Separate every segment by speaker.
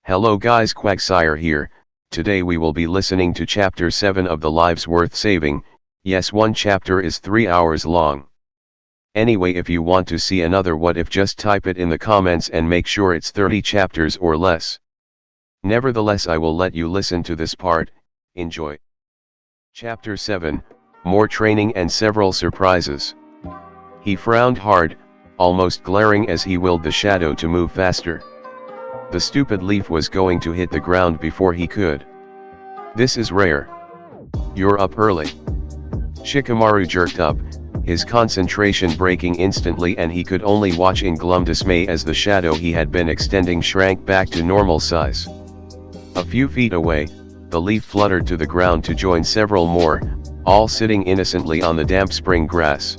Speaker 1: Hello guys, Quagsire here. Today we will be listening to chapter 7 of The Lives Worth Saving. Yes, one chapter is 3 hours long. Anyway, if you want to see another what if, just type it in the comments and make sure it's 30 chapters or less. Nevertheless, I will let you listen to this part. Enjoy. Chapter 7, More Training and Several Surprises. He frowned hard, almost glaring as he willed the shadow to move faster. The stupid leaf was going to hit the ground before he could. This is rare. You're up early. Shikamaru jerked up, his concentration breaking instantly, and he could only watch in glum dismay as the shadow he had been extending shrank back to normal size. A few feet away, the leaf fluttered to the ground to join several more, all sitting innocently on the damp spring grass.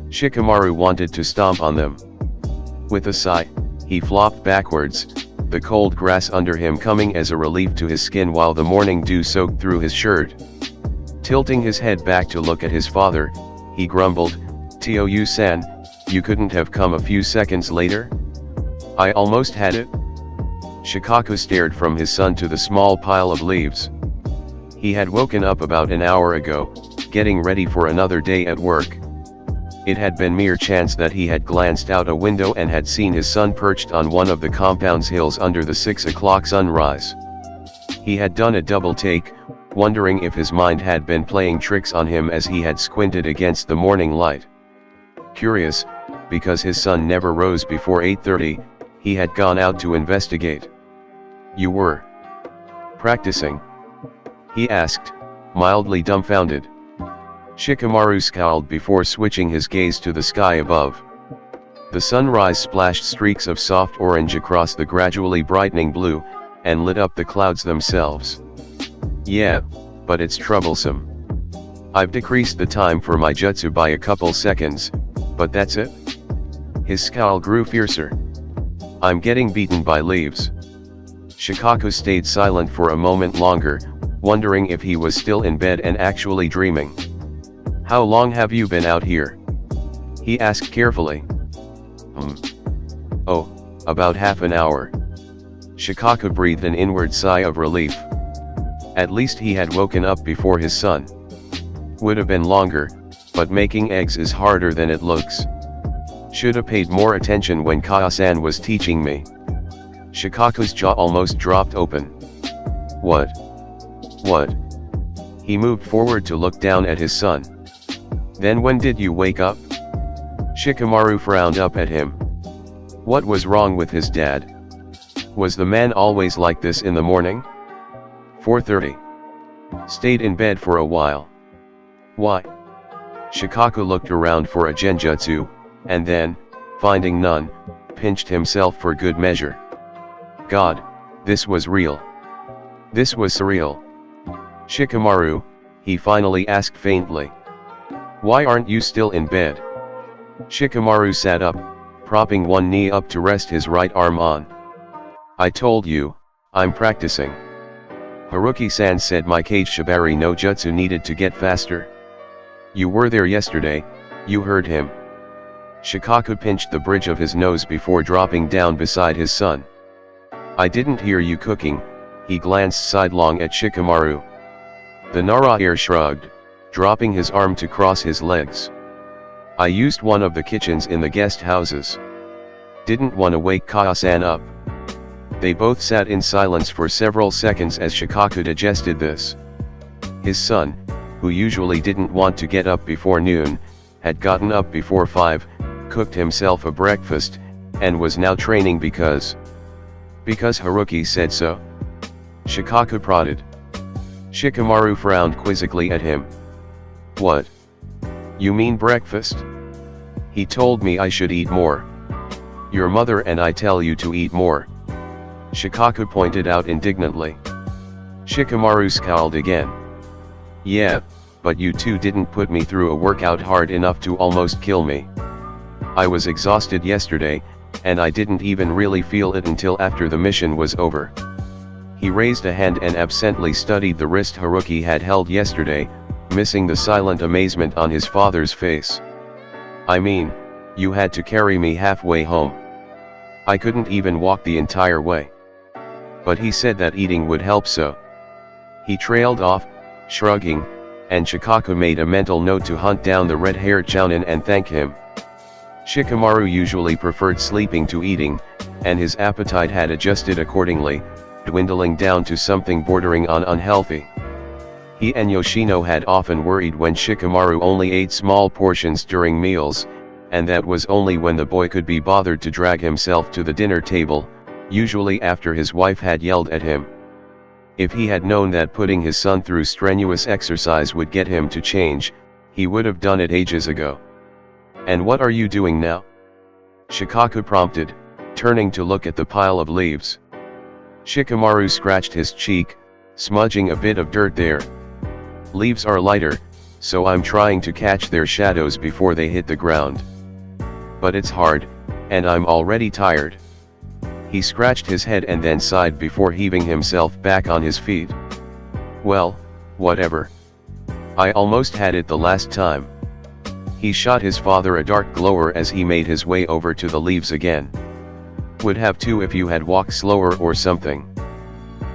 Speaker 1: Shikamaru wanted to stomp on them. With a sigh, he flopped backwards, the cold grass under him coming as a relief to his skin while the morning dew soaked through his shirt. Tilting his head back to look at his father, he grumbled, "Tou-san, you couldn't have come a few seconds later? I almost had it." Shikaku stared from his son to the small pile of leaves. He had woken up about an hour ago, getting ready for another day at work. It had been mere chance that he had glanced out a window and had seen his son perched on one of the compound's hills under the 6 o'clock sunrise. He had done a double take, wondering if his mind had been playing tricks on him as he had squinted against the morning light. Curious, because his son never rose before 8:30, he had gone out to investigate. "You were practicing?" he asked, mildly dumbfounded. Shikamaru scowled before switching his gaze to the sky above. The sunrise splashed streaks of soft orange across the gradually brightening blue, and lit up the clouds themselves. "Yeah, but it's troublesome. I've decreased the time for my jutsu by a couple seconds, but that's it?" His scowl grew fiercer. "I'm getting beaten by leaves." Shikaku stayed silent for a moment longer, wondering if he was still in bed and actually dreaming. "How long have you been out here?" he asked carefully. "Oh, about half an hour." Shikaku breathed an inward sigh of relief. At least he had woken up before his son. "Would have been longer, but making eggs is harder than it looks. Should have paid more attention when Kaya-san was teaching me." Shikaku's jaw almost dropped open. What? He moved forward to look down at his son. "Then when did you wake up?" Shikamaru frowned up at him. What was wrong with his dad? Was the man always like this in the morning? 4:30. Stayed in bed for a while. Why? Shikaku looked around for a genjutsu, and then, finding none, pinched himself for good measure. God, this was real. This was surreal. "Shikamaru," he finally asked faintly, "why aren't you still in bed?" Shikamaru sat up, propping one knee up to rest his right arm on. "I told you, I'm practicing. Haruki-san said my Kage Shibari no Jutsu needed to get faster. You were there yesterday, you heard him." Shikaku pinched the bridge of his nose before dropping down beside his son. "I didn't hear you cooking," he glanced sidelong at Shikamaru. The Narair shrugged, dropping his arm to cross his legs. "I used one of the kitchens in the guest houses. Didn't want to wake Kaya-san up." They both sat in silence for several seconds as Shikaku digested this. His son, who usually didn't want to get up before noon, had gotten up before 5, cooked himself a breakfast, and was now training because Haruki said so? Shikaku prodded. Shikamaru frowned quizzically at him. "What? You mean breakfast? He told me I should eat more. Your mother and I tell you to eat more," Shikaku pointed out indignantly. Shikamaru scowled again. "Yeah, but you two didn't put me through a workout hard enough to almost kill me. I was exhausted yesterday, and I didn't even really feel it until after the mission was over." He raised a hand and absently studied the wrist Haruki had held yesterday, missing the silent amazement on his father's face. "I mean, you had to carry me halfway home. I couldn't even walk the entire way." but he said that eating would help, so he trailed off, shrugging, and Shikaku made a mental note to hunt down the red-haired Jounin and thank him. Shikamaru usually preferred sleeping to eating, and his appetite had adjusted accordingly, dwindling down to something bordering on unhealthy. He and Yoshino had often worried when Shikamaru only ate small portions during meals, and that was only when the boy could be bothered to drag himself to the dinner table, usually after his wife had yelled at him. If he had known that putting his son through strenuous exercise would get him to change, he would have done it ages ago. "And what are you doing now?" Shikaku prompted, turning to look at the pile of leaves. Shikamaru scratched his cheek, smudging a bit of dirt there. "Leaves are lighter, so I'm trying to catch their shadows before they hit the ground. But it's hard, and I'm already tired." He scratched his head and then sighed before heaving himself back on his feet. "Well, whatever. I almost had it the last time." He shot his father a dark glower as he made his way over to the leaves again. "Would have too if you had walked slower or something."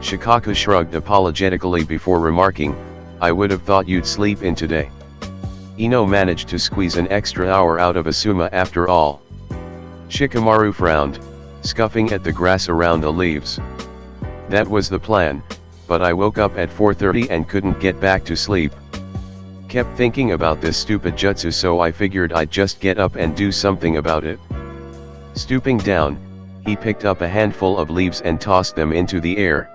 Speaker 1: Shikaku shrugged apologetically before remarking, "I would have thought you'd sleep in today." Ino managed to squeeze an extra hour out of Asuma after all. Shikamaru frowned, scuffing at the grass around the leaves. "That was the plan, but I woke up at 4:30 and couldn't get back to sleep. Kept thinking about this stupid jutsu, so I figured I'd just get up and do something about it." Stooping down, he picked up a handful of leaves and tossed them into the air.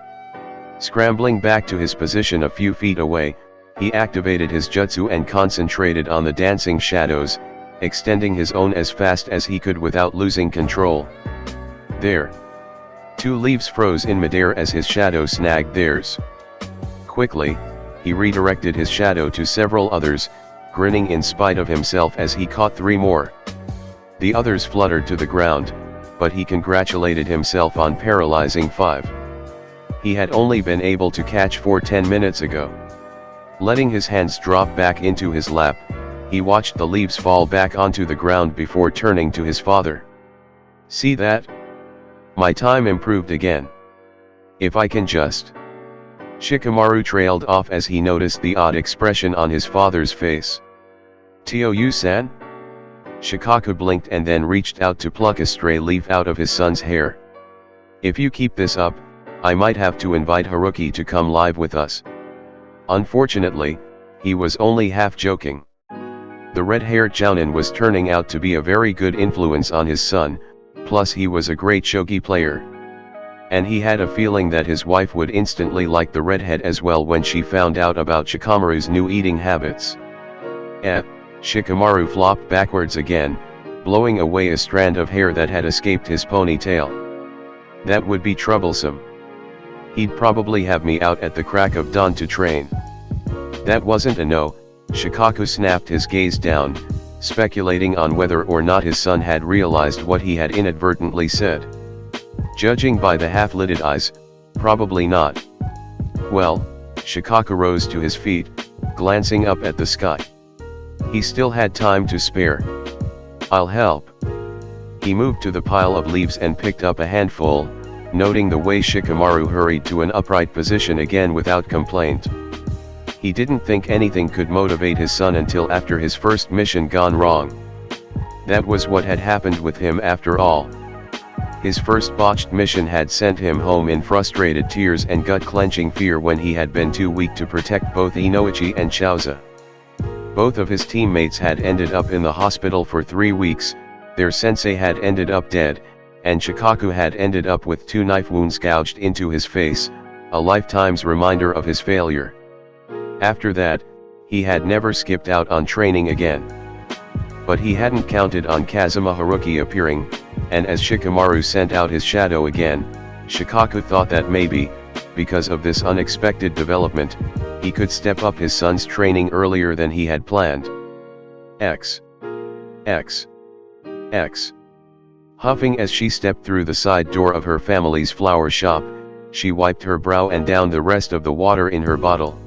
Speaker 1: Scrambling back to his position a few feet away, he activated his jutsu and concentrated on the dancing shadows, extending his own as fast as he could without losing control. There. 2 leaves froze in midair as his shadow snagged theirs. Quickly, he redirected his shadow to several others, grinning in spite of himself as he caught 3 more. The others fluttered to the ground, but he congratulated himself on paralyzing 5. He had only been able to catch 4 10 minutes ago. Letting his hands drop back into his lap, he watched the leaves fall back onto the ground before turning to his father. "See that? My time improved again. If I can just..." Shikamaru trailed off as he noticed the odd expression on his father's face. "Tio-san?" Shikaku blinked and then reached out to pluck a stray leaf out of his son's hair. "If you keep this up, I might have to invite Haruki to come live with us." Unfortunately, he was only half joking. The red-haired Jounin was turning out to be a very good influence on his son, plus he was a great shogi player. And he had a feeling that his wife would instantly like the redhead as well when she found out about Shikamaru's new eating habits. Shikamaru flopped backwards again, blowing away a strand of hair that had escaped his ponytail. "That would be troublesome. He'd probably have me out at the crack of dawn to train." That wasn't a no. Shikaku snapped his gaze down, speculating on whether or not his son had realized what he had inadvertently said. Judging by the half-lidded eyes, probably not. "Well," Shikaku rose to his feet, glancing up at the sky. He still had time to spare. "I'll help." He moved to the pile of leaves and picked up a handful, noting the way Shikamaru hurried to an upright position again without complaint. He didn't think anything could motivate his son until after his first mission gone wrong. That was what had happened with him after all. His first botched mission had sent him home in frustrated tears and gut-clenching fear when he had been too weak to protect both Inoichi and Chaoza. Both of his teammates had ended up in the hospital for 3 weeks, their sensei had ended up dead, and Shikaku had ended up with 2 knife wounds gouged into his face, a lifetime's reminder of his failure. After that, he had never skipped out on training again. But he hadn't counted on Kazuma Haruki appearing, and as Shikamaru sent out his shadow again, Shikaku thought that maybe, because of this unexpected development, he could step up his son's training earlier than he had planned. X. Huffing as she stepped through the side door of her family's flower shop, she wiped her brow and downed the rest of the water in her bottle.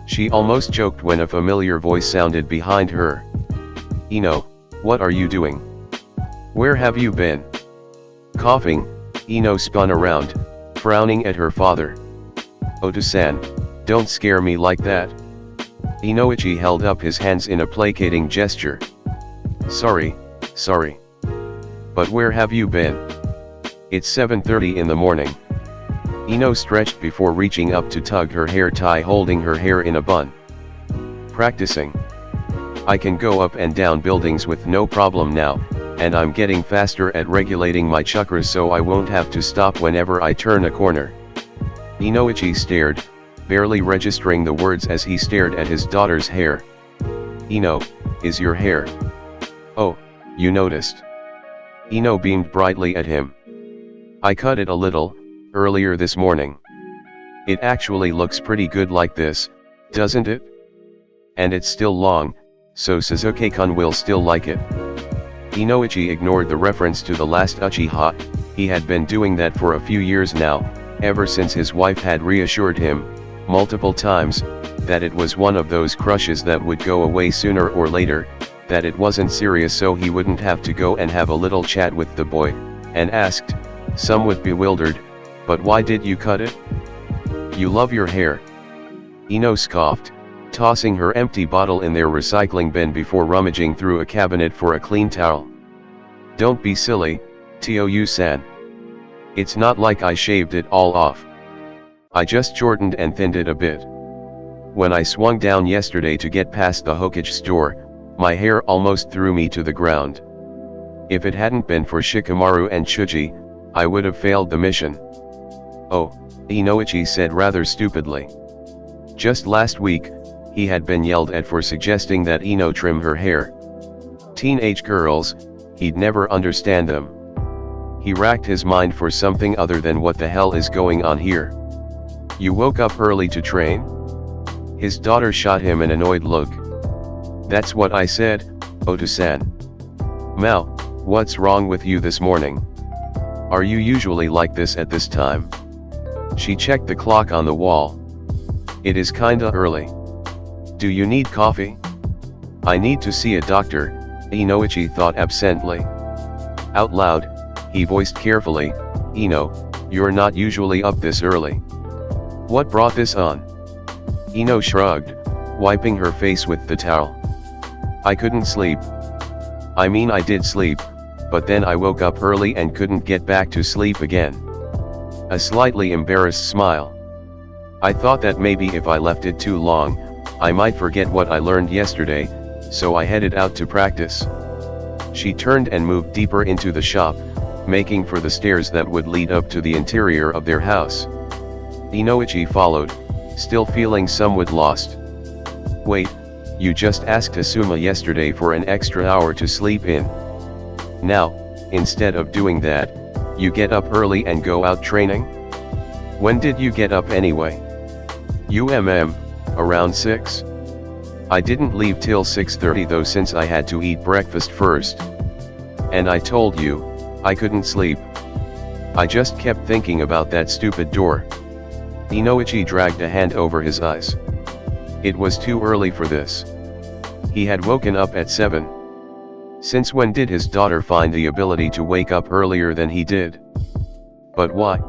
Speaker 1: She almost choked when a familiar voice sounded behind her. "Ino, what are you doing? Where have you been?" Coughing, Ino spun around, frowning at her father. "Oto-san, don't scare me like that." Inoichi held up his hands in a placating gesture. Sorry. But where have you been? It's 7:30 in the morning." Ino stretched before reaching up to tug her hair tie, holding her hair in a bun. "Practicing. I can go up and down buildings with no problem now, and I'm getting faster at regulating my chakras so I won't have to stop whenever I turn a corner." Inoichi stared, barely registering the words as he stared at his daughter's hair. "Ino, is your hair? Oh, you noticed." Ino beamed brightly at him. "I cut it a little, earlier this morning. It actually looks pretty good like this, doesn't it? And it's still long, so Sasuke-kun will still like it." Inoichi ignored the reference to the last Uchiha. He had been doing that for a few years now, ever since his wife had reassured him, multiple times, that it was one of those crushes that would go away sooner or later, that it wasn't serious, so he wouldn't have to go and have a little chat with the boy, and asked, somewhat bewildered, "But why did you cut it? You love your hair." Ino scoffed, tossing her empty bottle in their recycling bin before rummaging through a cabinet for a clean towel. "Don't be silly, Tou-san. It's not like I shaved it all off. I just shortened and thinned it a bit. When I swung down yesterday to get past the Hokage store, my hair almost threw me to the ground. If it hadn't been for Shikamaru and Shuji, I would have failed the mission." "Oh," Inoichi said rather stupidly. Just last week, he had been yelled at for suggesting that Ino trim her hair. Teenage girls, he'd never understand them. He racked his mind for something other than what the hell is going on here. "You woke up early to train?" His daughter shot him an annoyed look. "That's what I said, Oto-san. Mao, what's wrong with you this morning? Are you usually like this at this time?" She checked the clock on the wall. "It is kinda early. Do you need coffee?" "I need to see a doctor," Inoichi thought absently. Out loud, he voiced carefully, "Ino, you're not usually up this early. What brought this on?" Ino shrugged, wiping her face with the towel. "I couldn't sleep. I mean, I did sleep, but then I woke up early and couldn't get back to sleep again." A slightly embarrassed smile. "I thought that maybe if I left it too long, I might forget what I learned yesterday, so I headed out to practice." She turned and moved deeper into the shop, making for the stairs that would lead up to the interior of their house. Inoichi followed, still feeling somewhat lost. "Wait, you just asked Asuma yesterday for an extra hour to sleep in. Now, instead of doing that, you get up early and go out training? When did you get up anyway?" Around 6. I didn't leave till 6:30 though, since I had to eat breakfast first. And I told you, I couldn't sleep. I just kept thinking about that stupid door." Inoichi dragged a hand over his eyes. It was too early for this. He had woken up at 7. Since when did his daughter find the ability to wake up earlier than he did? "But why?"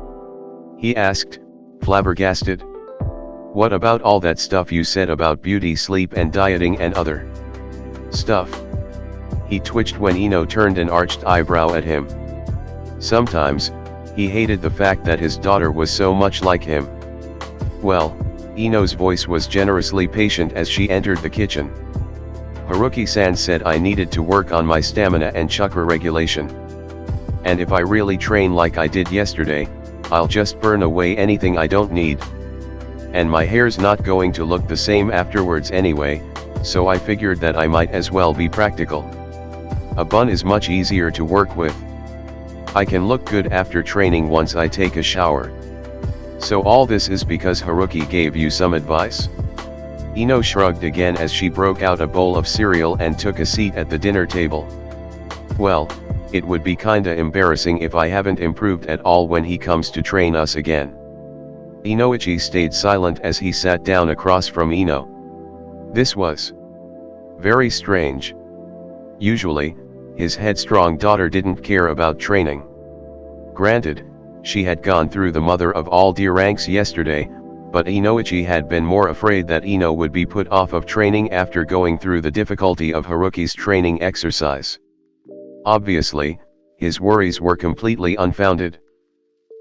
Speaker 1: he asked, flabbergasted. "What about all that stuff you said about beauty, sleep and dieting and other stuff?" He twitched when Ino turned an arched eyebrow at him. Sometimes, he hated the fact that his daughter was so much like him. "Well," Ino's voice was generously patient as she entered the kitchen. "Haruki-san said I needed to work on my stamina and chakra regulation. And if I really train like I did yesterday, I'll just burn away anything I don't need. And my hair's not going to look the same afterwards anyway, so I figured that I might as well be practical. A bun is much easier to work with. I can look good after training once I take a shower. So all this is because Haruki gave you some advice?" Ino shrugged again as she broke out a bowl of cereal and took a seat at the dinner table. "Well, it would be kinda embarrassing if I haven't improved at all when he comes to train us again." Inoichi stayed silent as he sat down across from Ino. This was very strange. Usually, his headstrong daughter didn't care about training. Granted, She had gone through the mother of all D ranks yesterday, but Inoichi had been more afraid that Ino would be put off of training after going through the difficulty of Haruki's training exercise. Obviously, his worries were completely unfounded.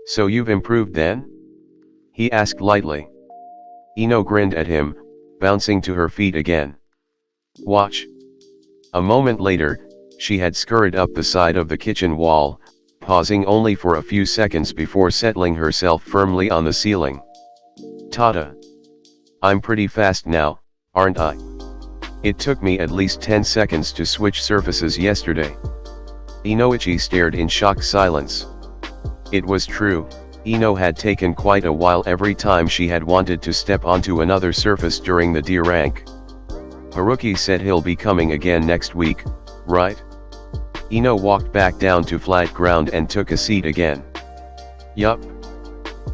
Speaker 1: "So you've improved then?" he asked lightly. Ino grinned at him, bouncing to her feet again. "Watch." A moment later, she had scurried up the side of the kitchen wall, pausing only for a few seconds before settling herself firmly on the ceiling. "Tada! I'm pretty fast now, aren't I? It took me at least 10 seconds to switch surfaces yesterday." Inoichi stared in shocked silence. It was true, Ino had taken quite a while every time she had wanted to step onto another surface during the D rank. "Haruki said he'll be coming again next week, right?" Ino walked back down to flat ground and took a seat again. "Yup.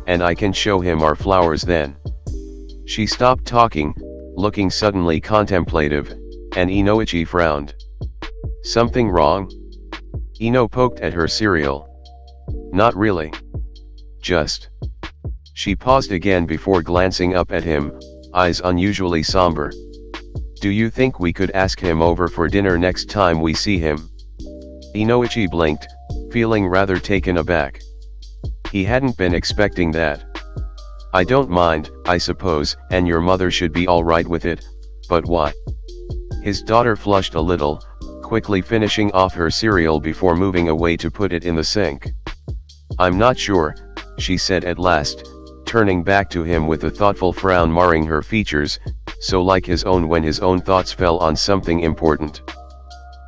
Speaker 1: And I can show him our flowers then." She stopped talking, looking suddenly contemplative, and Inoichi frowned. "Something wrong?" Ino poked at her cereal. "Not really. Just..." She paused again before glancing up at him, eyes unusually somber. "Do you think we could ask him over for dinner next time we see him?" Inoichi blinked, feeling rather taken aback. He hadn't been expecting that. "I don't mind, I suppose, and your mother should be alright with it, but why?" His daughter flushed a little, quickly finishing off her cereal before moving away to put it in the sink. "I'm not sure," she said at last, turning back to him with a thoughtful frown marring her features, so like his own when his own thoughts fell on something important.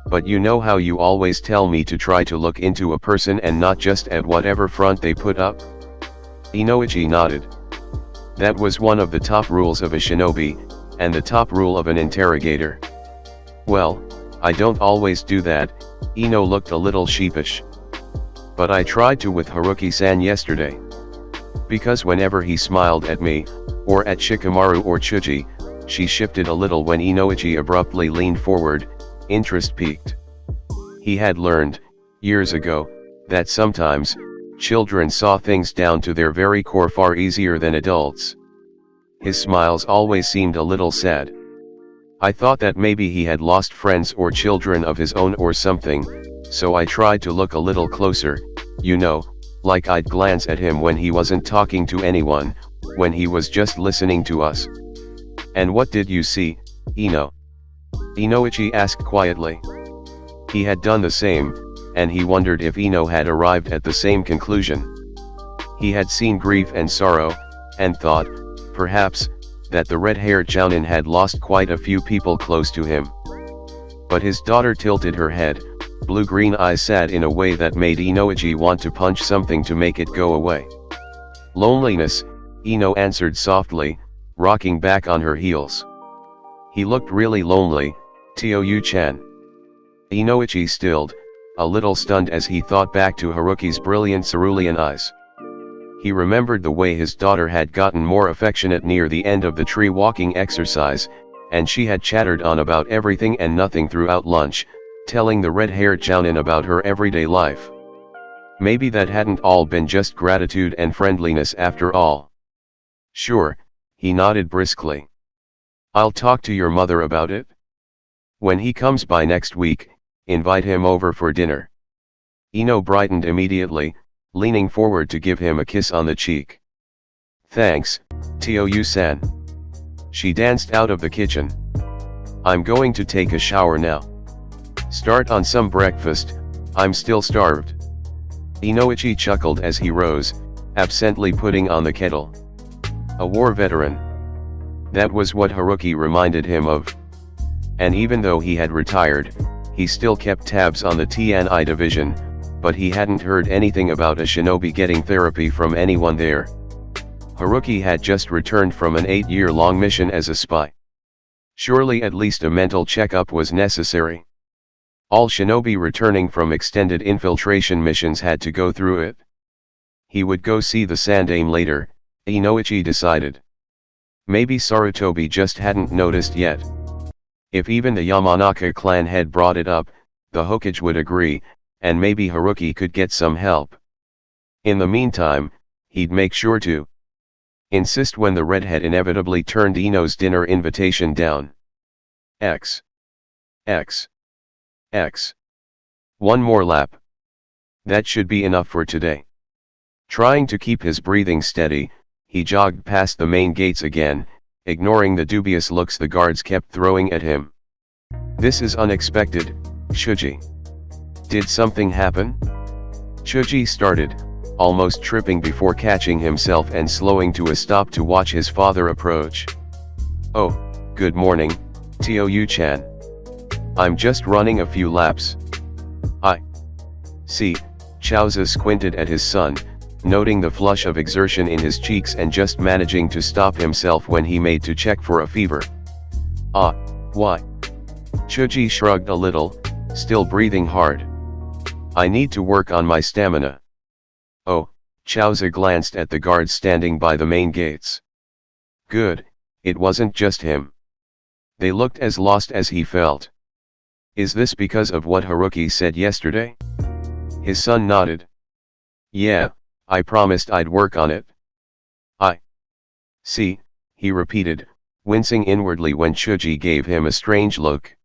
Speaker 1: "But you know how you always tell me to try to look into a person and not just at whatever front they put up?" Inoichi nodded. That was one of the top rules of a shinobi, and the top rule of an interrogator. "Well, I don't always do that," Ino looked a little sheepish. "But I tried to with Haruki-san yesterday. Because whenever he smiled at me, or at Shikamaru or Chuji," she shifted a little when Inoichi abruptly leaned forward, interest peaked. He had learned, years ago, that sometimes, children saw things down to their very core far easier than adults. His smiles always seemed a little sad. "I thought that maybe he had lost friends or children of his own or something, so I tried to look a little closer, you know, like I'd glance at him when he wasn't talking to anyone, when he was just listening to us." "And what did you see, Ino?" Inoichi asked quietly. He had done the same, and he wondered if Ino had arrived at the same conclusion. He had seen grief and sorrow, and thought, perhaps, that the red-haired Jounin had lost quite a few people close to him. But his daughter tilted her head, blue-green eyes sad in a way that made Inoichi want to punch something to make it go away. "Loneliness," Ino answered softly, rocking back on her heels. "He looked really lonely, Tou-chan." Inoichi stilled, a little stunned as he thought back to Haruki's brilliant cerulean eyes. He remembered the way his daughter had gotten more affectionate near the end of the tree walking exercise, and she had chattered on about everything and nothing throughout lunch, telling the red-haired Jounin about her everyday life. Maybe that hadn't all been just gratitude and friendliness after all. "Sure," he nodded briskly. "I'll talk to your mother about it. When he comes by next week, invite him over for dinner." Ino brightened immediately, leaning forward to give him a kiss on the cheek. "Thanks, Tou-san." She danced out of the kitchen. "I'm going to take a shower now. Start on some breakfast, I'm still starved." Inoichi chuckled as he rose, absently putting on the kettle. A war veteran. That was what Haruki reminded him of. And even though he had retired, he still kept tabs on the TNI division, but he hadn't heard anything about a shinobi getting therapy from anyone there. Haruki had just returned from an 8-year-long mission as a spy. Surely at least a mental checkup was necessary. All shinobi returning from extended infiltration missions had to go through it. He would go see the Sandaime later, Inoichi decided. Maybe Sarutobi just hadn't noticed yet. If even the Yamanaka clan had brought it up, the Hokage would agree, and maybe Haruki could get some help. In the meantime, he'd make sure to insist when the redhead inevitably turned Ino's dinner invitation down. X. X. X. One more lap. That should be enough for today. Trying to keep his breathing steady, he jogged past the main gates again, ignoring the dubious looks the guards kept throwing at him. This is unexpected, Shuji. Did something happen? Shuji started, almost tripping before catching himself and slowing to a stop to watch his father approach. Oh, good morning, Tou-chan. I'm just running a few laps. I see. Chaozu squinted at his son, noting the flush of exertion in his cheeks and just managing to stop himself when he made to check for a fever. Ah, why? Shuji shrugged a little, still breathing hard. I need to work on my stamina. Oh, Chaozu glanced at the guards standing by the main gates. Good, it wasn't just him. They looked as lost as he felt. Is this because of what Haruki said yesterday? His son nodded. Yeah, I promised I'd work on it. I see, he repeated, wincing inwardly when Shuji gave him a strange look.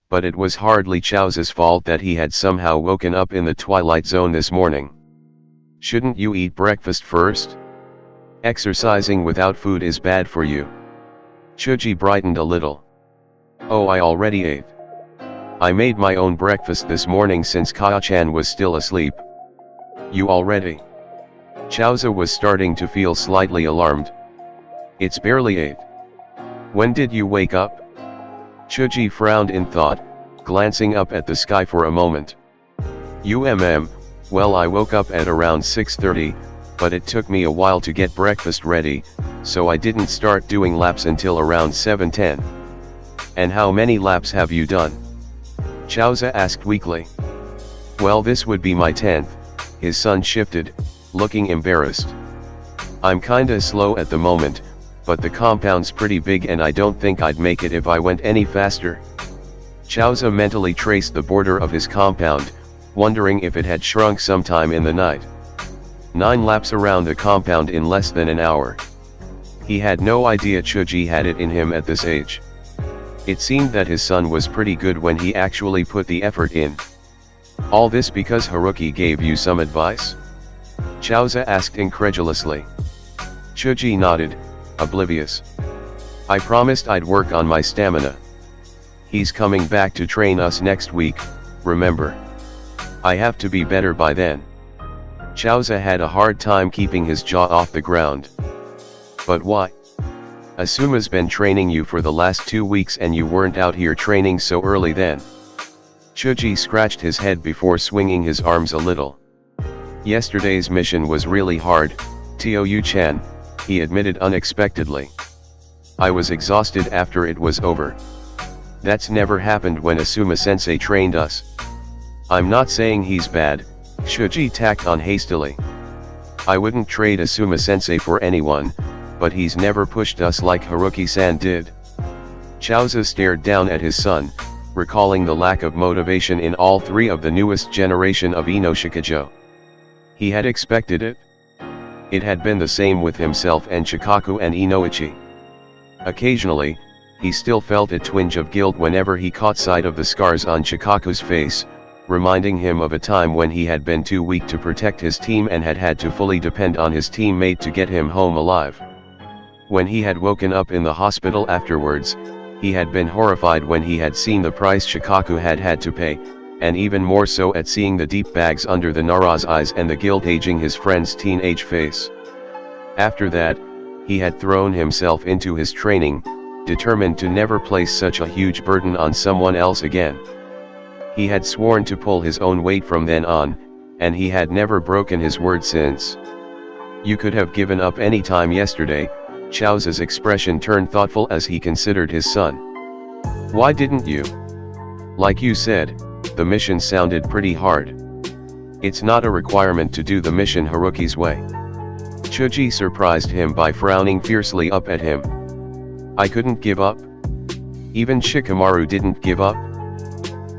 Speaker 1: But it was hardly Chaozu's fault that he had somehow woken up in the twilight zone this morning. Shouldn't you eat breakfast first? Exercising without food is bad for you. Shuji brightened a little. Oh, I already ate. I made my own breakfast this morning since Kaya-chan was still asleep. You already? Chaozu was starting to feel slightly alarmed. It's barely 8. When did you wake up? Shuji frowned in thought, glancing up at the sky for a moment. Well, I woke up at around 6:30, but it took me a while to get breakfast ready, so I didn't start doing laps until around 7:10. And how many laps have you done? Chaozu asked weakly. Well, this would be my 10th, his son shifted, looking embarrassed. I'm kinda slow at the moment, but the compound's pretty big and I don't think I'd make it if I went any faster. Chaozu mentally traced the border of his compound, wondering if it had shrunk sometime in the night. 9 laps around the compound in less than an hour. He had no idea Shuji had it in him at this age. It seemed that his son was pretty good when he actually put the effort in. All this because Haruki gave you some advice? Chaozu asked incredulously. Shuji nodded, oblivious. I promised I'd work on my stamina. He's coming back to train us next week, remember? I have to be better by then. Chaozu had a hard time keeping his jaw off the ground. But why? Asuma's been training you for the last 2 weeks and you weren't out here training so early then. Shuji scratched his head before swinging his arms a little. Yesterday's mission was really hard, Tou-chan, he admitted unexpectedly. I was exhausted after it was over. That's never happened when Asuma-sensei trained us. I'm not saying he's bad, Shuji tacked on hastily. I wouldn't trade Asuma-sensei for anyone, but he's never pushed us like Haruki-san did. Chaozu stared down at his son, recalling the lack of motivation in all 3 of the newest generation of Ino Shikajo. He had expected it. It had been the same with himself and Shikaku and Inoichi. Occasionally, he still felt a twinge of guilt whenever he caught sight of the scars on Shikaku's face, reminding him of a time when he had been too weak to protect his team and had had to fully depend on his teammate to get him home alive. When he had woken up in the hospital afterwards, he had been horrified when he had seen the price Shikaku had had to pay, and even more so at seeing the deep bags under the Nara's eyes and the guilt aging his friend's teenage face. After that, he had thrown himself into his training, determined to never place such a huge burden on someone else again. He had sworn to pull his own weight from then on, and he had never broken his word since. You could have given up any time yesterday. Chaozu's expression turned thoughtful as he considered his son. Why didn't you? Like you said, the mission sounded pretty hard. It's not a requirement to do the mission Haruki's way. Shuji surprised him by frowning fiercely up at him. I couldn't give up? Even Shikamaru didn't give up?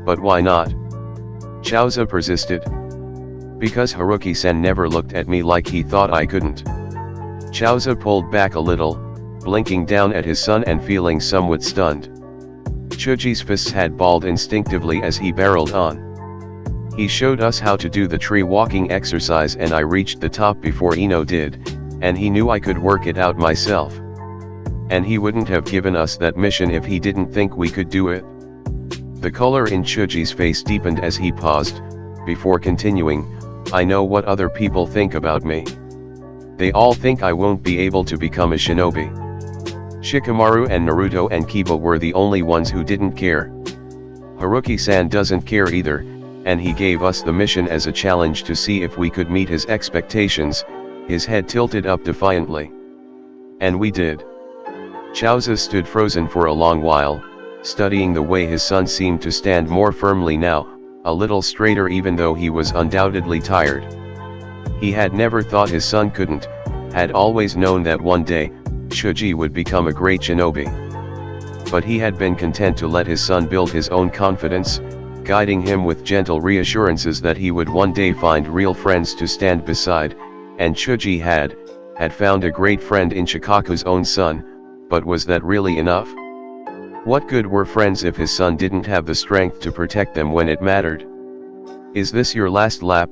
Speaker 1: But why not? Chaozu persisted. Because Haruki-san never looked at me like he thought I couldn't. Chauza pulled back a little, blinking down at his son and feeling somewhat stunned. Chuji's fists had balled instinctively as he barreled on. He showed us how to do the tree walking exercise and I reached the top before Ino did, and he knew I could work it out myself. And he wouldn't have given us that mission if he didn't think we could do it. The color in Chuji's face deepened as he paused, before continuing, I know what other people think about me. They all think I won't be able to become a shinobi. Shikamaru and Naruto and Kiba were the only ones who didn't care. Haruki-san doesn't care either, and he gave us the mission as a challenge to see if we could meet his expectations, his head tilted up defiantly. And we did. Chauza stood frozen for a long while, studying the way his son seemed to stand more firmly now, a little straighter even though he was undoubtedly tired. He had never thought his son couldn't, had always known that one day, Chuji would become a great shinobi. But he had been content to let his son build his own confidence, guiding him with gentle reassurances that he would one day find real friends to stand beside, and Chuji had found a great friend in Shikaku's own son, but was that really enough? What good were friends if his son didn't have the strength to protect them when it mattered? Is this your last lap?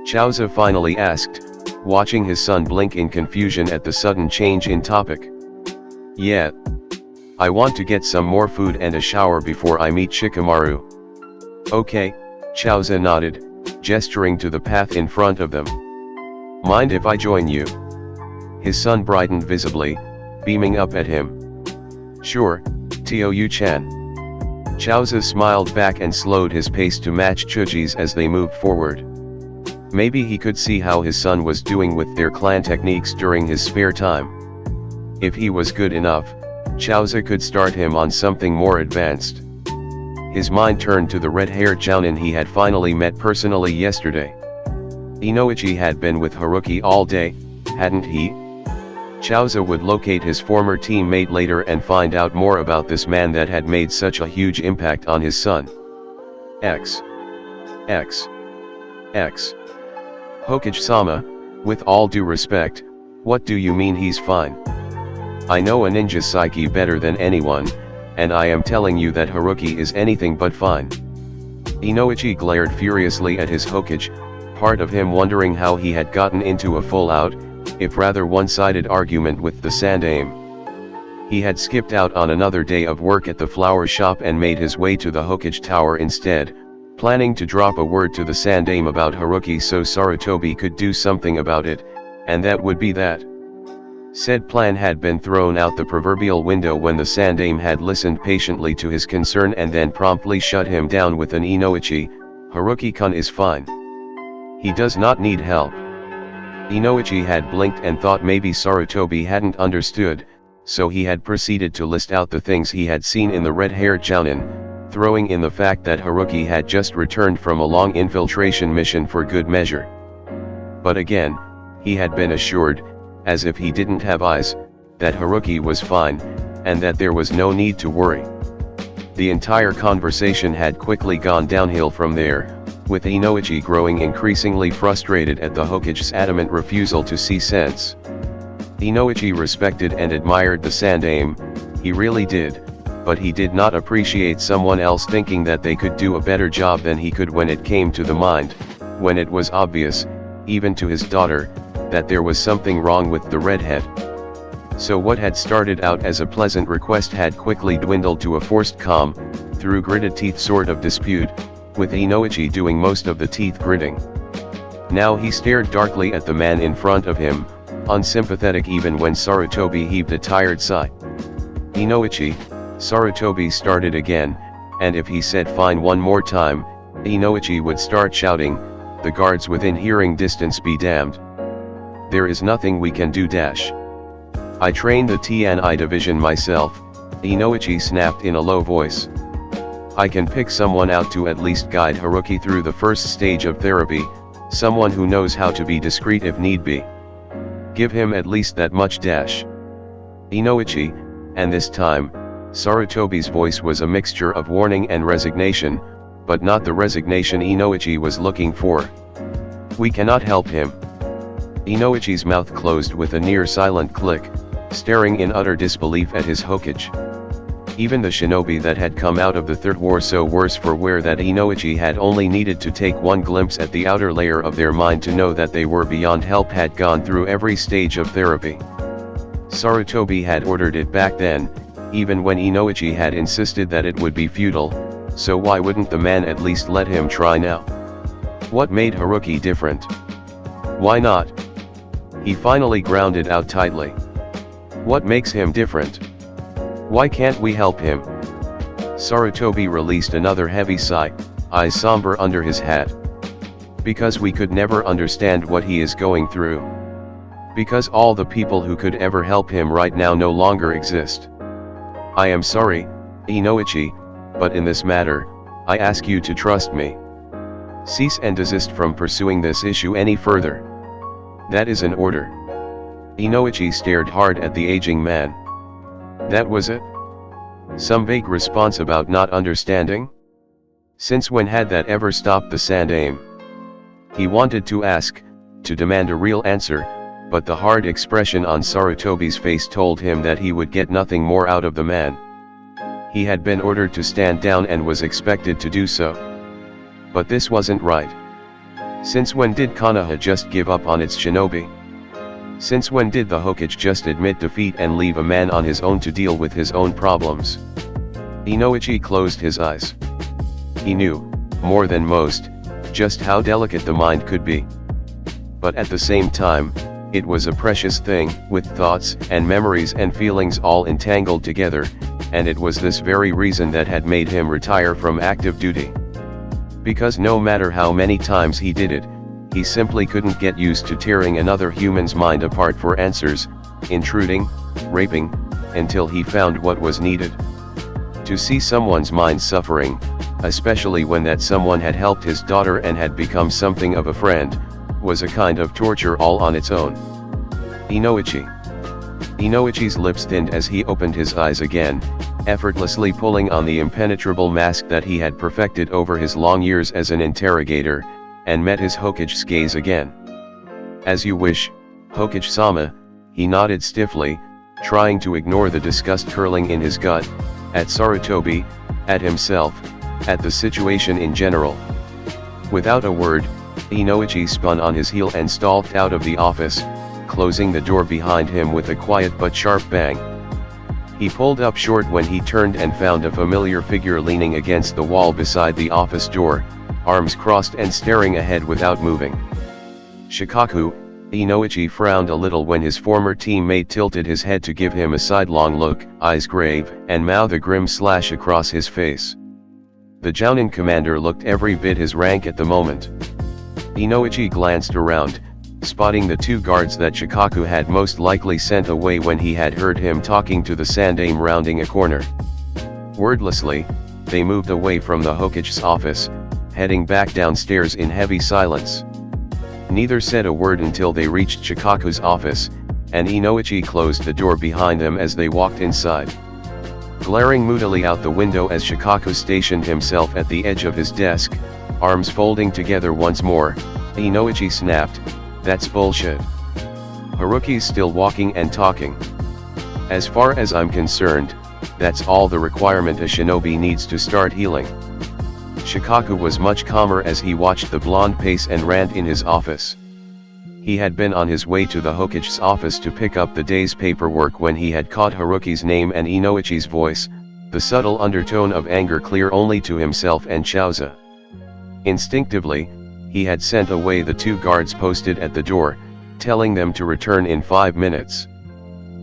Speaker 1: Chauza finally asked, watching his son blink in confusion at the sudden change in topic. Yeah. I want to get some more food and a shower before I meet Shikamaru. Okay, Chauza nodded, gesturing to the path in front of them. Mind if I join you? His son brightened visibly, beaming up at him. Sure, Tou-chan. Chauza smiled back and slowed his pace to match Chuji's as they moved forward. Maybe he could see how his son was doing with their clan techniques during his spare time. If he was good enough, Chauza could start him on something more advanced. His mind turned to the red-haired jounin he had finally met personally yesterday. Inoichi had been with Haruki all day, hadn't he? Chauza would locate his former teammate later and find out more about this man that had made such a huge impact on his son. X. Hokage-sama, with all due respect, what do you mean he's fine? I know a ninja's psyche better than anyone, and I am telling you that Haruki is anything but fine. Inoichi glared furiously at his Hokage, part of him wondering how he had gotten into a full-out, if rather one-sided argument with the Sandaime. He had skipped out on another day of work at the flower shop and made his way to the Hokage Tower instead, planning to drop a word to the Sandaime about Haruki so Sarutobi could do something about it, and that would be that. Said plan had been thrown out the proverbial window when the Sandaime had listened patiently to his concern and then promptly shut him down with an Inoichi, Haruki-kun is fine. He does not need help. Inoichi had blinked and thought maybe Sarutobi hadn't understood, so he had proceeded to list out the things he had seen in the red-haired jounin, throwing in the fact that Haruki had just returned from a long infiltration mission for good measure. But again, he had been assured, as if he didn't have eyes, that Haruki was fine, and that there was no need to worry. The entire conversation had quickly gone downhill from there, with Inoichi growing increasingly frustrated at the Hokage's adamant refusal to see sense. Inoichi respected and admired the Sandaime, he really did, but he did not appreciate someone else thinking that they could do a better job than he could when it came to the mind, when it was obvious, even to his daughter, that there was something wrong with the redhead. So what had started out as a pleasant request had quickly dwindled to a forced calm, through gritted teeth sort of dispute, with Inoichi doing most of the teeth gritting. Now he stared darkly at the man in front of him, unsympathetic even when Sarutobi heaved a tired sigh. Inoichi, Sarutobi started again, and if he said fine one more time, Inoichi would start shouting, the guards within hearing distance be damned. There is nothing we can do dash. I trained the TNI division myself, Inoichi snapped in a low voice. I can pick someone out to at least guide Haruki through the first stage of therapy, someone who knows how to be discreet if need be. Give him at least that much dash. Inoichi, and this time, Sarutobi's voice was a mixture of warning and resignation, but not the resignation Inoichi was looking for. We cannot help him. Inoichi's mouth closed with a near silent click, staring in utter disbelief at his Hokage. Even the shinobi that had come out of the third war so worse for wear that Inoichi had only needed to take one glimpse at the outer layer of their mind to know that they were beyond help had gone through every stage of therapy. Sarutobi had ordered it back then, even when Inoichi had insisted that it would be futile, so why wouldn't the man at least let him try now? What made Haruki different? Why not? He finally grounded out tightly. What makes him different? Why can't we help him? Sarutobi released another heavy sigh, eyes somber under his hat. Because we could never understand what he is going through. Because all the people who could ever help him right now no longer exist. I am sorry, Inoichi, but in this matter, I ask you to trust me. Cease and desist from pursuing this issue any further. That is an order. Inoichi stared hard at the aging man. That was it? Some vague response about not understanding? Since when had that ever stopped the Sandaime? He wanted to ask, to demand a real answer, but the hard expression on Sarutobi's face told him that he would get nothing more out of the man. He had been ordered to stand down and was expected to do so. But this wasn't right. Since when did Konoha just give up on its shinobi? Since when did the Hokage just admit defeat and leave a man on his own to deal with his own problems? Inoichi closed his eyes. He knew, more than most, just how delicate the mind could be. But at the same time, it was a precious thing, with thoughts and memories and feelings all entangled together, and it was this very reason that had made him retire from active duty. Because no matter how many times he did it, he simply couldn't get used to tearing another human's mind apart for answers, intruding, raping, until he found what was needed. To see someone's mind suffering, especially when that someone had helped his daughter and had become something of a friend, was a kind of torture all on its own. Inoichi. Inoichi's lips thinned as he opened his eyes again, effortlessly pulling on the impenetrable mask that he had perfected over his long years as an interrogator, and met his Hokage's gaze again. As you wish, Hokage-sama, he nodded stiffly, trying to ignore the disgust curling in his gut, at Sarutobi, at himself, at the situation in general. Without a word, Inoichi spun on his heel and stalked out of the office, closing the door behind him with a quiet but sharp bang. He pulled up short when he turned and found a familiar figure leaning against the wall beside the office door, arms crossed and staring ahead without moving. Shikaku. Inoichi frowned a little when his former teammate tilted his head to give him a sidelong look, eyes grave, and mouth a grim slash across his face. The Jounin commander looked every bit his rank at the moment. Inoichi glanced around, spotting the two guards that Shikaku had most likely sent away when he had heard him talking to the Sandaime rounding a corner. Wordlessly, they moved away from the Hokage's office, heading back downstairs in heavy silence. Neither said a word until they reached Shikaku's office, and Inoichi closed the door behind them as they walked inside. Glaring moodily out the window as Shikaku stationed himself at the edge of his desk, arms folding together once more, Inoichi snapped, "That's bullshit. Haruki's still walking and talking. As far as I'm concerned, that's all the requirement a shinobi needs to start healing." Shikaku was much calmer as he watched the blonde pace and rant in his office. He had been on his way to the Hokage's office to pick up the day's paperwork when he had caught Haruki's name and Inoichi's voice, the subtle undertone of anger clear only to himself and Chaoza. Instinctively, he had sent away the two guards posted at the door, telling them to return in 5 minutes.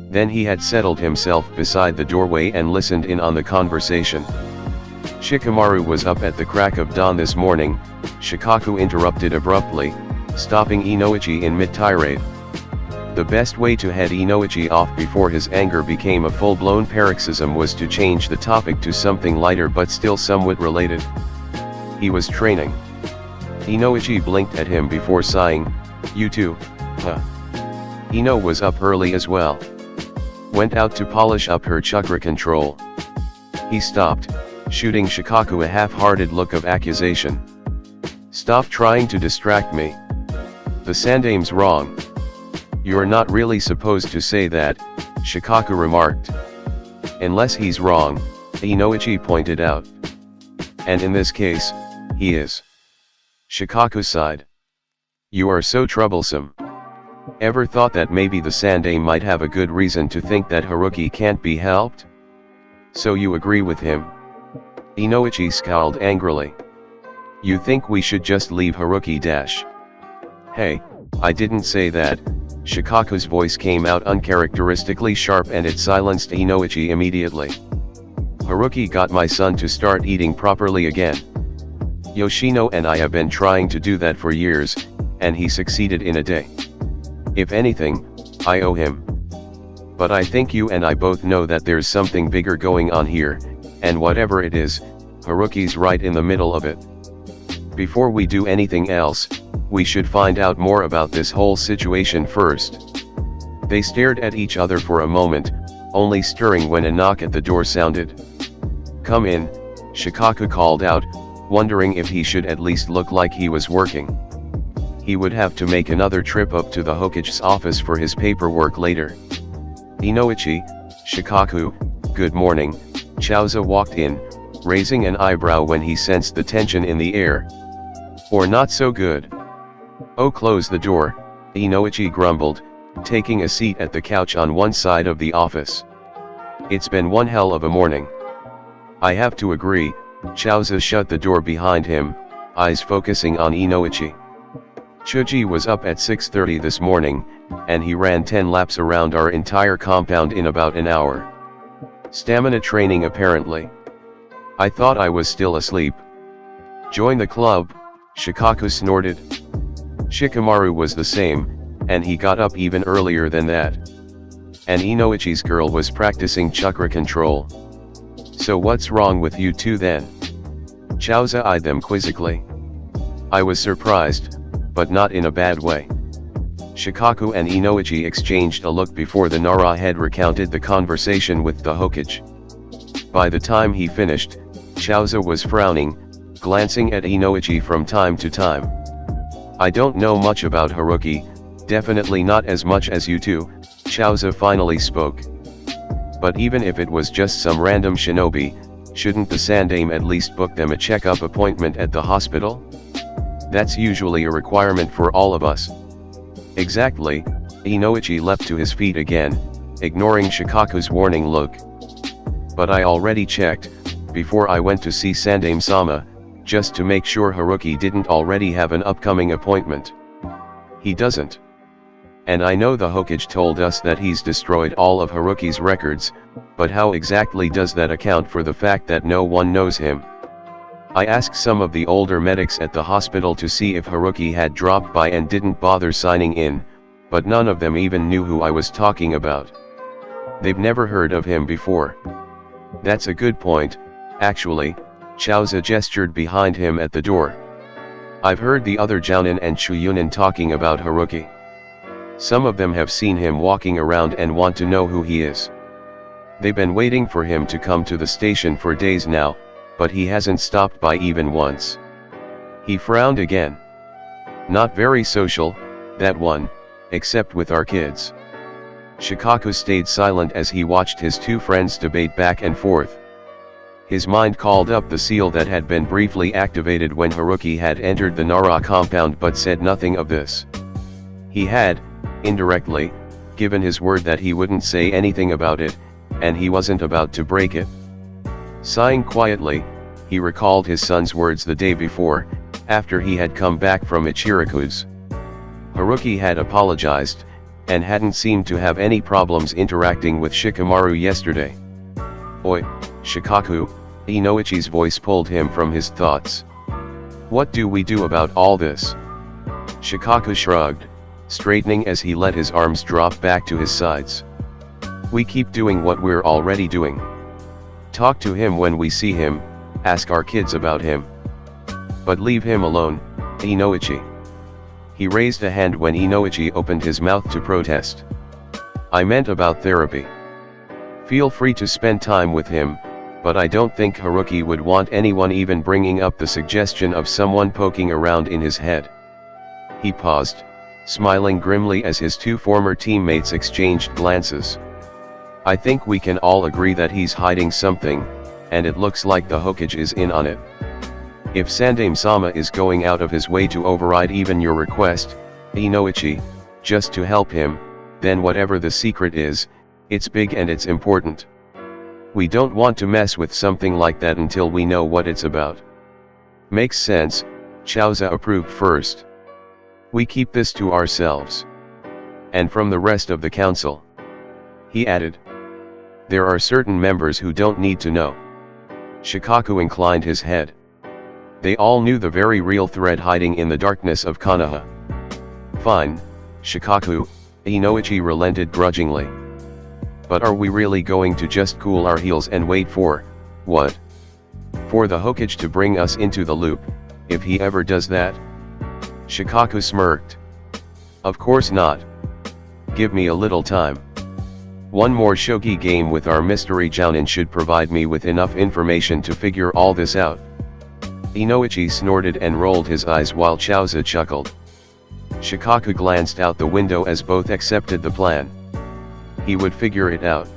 Speaker 1: Then he had settled himself beside the doorway and listened in on the conversation. Shikamaru was up at the crack of dawn this morning, Shikaku interrupted abruptly, stopping Inoichi in mid-tirade. The best way to head Inoichi off before his anger became a full-blown paroxysm was to change the topic to something lighter but still somewhat related. He was training. Inoichi blinked at him before sighing, "You too, huh?" Ino was up early as well. Went out to polish up her chakra control. He stopped, shooting Shikaku a half-hearted look of accusation. "Stop trying to distract me. The sandame's wrong. You're not really supposed to say that, Shikaku remarked. Unless he's wrong, Inoichi pointed out. And in this case, he is. Shikaku sighed. You are so troublesome. Ever thought that maybe the sandame might have a good reason to think that Haruki can't be helped? So you agree with him? Inoichi scowled angrily. You think we should just leave Haruki dash? Hey, I didn't say that. Shikaku's voice came out uncharacteristically sharp and it silenced Inoichi immediately. Haruki got my son to start eating properly again. Yoshino and I have been trying to do that for years, and he succeeded in a day. If anything, I owe him. But I think you and I both know that there's something bigger going on here, and whatever it is, Haruki's right in the middle of it. Before we do anything else, we should find out more about this whole situation first. They stared at each other for a moment, only stirring when a knock at the door sounded. Come in, Shikaku called out, wondering if he should at least look like he was working. He would have to make another trip up to the Hokage's office for his paperwork later. Inoichi, Shikaku, good morning, Chauza walked in, raising an eyebrow when he sensed the tension in the air. Or not so good. Oh, close the door, Inoichi grumbled, taking a seat at the couch on one side of the office. It's been one hell of a morning. I have to agree, Chauza shut the door behind him, eyes focusing on Inoichi. Chuji was up at 6:30 this morning, and he ran 10 laps around our entire compound in about an hour. Stamina training apparently. I thought I was still asleep. Join the club, Shikaku snorted. Shikamaru was the same, and he got up even earlier than that. And Inoichi's girl was practicing chakra control. So what's wrong with you two then? Chauza eyed them quizzically. I was surprised, but not in a bad way. Shikaku and Inoichi exchanged a look before the Nara head recounted the conversation with the Hokage. By the time he finished, Chauza was frowning, glancing at Inoichi from time to time. I don't know much about Haruki, definitely not as much as you two, Chauza finally spoke. But even if it was just some random shinobi, shouldn't the sandame at least book them a checkup appointment at the hospital? That's usually a requirement for all of us. Exactly, Inoichi leapt to his feet again, ignoring Shikaku's warning look. But I already checked, before I went to see Sandame-sama, just to make sure Haruki didn't already have an upcoming appointment. He doesn't. And I know the Hokage told us that he's destroyed all of Haruki's records, but how exactly does that account for the fact that no one knows him? I asked some of the older medics at the hospital to see if Haruki had dropped by and didn't bother signing in, but none of them even knew who I was talking about. They've never heard of him before. That's a good point, actually, Chauza gestured behind him at the door. I've heard the other Jounin and Chuyunin talking about Haruki. Some of them have seen him walking around and want to know who he is. They've been waiting for him to come to the station for days now, but he hasn't stopped by even once. He frowned again. Not very social, that one, except with our kids. Shikaku stayed silent as he watched his two friends debate back and forth. His mind called up the seal that had been briefly activated when Haruki had entered the Nara compound but said nothing of this. He had, indirectly, given his word that he wouldn't say anything about it, and he wasn't about to break it. Sighing quietly, he recalled his son's words the day before, after he had come back from Ichiraku's. Haruki had apologized, and hadn't seemed to have any problems interacting with Shikamaru yesterday. Oi, Shikaku, Inoichi's voice pulled him from his thoughts. What do we do about all this? Shikaku shrugged, straightening as he let his arms drop back to his sides. We keep doing what we're already doing. Talk to him when we see him, ask our kids about him. But leave him alone, Inoichi. He raised a hand when Inoichi opened his mouth to protest. I meant about therapy. Feel free to spend time with him, but I don't think Haruki would want anyone even bringing up the suggestion of someone poking around in his head. He paused, smiling grimly as his two former teammates exchanged glances. I think we can all agree that he's hiding something, and it looks like the Hokage is in on it. If Sandaime-sama is going out of his way to override even your request, Inoichi, just to help him, then whatever the secret is, it's big and it's important. We don't want to mess with something like that until we know what it's about. Makes sense, Chaoza approved first. We keep this to ourselves. And from the rest of the council. He added. There are certain members who don't need to know. Shikaku inclined his head. They all knew the very real threat hiding in the darkness of Konoha. Fine, Shikaku, Inoichi relented grudgingly. But are we really going to just cool our heels and wait for, what? For the Hokage to bring us into the loop, if he ever does that? Shikaku smirked. Of course not. Give me a little time. One more shogi game with our mystery jounin should provide me with enough information to figure all this out. Inoichi snorted and rolled his eyes while Chaoza chuckled. Shikaku glanced out the window as both accepted the plan. He would figure it out.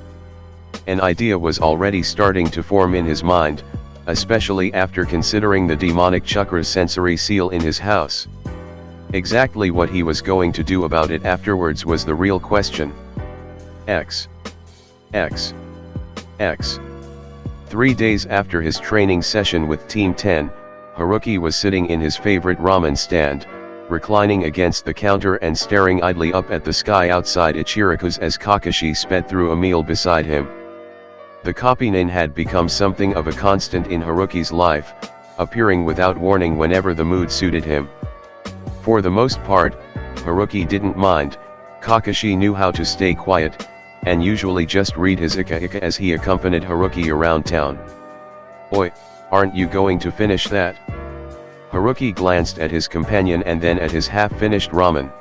Speaker 1: An idea was already starting to form in his mind, especially after considering the demonic chakra's sensory seal in his house. Exactly what he was going to do about it afterwards was the real question. X. 3 days after his training session with Team 10, Haruki was sitting in his favorite ramen stand, reclining against the counter and staring idly up at the sky outside Ichiraku's as Kakashi sped through a meal beside him. The copy-nin had become something of a constant in Haruki's life, appearing without warning whenever the mood suited him. For the most part, Haruki didn't mind. Kakashi knew how to stay quiet, and usually just read his ika-ika as he accompanied Haruki around town. Oi, aren't you going to finish that? Haruki glanced at his companion and then at his half-finished ramen.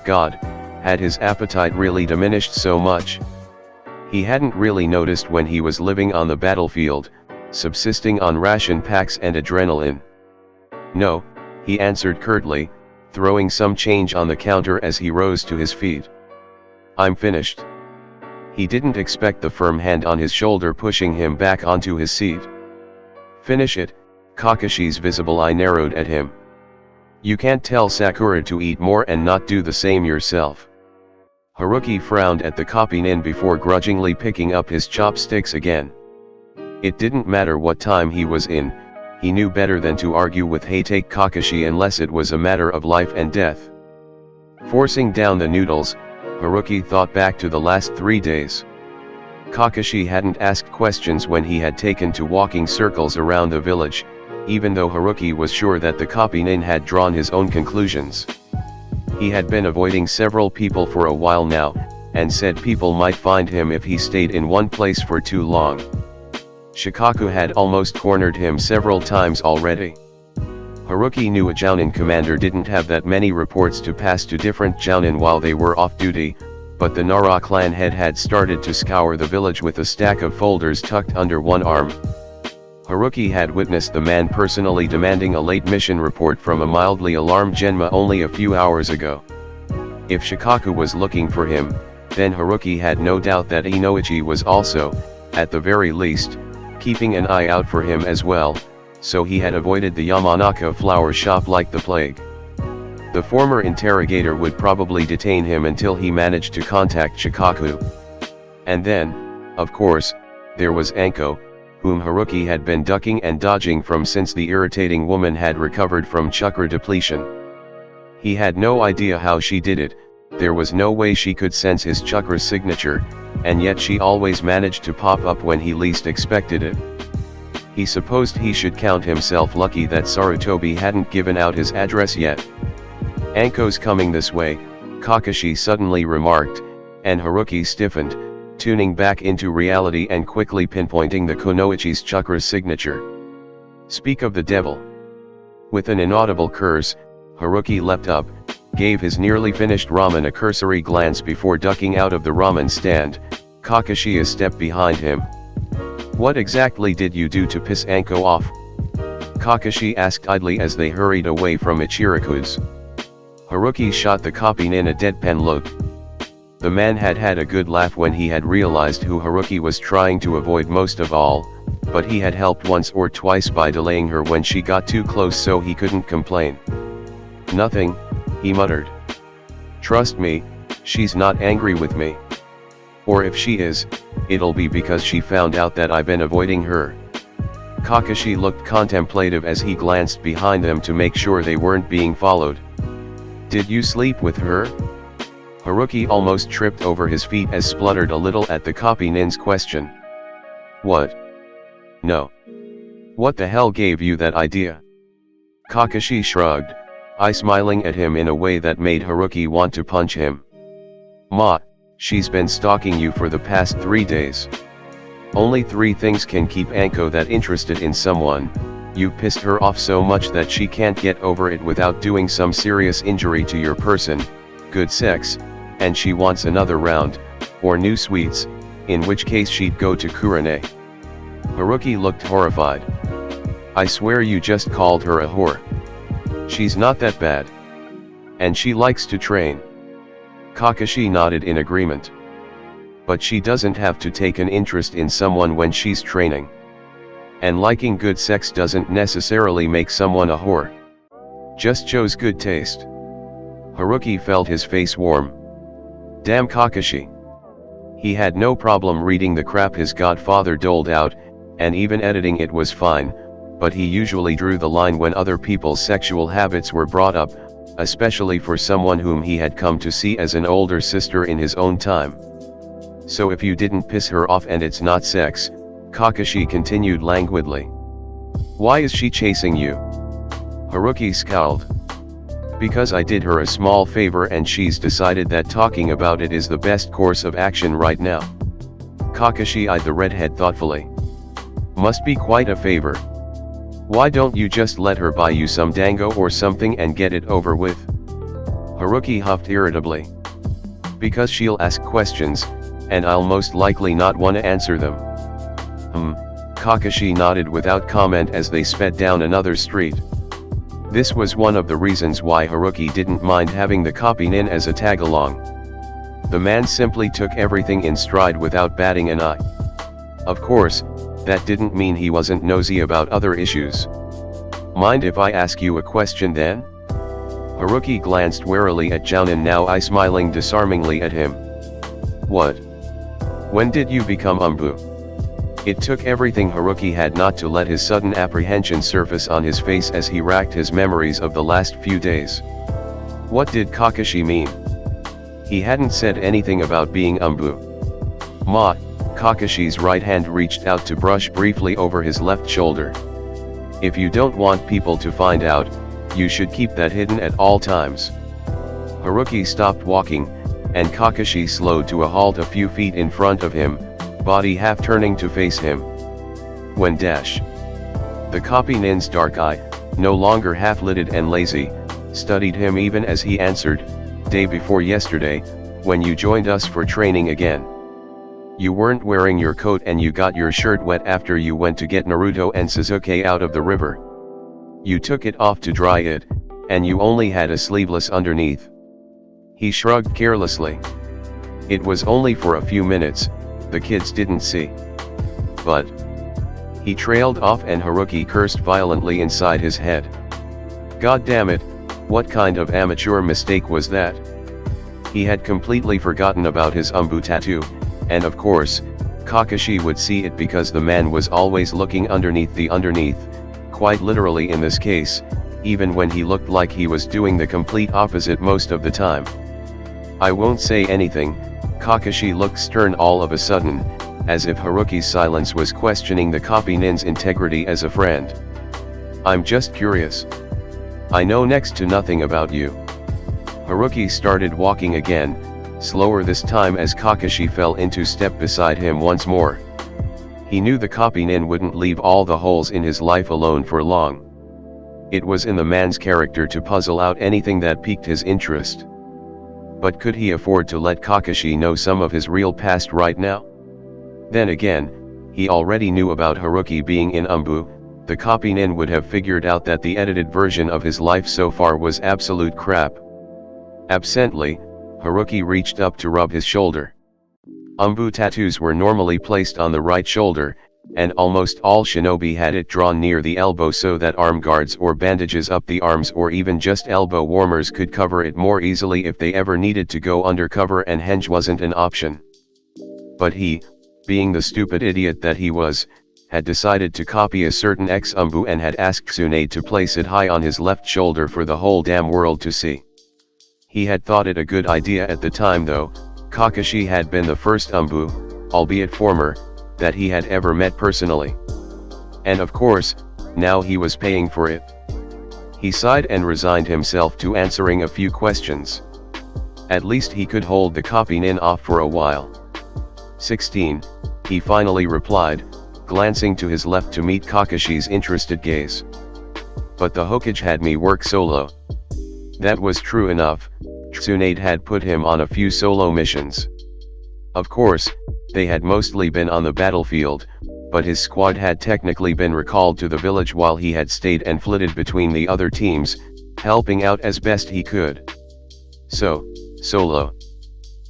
Speaker 1: God, had his appetite really diminished so much? He hadn't really noticed when he was living on the battlefield, subsisting on ration packs and adrenaline. No, he answered curtly, throwing some change on the counter as he rose to his feet. I'm finished. He didn't expect the firm hand on his shoulder pushing him back onto his seat. Finish it, Kakashi's visible eye narrowed at him. You can't tell Sakura to eat more and not do the same yourself. Haruki frowned at the copy-nin before grudgingly picking up his chopsticks again. It didn't matter what time he was in, he knew better than to argue with Hatake Kakashi unless it was a matter of life and death. Forcing down the noodles, Haruki thought back to the last 3 days. Kakashi hadn't asked questions when he had taken to walking circles around the village, even though Haruki was sure that the copy-nin had drawn his own conclusions. He had been avoiding several people for a while now, and said people might find him if he stayed in one place for too long. Shikaku had almost cornered him several times already. Haruki knew a jounin commander didn't have that many reports to pass to different jounin while they were off duty, but the Nara clan head had started to scour the village with a stack of folders tucked under one arm. Haruki had witnessed the man personally demanding a late mission report from a mildly alarmed Genma only a few hours ago. If Shikaku was looking for him, then Haruki had no doubt that Inoichi was also, at the very least, keeping an eye out for him as well, so he had avoided the Yamanaka flower shop like the plague. The former interrogator would probably detain him until he managed to contact Shikaku. And then, of course, there was Anko, whom Haruki had been ducking and dodging from since the irritating woman had recovered from chakra depletion. He had no idea how she did it, there was no way she could sense his chakra signature, and yet she always managed to pop up when he least expected it. He supposed he should count himself lucky that Sarutobi hadn't given out his address yet. Anko's coming this way, Kakashi suddenly remarked, and Haruki stiffened, tuning back into reality and quickly pinpointing the Kunoichi's chakra signature. Speak of the devil. With an inaudible curse, Haruki leapt up, gave his nearly finished ramen a cursory glance before ducking out of the ramen stand, Kakashi a step behind him. What exactly did you do to piss Anko off? Kakashi asked idly as they hurried away from Ichiraku's. Haruki shot the copy nin a deadpan look. The man had had a good laugh when he had realized who Haruki was trying to avoid most of all, but he had helped once or twice by delaying her when she got too close, so he couldn't complain. "Nothing," he muttered. "Trust me, she's not angry with me. Or if she is, it'll be because she found out that I've been avoiding her." Kakashi looked contemplative as he glanced behind them to make sure they weren't being followed. "Did you sleep with her?" Haruki almost tripped over his feet as spluttered a little at the copy nin's question. "What? No. What the hell gave you that idea?" Kakashi shrugged, eye smiling at him in a way that made Haruki want to punch him. "Ma, she's been stalking you for the past 3 days. Only 3 things can keep Anko that interested in someone: you pissed her off so much that she can't get over it without doing some serious injury to your person, good sex, and she wants another round, or new sweets, in which case she'd go to Kurane." Haruki looked horrified. "I swear you just called her a whore. She's not that bad. And she likes to train." Kakashi nodded in agreement. "But she doesn't have to take an interest in someone when she's training. And liking good sex doesn't necessarily make someone a whore. Just shows good taste." Haruki felt his face warm. Damn Kakashi. He had no problem reading the crap his godfather doled out, and even editing it was fine, but he usually drew the line when other people's sexual habits were brought up, especially for someone whom he had come to see as an older sister in his own time. "So if you didn't piss her off and it's not sex," Kakashi continued languidly, "why is she chasing you?" Haruki scowled. "Because I did her a small favor and she's decided that talking about it is the best course of action right now." Kakashi eyed the redhead thoughtfully. "Must be quite a favor. Why don't you just let her buy you some dango or something and get it over with?" Haruki huffed irritably. "Because she'll ask questions, and I'll most likely not want to answer them." Kakashi nodded without comment as they sped down another street. This was one of the reasons why Haruki didn't mind having the copy nin as a tag-along. The man simply took everything in stride without batting an eye. Of course, that didn't mean he wasn't nosy about other issues. "Mind if I ask you a question then?" Haruki glanced warily at Jounin, now eye smiling disarmingly at him. "What? When did you become Umbu?" It took everything Haruki had not to let his sudden apprehension surface on his face as he racked his memories of the last few days. What did Kakashi mean? He hadn't said anything about being Umbu. "Ma," Kakashi's right hand reached out to brush briefly over his left shoulder. "If you don't want people to find out, you should keep that hidden at all times." Haruki stopped walking, and Kakashi slowed to a halt a few feet in front of him, body half turning to face him. "When dash." The copy nin's dark eye, no longer half-lidded and lazy, studied him even as he answered, "Day before yesterday, when you joined us for training again. You weren't wearing your coat and you got your shirt wet after you went to get Naruto and Sasuke out of the river. You took it off to dry it, and you only had a sleeveless underneath." He shrugged carelessly. "It was only for a few minutes, the kids didn't see." "But..." He trailed off and Haruki cursed violently inside his head. God damn it, what kind of amateur mistake was that? He had completely forgotten about his Umbu tattoo, and of course, Kakashi would see it because the man was always looking underneath the underneath, quite literally in this case, even when he looked like he was doing the complete opposite most of the time. "I won't say anything." Kakashi looked stern all of a sudden, as if Haruki's silence was questioning the copy nin's integrity as a friend. "I'm just curious. I know next to nothing about you." Haruki started walking again, slower this time as Kakashi fell into step beside him once more. He knew the copy nin wouldn't leave all the holes in his life alone for long. It was in the man's character to puzzle out anything that piqued his interest. But could he afford to let Kakashi know some of his real past right now? Then again, he already knew about Haruki being in Umbu. The copy nin would have figured out that the edited version of his life so far was absolute crap. Absently, Haruki reached up to rub his shoulder. Umbu tattoos were normally placed on the right shoulder, and almost all shinobi had it drawn near the elbow so that arm guards or bandages up the arms or even just elbow warmers could cover it more easily if they ever needed to go undercover and henge wasn't an option. But he, being the stupid idiot that he was, had decided to copy a certain ex-umbu and had asked Tsunade to place it high on his left shoulder for the whole damn world to see. He had thought it a good idea at the time though. Kakashi had been the first umbu, albeit former, that he had ever met personally. And of course, now he was paying for it. He sighed and resigned himself to answering a few questions. At least he could hold the copy-nin off for a while. 16, he finally replied, glancing to his left to meet Kakashi's interested gaze. But the Hokage had me work solo. That was true enough. Tsunade had put him on a few solo missions. Of course, they had mostly been on the battlefield, but his squad had technically been recalled to the village while he had stayed and flitted between the other teams, helping out as best he could. So, solo.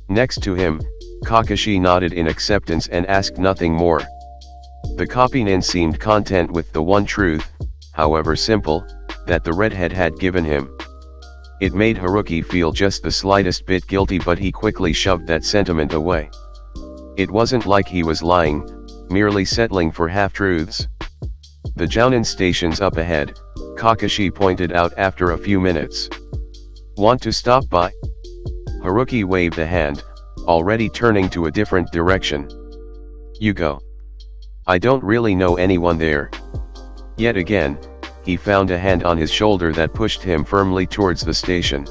Speaker 1: Next to him, Kakashi nodded in acceptance and asked nothing more. The copy-nin seemed content with the one truth, however simple, that the redhead had given him. It made Haruki feel just the slightest bit guilty, but he quickly shoved that sentiment away. It wasn't like he was lying, merely settling for half-truths. The Jounin station's up ahead, Kakashi pointed out after a few minutes. Want to stop by? Haruki waved a hand, already turning to a different direction. You go. I don't really know anyone there. Yet again, he found a hand on his shoulder that pushed him firmly towards the station.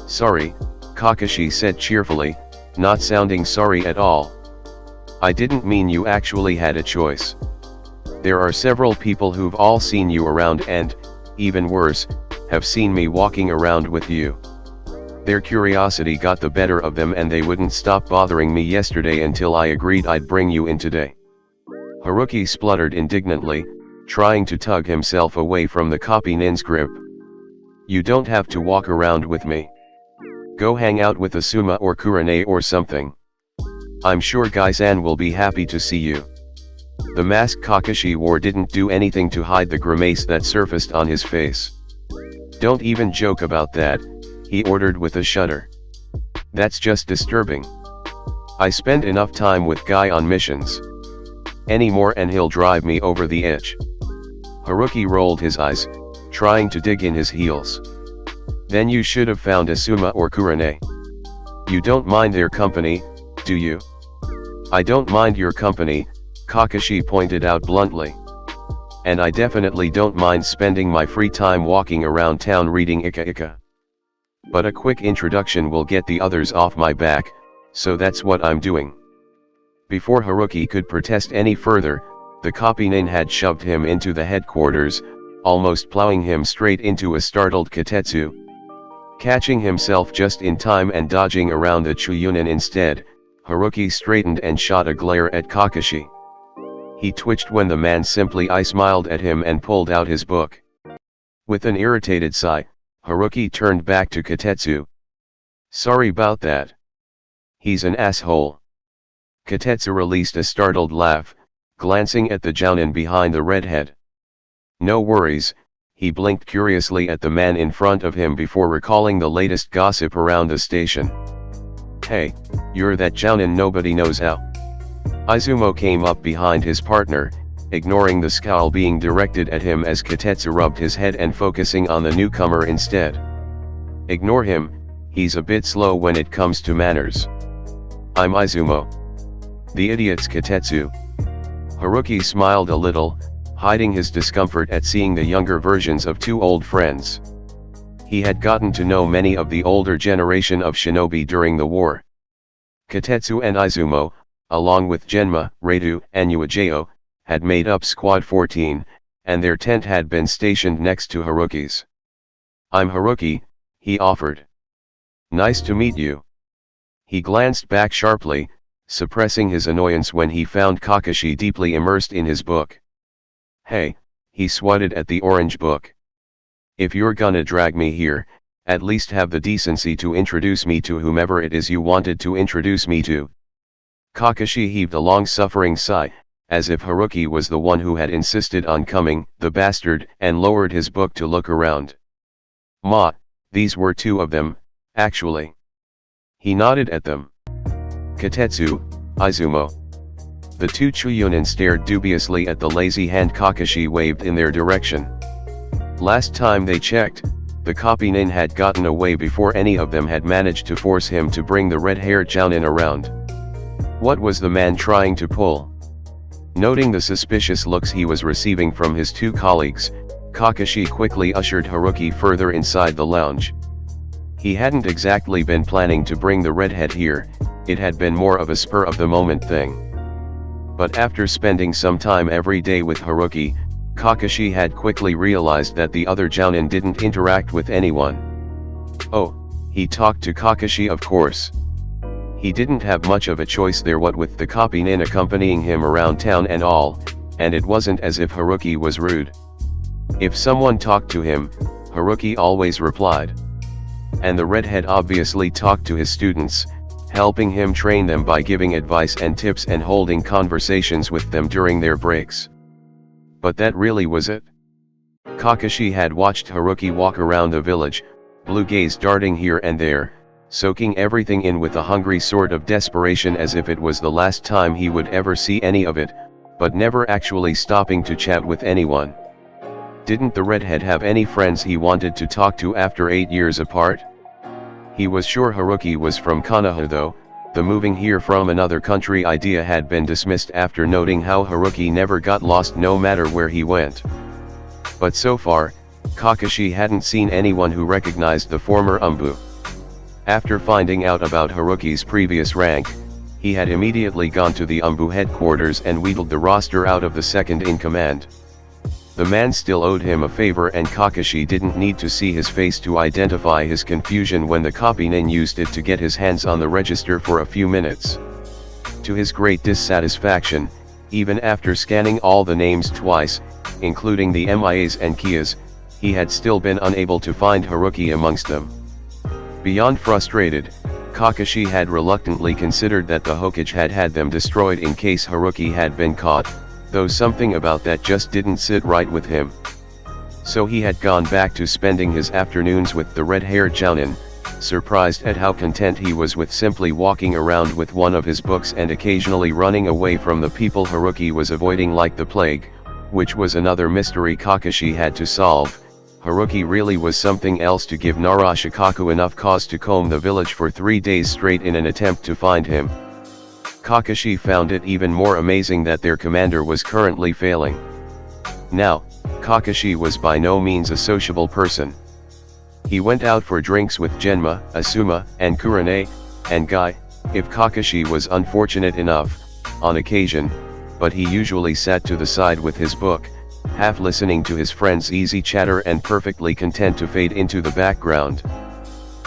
Speaker 1: Sorry, Kakashi said cheerfully, not sounding sorry at all. I didn't mean you actually had a choice. There are several people who've all seen you around and, even worse, have seen me walking around with you. Their curiosity got the better of them and they wouldn't stop bothering me yesterday until I agreed I'd bring you in today. Haruki spluttered indignantly, trying to tug himself away from the copy-nin's grip. You don't have to walk around with me. Go hang out with Asuma or Kurane or something. I'm sure Gai-san will be happy to see you. The mask Kakashi wore didn't do anything to hide the grimace that surfaced on his face. Don't even joke about that, he ordered with a shudder. That's just disturbing. I spend enough time with Guy on missions. Any more and he'll drive me over the edge. Haruki rolled his eyes, trying to dig in his heels. Then you should have found Asuma or Kurane. You don't mind their company, do you? I don't mind your company, Kakashi pointed out bluntly. And I definitely don't mind spending my free time walking around town reading Ika Ika. But a quick introduction will get the others off my back, so that's what I'm doing. Before Haruki could protest any further, the copy-nin had shoved him into the headquarters, almost plowing him straight into a startled Katetsu. Catching himself just in time and dodging around the Chuyunin instead, Haruki straightened and shot a glare at Kakashi. He twitched when the man simply smiled at him and pulled out his book. With an irritated sigh, Haruki turned back to Katetsu. Sorry about that. He's an asshole. Katetsu released a startled laugh, glancing at the Jounin behind the redhead. No worries, he blinked curiously at the man in front of him before recalling the latest gossip around the station. Hey, you're that Jounin nobody knows how. Izumo came up behind his partner, ignoring the scowl being directed at him as Katetsu rubbed his head and focusing on the newcomer instead. Ignore him, he's a bit slow when it comes to manners. I'm Izumo. The idiot's Katetsu. Haruki smiled a little, hiding his discomfort at seeing the younger versions of two old friends. He had gotten to know many of the older generation of shinobi during the war. Katetsu and Izumo, along with Genma, Reidu, and Uejo, had made up Squad 14, and their tent had been stationed next to Haruki's. I'm Haruki, he offered. Nice to meet you. He glanced back sharply, suppressing his annoyance when he found Kakashi deeply immersed in his book. Hey, he swatted at the orange book. If you're gonna drag me here, at least have the decency to introduce me to whomever it is you wanted to introduce me to. Kakashi heaved a long-suffering sigh, as if Haruki was the one who had insisted on coming, the bastard, and lowered his book to look around. Ma, these were two of them, actually. He nodded at them. Katetsu, Izumo. The two Chuyunin stared dubiously at the lazy hand Kakashi waved in their direction. Last time they checked, the copy-nin had gotten away before any of them had managed to force him to bring the red-haired jounin around. What was the man trying to pull? Noting the suspicious looks he was receiving from his two colleagues, Kakashi quickly ushered Haruki further inside the lounge. He hadn't exactly been planning to bring the redhead here, it had been more of a spur-of-the-moment thing. But after spending some time every day with Haruki, Kakashi had quickly realized that the other jounin didn't interact with anyone. Oh, he talked to Kakashi, of course. He didn't have much of a choice there, what with the copy-nin accompanying him around town and all, and it wasn't as if Haruki was rude. If someone talked to him, Haruki always replied. And the redhead obviously talked to his students, helping him train them by giving advice and tips and holding conversations with them during their breaks. But that really was it. Kakashi had watched Haruki walk around the village, blue gaze darting here and there, soaking everything in with a hungry sort of desperation as if it was the last time he would ever see any of it, but never actually stopping to chat with anyone. Didn't the redhead have any friends he wanted to talk to after 8 years apart? He was sure Haruki was from Konoha though. The moving here from another country idea had been dismissed after noting how Haruki never got lost no matter where he went. But so far, Kakashi hadn't seen anyone who recognized the former Umbu. After finding out about Haruki's previous rank, he had immediately gone to the Umbu headquarters and wheedled the roster out of the second in command. The man still owed him a favor, and Kakashi didn't need to see his face to identify his confusion when the copy-nin used it to get his hands on the register for a few minutes. To his great dissatisfaction, even after scanning all the names twice, including the MIAs and Kias, he had still been unable to find Haruki amongst them. Beyond frustrated, Kakashi had reluctantly considered that the Hokage had had them destroyed in case Haruki had been caught, though something about that just didn't sit right with him. So he had gone back to spending his afternoons with the red-haired jounin, surprised at how content he was with simply walking around with one of his books and occasionally running away from the people Haruki was avoiding like the plague, which was another mystery Kakashi had to solve. Haruki really was something else to give Narashikaku enough cause to comb the village for 3 days straight in an attempt to find him. Kakashi found it even more amazing that their commander was currently failing. Now, Kakashi was by no means a sociable person. He went out for drinks with Genma, Asuma, and Kurane, and Guy, if Kakashi was unfortunate enough, on occasion, but he usually sat to the side with his book, half listening to his friends' easy chatter and perfectly content to fade into the background.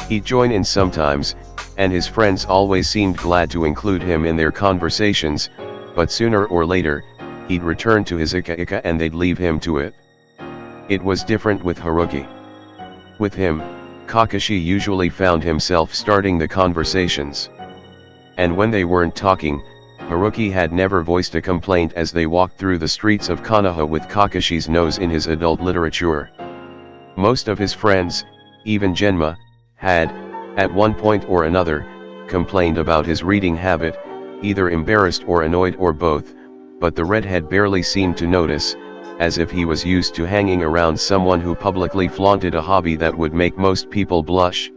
Speaker 1: He'd join in sometimes, and his friends always seemed glad to include him in their conversations, but sooner or later, he'd return to his ika-ika and they'd leave him to it. It was different with Haruki. With him, Kakashi usually found himself starting the conversations. And when they weren't talking, Haruki had never voiced a complaint as they walked through the streets of Konoha with Kakashi's nose in his adult literature. Most of his friends, even Genma, had, at one point or another, complained about his reading habit, either embarrassed or annoyed or both, but the redhead barely seemed to notice, as if he was used to hanging around someone who publicly flaunted a hobby that would make most people blush.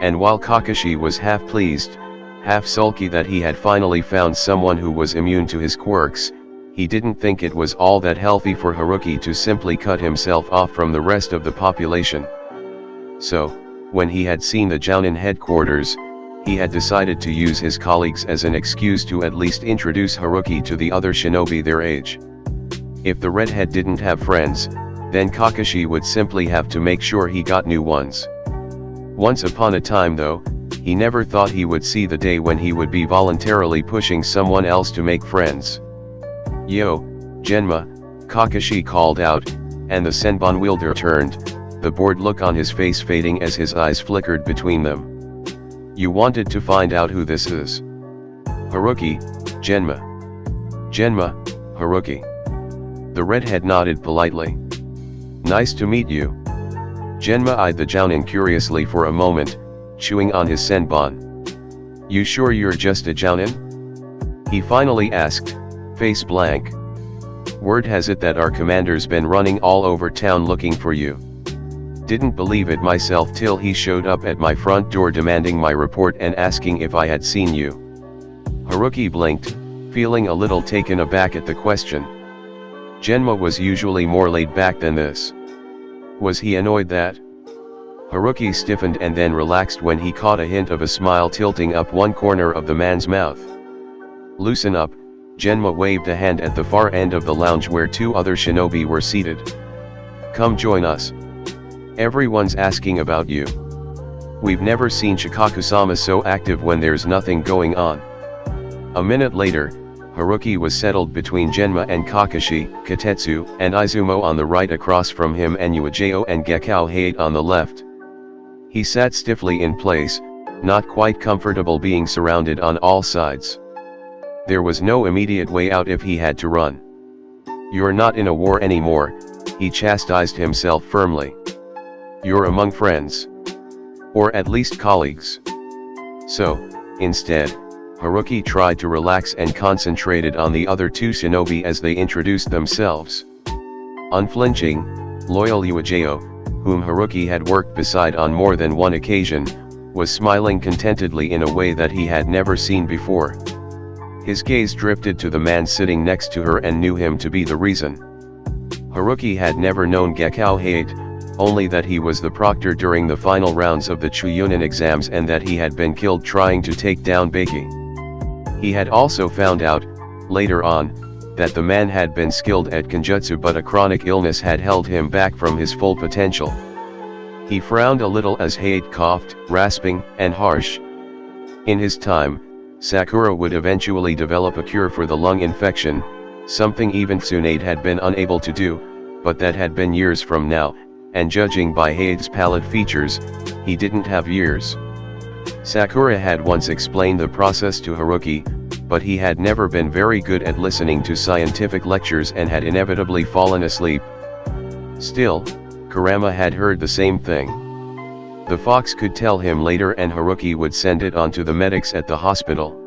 Speaker 1: And while Kakashi was half pleased, half sulky that he had finally found someone who was immune to his quirks, he didn't think it was all that healthy for Haruki to simply cut himself off from the rest of the population. So, when he had seen the jounin headquarters, he had decided to use his colleagues as an excuse to at least introduce Haruki to the other shinobi their age. If the redhead didn't have friends, then Kakashi would simply have to make sure he got new ones. Once upon a time though, he never thought he would see the day when he would be voluntarily pushing someone else to make friends. "Yo, Genma," Kakashi called out, and the senbon wielder turned, the bored look on his face fading as his eyes flickered between them. You wanted to find out who this is? Haruki, Genma. Genma, Haruki. The redhead nodded politely. Nice to meet you. Genma eyed the jounin curiously for a moment, chewing on his senbon. You sure you're just a jounin? He finally asked, face blank. Word has it that our commander's been running all over town looking for you. Didn't believe it myself till he showed up at my front door demanding my report and asking if I had seen you. Haruki blinked, feeling a little taken aback at the question. Genma was usually more laid back than this. Was he annoyed that? Haruki stiffened and then relaxed when he caught a hint of a smile tilting up one corner of the man's mouth. Loosen up, Genma waved a hand at the far end of the lounge where two other shinobi were seated. Come join us. Everyone's asking about you. We've never seen Shikaku-sama so active when there's nothing going on. A minute later, Haruki was settled between Genma and Kakashi, Katetsu, and Izumo on the right across from him and Uejiro and Gekao Hate on the left. He sat stiffly in place, not quite comfortable being surrounded on all sides. There was no immediate way out if he had to run. You're not in a war anymore, he chastised himself firmly. You're among friends. Or at least colleagues. So, instead, Haruki tried to relax and concentrated on the other two shinobi as they introduced themselves. Unflinching, loyal Uejiro, whom Haruki had worked beside on more than one occasion, was smiling contentedly in a way that he had never seen before. His gaze drifted to the man sitting next to her and knew him to be the reason. Haruki had never known Gekao Hate, only that he was the proctor during the final rounds of the Chuunin exams and that he had been killed trying to take down Bakey. He had also found out, later on, that the man had been skilled at Kenjutsu but a chronic illness had held him back from his full potential. He frowned a little as Hate coughed, rasping, and harsh. In his time, Sakura would eventually develop a cure for the lung infection, something even Tsunade had been unable to do, but that had been years from now, and judging by Hate's pallid features, he didn't have years. Sakura had once explained the process to Haruki, but he had never been very good at listening to scientific lectures and had inevitably fallen asleep. Still, Kurama had heard the same thing. The fox could tell him later and Haruki would send it on to the medics at the hospital.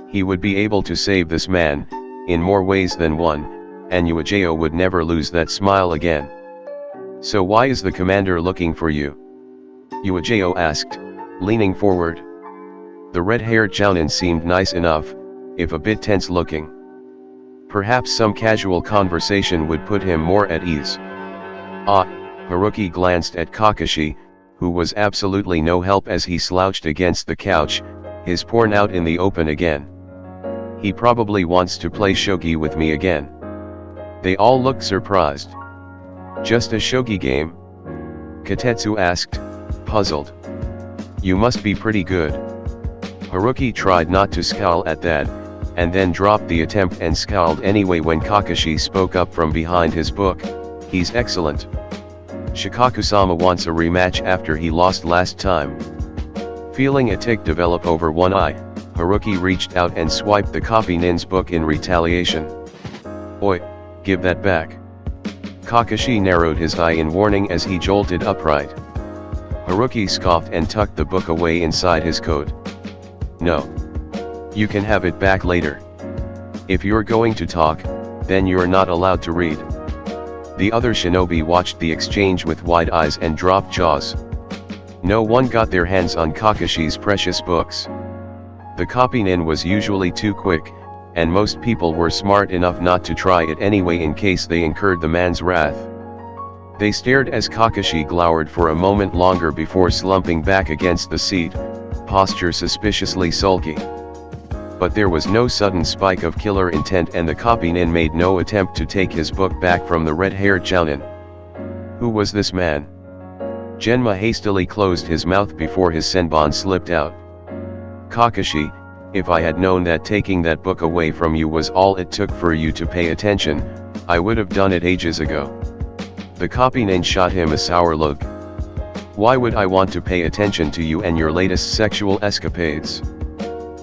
Speaker 1: He would be able to save this man, in more ways than one, and Uejiro would never lose that smile again. So why is the commander looking for you? Uejiro asked, leaning forward. The red-haired jounin seemed nice enough, if a bit tense looking. Perhaps some casual conversation would put him more at ease. Ah, Haruki glanced at Kakashi, who was absolutely no help as he slouched against the couch, his porn out in the open again. He probably wants to play shogi with me again. They all looked surprised. Just a shogi game? Katetsu asked, puzzled. You must be pretty good. Haruki tried not to scowl at that, and then dropped the attempt and scowled anyway when Kakashi spoke up from behind his book. He's excellent. Shikaku-sama wants a rematch after he lost last time. Feeling a tic develop over one eye, Haruki reached out and swiped the copy nin's book in retaliation. Oi, give that back. Kakashi narrowed his eye in warning as he jolted upright. Haruki scoffed and tucked the book away inside his coat. No. You can have it back later. If you're going to talk, then you're not allowed to read. The other shinobi watched the exchange with wide eyes and dropped jaws. No one got their hands on Kakashi's precious books. The copy nin was usually too quick, and most people were smart enough not to try it anyway in case they incurred the man's wrath. They stared as Kakashi glowered for a moment longer before slumping back against the seat, posture suspiciously sulky. But there was no sudden spike of killer intent and the copy nin made no attempt to take his book back from the red-haired jounin. Who was this man? Genma hastily closed his mouth before his senbon slipped out. Kakashi, if I had known that taking that book away from you was all it took for you to pay attention, I would have done it ages ago. The copynin shot him a sour look. Why would I want to pay attention to you and your latest sexual escapades?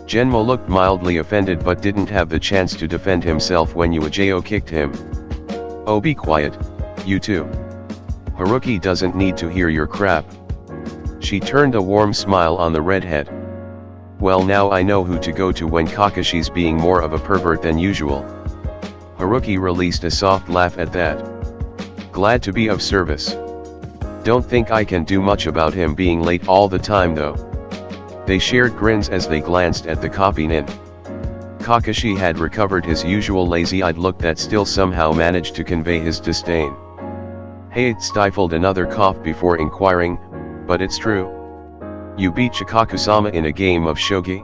Speaker 1: Genmo looked mildly offended but didn't have the chance to defend himself when Yuajao kicked him. Oh, be quiet, you two. Haruki doesn't need to hear your crap. She turned a warm smile on the redhead. Well, now I know who to go to when Kakashi's being more of a pervert than usual. Haruki released a soft laugh at that. Glad to be of service. Don't think I can do much about him being late all the time though. They shared grins as they glanced at the copynin. Kakashi had recovered his usual lazy-eyed look that still somehow managed to convey his disdain. Hayate stifled another cough before inquiring, but it's true. You beat Shikaku-sama in a game of shogi?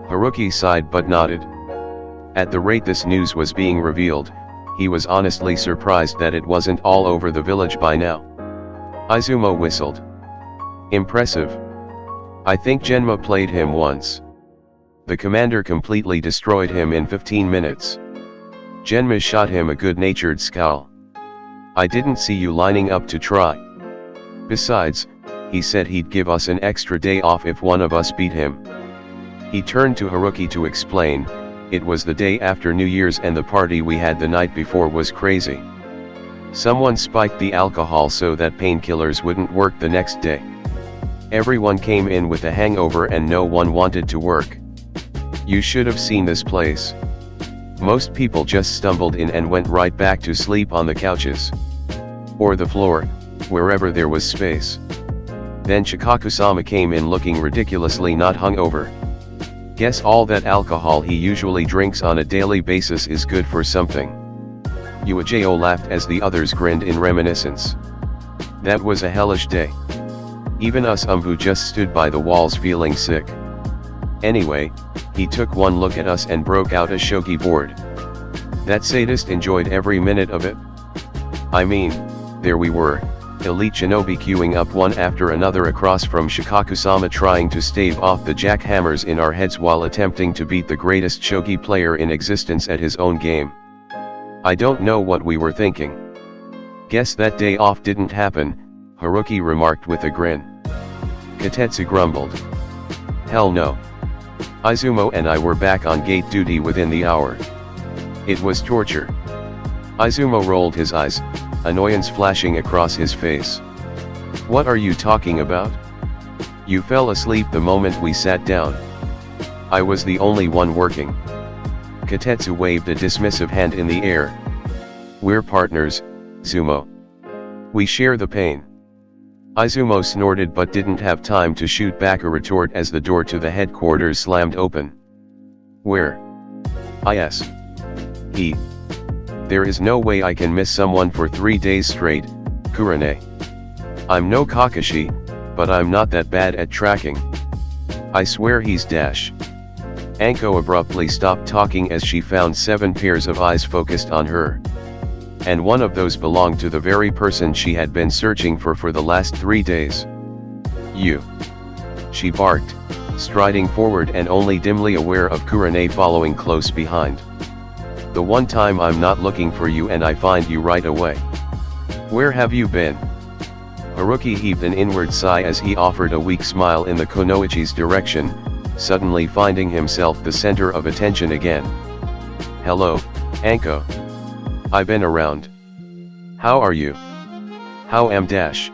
Speaker 1: Haruki sighed but nodded. At the rate this news was being revealed, he was honestly surprised that it wasn't all over the village by now. Izumo whistled. Impressive. I think Genma played him once. The commander completely destroyed him in 15 minutes. Genma shot him a good-natured scowl. I didn't see you lining up to try. Besides, he said he'd give us an extra day off if one of us beat him. He turned to Haruki to explain, it was the day after New Year's and the party we had the night before was crazy. Someone spiked the alcohol so that painkillers wouldn't work the next day. Everyone came in with a hangover and no one wanted to work. You should have seen this place. Most people just stumbled in and went right back to sleep on the couches. Or the floor, wherever there was space. Then Shikaku-sama came in looking ridiculously not hungover. Guess all that alcohol he usually drinks on a daily basis is good for something. Yuajao laughed as the others grinned in reminiscence. That was a hellish day. Even us who just stood by the walls feeling sick. Anyway, he took one look at us and broke out a shogi board. That sadist enjoyed every minute of it. I mean, there we were, elite shinobi queuing up one after another across from Shikaku-sama trying to stave off the jackhammers in our heads while attempting to beat the greatest shogi player in existence at his own game. I don't know what we were thinking. Guess that day off didn't happen, Haruki remarked with a grin. Katetsu grumbled. Hell no. Izumo and I were back on gate duty within the hour. It was torture. Izumo rolled his eyes, annoyance flashing across his face. What are you talking about? You fell asleep the moment we sat down. I was the only one working. Katetsu waved a dismissive hand in the air. We're partners, Zumo. We share the pain. Izumo snorted but didn't have time to shoot back a retort as the door to the headquarters slammed open. Where? Yes. He. There is no way I can miss someone for 3 days straight, Kurane. I'm no Kakashi, but I'm not that bad at tracking. I swear he's dash. Anko abruptly stopped talking as she found 7 pairs of eyes focused on her. And one of those belonged to the very person she had been searching for the last 3 days. You. She barked, striding forward and only dimly aware of Kurane following close behind. The one time I'm not looking for you and I find you right away. Where have you been? Haruki heaved an inward sigh as he offered a weak smile in the Kunoichi's direction, suddenly finding himself the center of attention again. Hello, Anko. I've been around. How are you? How am dash?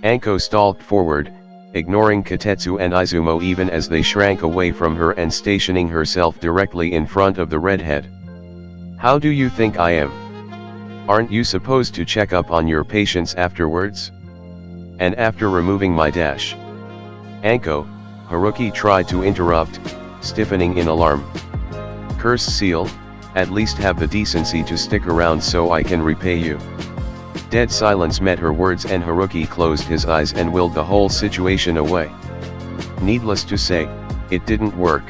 Speaker 1: Anko stalked forward, ignoring Katetsu and Izumo even as they shrank away from her and stationing herself directly in front of the redhead. How do you think I am? Aren't you supposed to check up on your patients afterwards? And after removing my dash? Anko, Haruki tried to interrupt, stiffening in alarm. Curse seal, at least have the decency to stick around so I can repay you. Dead silence met her words and Haruki closed his eyes and willed the whole situation away. Needless to say, it didn't work.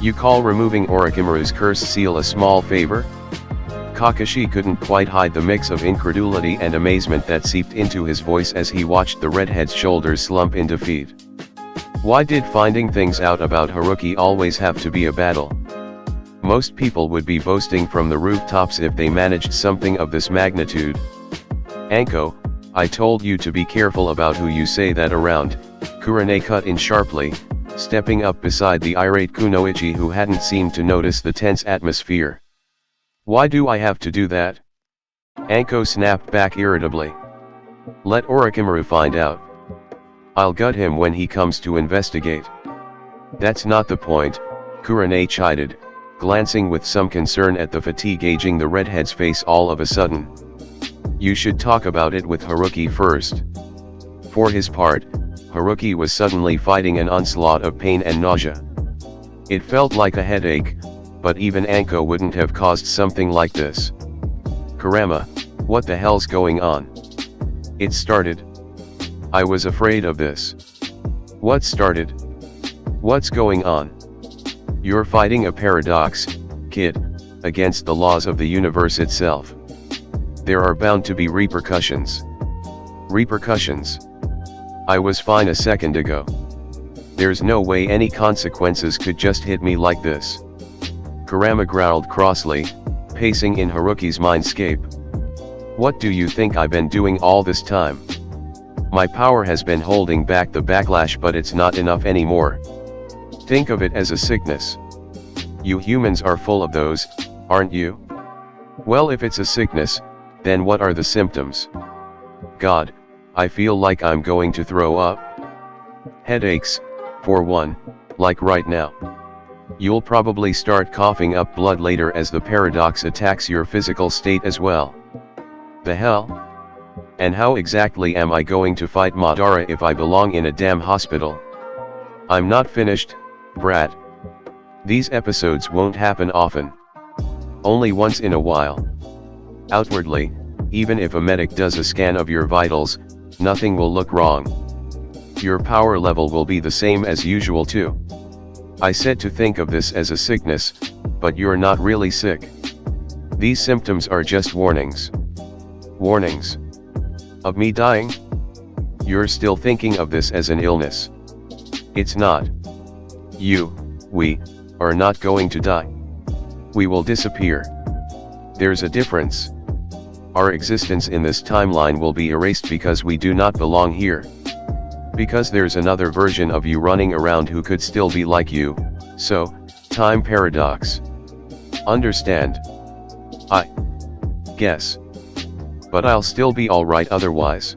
Speaker 1: You call removing Orochimaru's curse seal a small favor? Kakashi couldn't quite hide the mix of incredulity and amazement that seeped into his voice as he watched the redhead's shoulders slump in defeat. Why did finding things out about Haruki always have to be a battle? Most people would be boasting from the rooftops if they managed something of this magnitude. Anko, I told you to be careful about who you say that around, Kurane cut in sharply, stepping up beside the irate Kunoichi who hadn't seemed to notice the tense atmosphere. Why do I have to do that? Anko snapped back irritably. Let Orochimaru find out. I'll gut him when he comes to investigate. That's not the point, Kurane chided, glancing with some concern at the fatigue aging the redhead's face all of a sudden. You should talk about it with Haruki first. For his part, Haruki was suddenly fighting an onslaught of pain and nausea. It felt like a headache, but even Anko wouldn't have caused something like this. Kurama, what the hell's going on? It started. I was afraid of this. What started? What's going on? You're fighting a paradox, kid, against the laws of the universe itself. There are bound to be repercussions. Repercussions? I was fine a second ago. There's no way any consequences could just hit me like this. Kurama growled crossly, pacing in Haruki's mindscape. What do you think I've been doing all this time? My power has been holding back the backlash, but it's not enough anymore. Think of it as a sickness. You humans are full of those, aren't you? Well, if it's a sickness, then what are the symptoms? God, I feel like I'm going to throw up. Headaches, for one, like right now. You'll probably start coughing up blood later as the paradox attacks your physical state as well. The hell? And how exactly am I going to fight Madara if I belong in a damn hospital? I'm not finished, brat. These episodes won't happen often. Only once in a while. Outwardly, even if a medic does a scan of your vitals, nothing will look wrong. Your power level will be the same as usual too. I said to think of this as a sickness, but you're not really sick. These symptoms are just warnings. Warnings. Of me dying? You're still thinking of this as an illness. It's not. We are not going to die. We will disappear. There's a difference. Our existence in this timeline will be erased because we do not belong here. Because there's another version of you running around who could still be like you, so, time paradox. Understand? I guess. But I'll still be alright otherwise.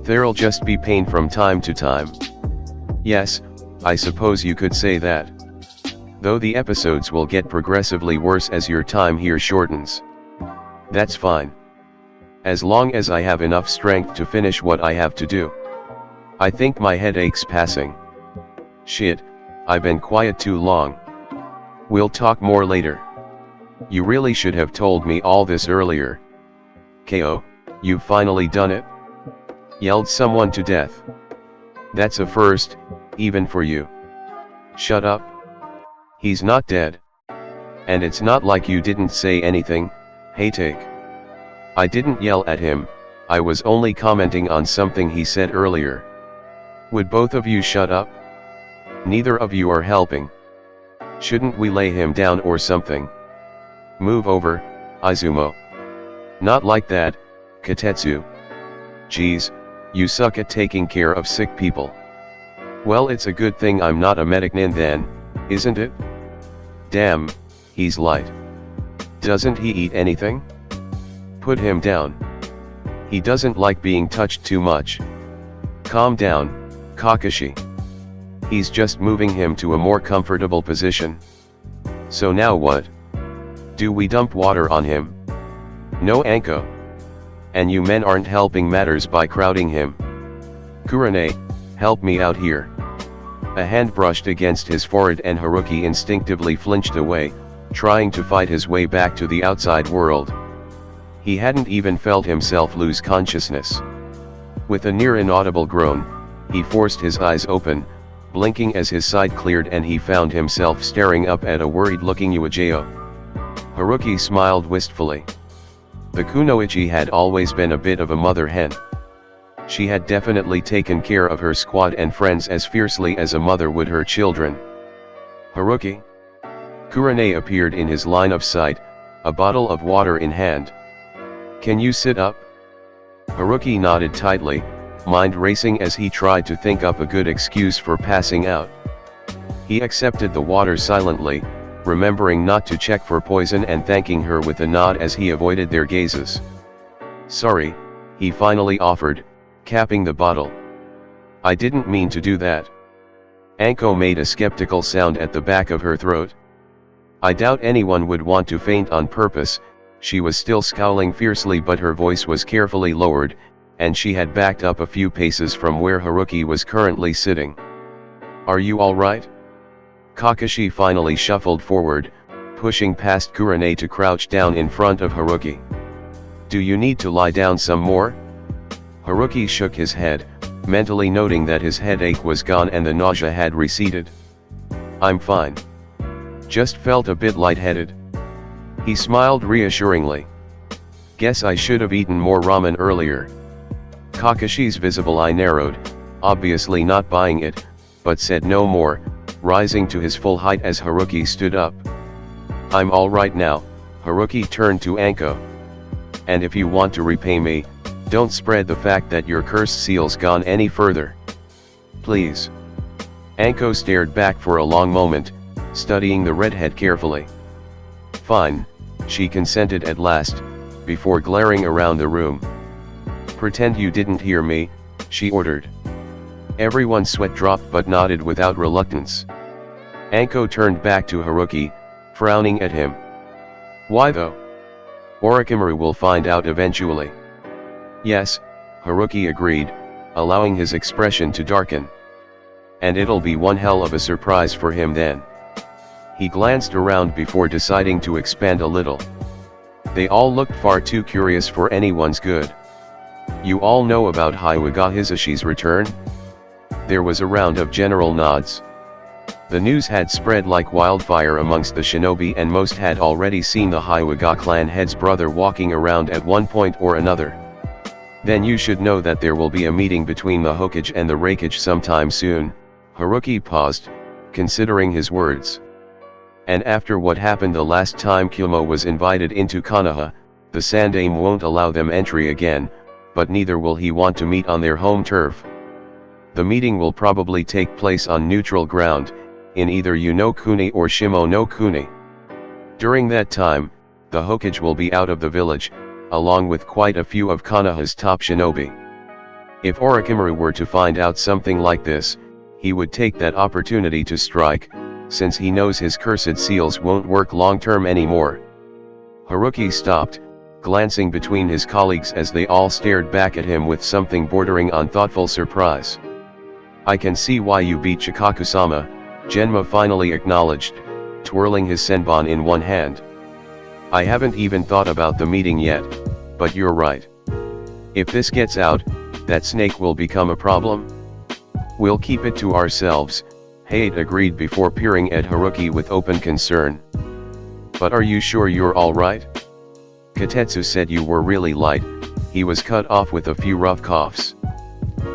Speaker 1: There'll just be pain from time to time. Yes, I suppose you could say that. Though the episodes will get progressively worse as your time here shortens. That's fine. As long as I have enough strength to finish what I have to do. I think my headache's passing. Shit, I've been quiet too long. We'll talk more later. You really should have told me all this earlier. KO, you've finally done it? Yelled someone to death. That's a first, even for you. Shut up. He's not dead. And it's not like you didn't say anything, hey take. I didn't yell at him, I was only commenting on something he said earlier. Would both of you shut up? Neither of you are helping. Shouldn't we lay him down or something? Move over, Izumo. Not like that, Katetsu. Geez, you suck at taking care of sick people. Well, it's a good thing I'm not a medic nin then, isn't it? Damn, he's light. Doesn't he eat anything? Put him down. He doesn't like being touched too much. Calm down, Kakashi. He's just moving him to a more comfortable position. So now what? Do we dump water on him? No, Anko. And you men aren't helping matters by crowding him. Kurane, help me out here. A hand brushed against his forehead and Haruki instinctively flinched away, trying to fight his way back to the outside world. He hadn't even felt himself lose consciousness. With a near inaudible groan, he forced his eyes open, blinking as his sight cleared and he found himself staring up at a worried-looking Uejiro. Haruki smiled wistfully. The Kunoichi had always been a bit of a mother hen. She had definitely taken care of her squad and friends as fiercely as a mother would her children. Haruki? Kurane appeared in his line of sight, a bottle of water in hand. Can you sit up? Haruki nodded tightly, mind racing as he tried to think up a good excuse for passing out. He accepted the water silently, remembering not to check for poison and thanking her with a nod as he avoided their gazes. "Sorry," he finally offered, capping the bottle. "I didn't mean to do that." Anko made a skeptical sound at the back of her throat. "I doubt anyone would want to faint on purpose." She was still scowling fiercely, but her voice was carefully lowered, and she had backed up a few paces from where Haruki was currently sitting. "Are you all right?" Kakashi finally shuffled forward, pushing past Kurane to crouch down in front of Haruki. "Do you need to lie down some more?" Haruki shook his head, mentally noting that his headache was gone and the nausea had receded. "I'm fine. Just felt a bit lightheaded." He smiled reassuringly. "Guess I should have eaten more ramen earlier." Kakashi's visible eye narrowed, obviously not buying it, but said no more, rising to his full height as Haruki stood up. "I'm all right now." Haruki turned to Anko. "And if you want to repay me, don't spread the fact that your cursed seal's gone any further. Please." Anko stared back for a long moment, studying the redhead carefully. "Fine," she consented at last, before glaring around the room. "Pretend you didn't hear me," she ordered. Everyone's sweat dropped but nodded without reluctance. Anko turned back to Haruki, frowning at him. "Why though? Orochimaru will find out eventually." "Yes," Haruki agreed, allowing his expression to darken. "And it'll be one hell of a surprise for him then." He glanced around before deciding to expand a little. They all looked far too curious for anyone's good. "You all know about Hyuga Hisashi's return?" There was a round of general nods. The news had spread like wildfire amongst the shinobi, and most had already seen the Hyuga clan head's brother walking around at one point or another. "Then you should know that there will be a meeting between the Hokage and the Raikage sometime soon." Haruki paused, considering his words. "And after what happened the last time Kyumo was invited into Konoha, the Sandaime won't allow them entry again, but neither will he want to meet on their home turf. The meeting will probably take place on neutral ground, in either Yu-no-Kuni or Shimo-no-Kuni. During that time, the Hokage will be out of the village, along with quite a few of Konoha's top shinobi. If Orochimaru were to find out something like this, he would take that opportunity to strike, since he knows his cursed seals won't work long-term anymore." Haruki stopped, glancing between his colleagues as they all stared back at him with something bordering on thoughtful surprise. "I can see why you beat Shikaku-sama," Genma finally acknowledged, twirling his senbon in one hand. "I haven't even thought about the meeting yet, but you're right. If this gets out, that snake will become a problem. We'll keep it to ourselves," Hayate agreed before peering at Haruki with open concern. "But are you sure you're all right? Katetsu said you were really light." He was cut off with a few rough coughs.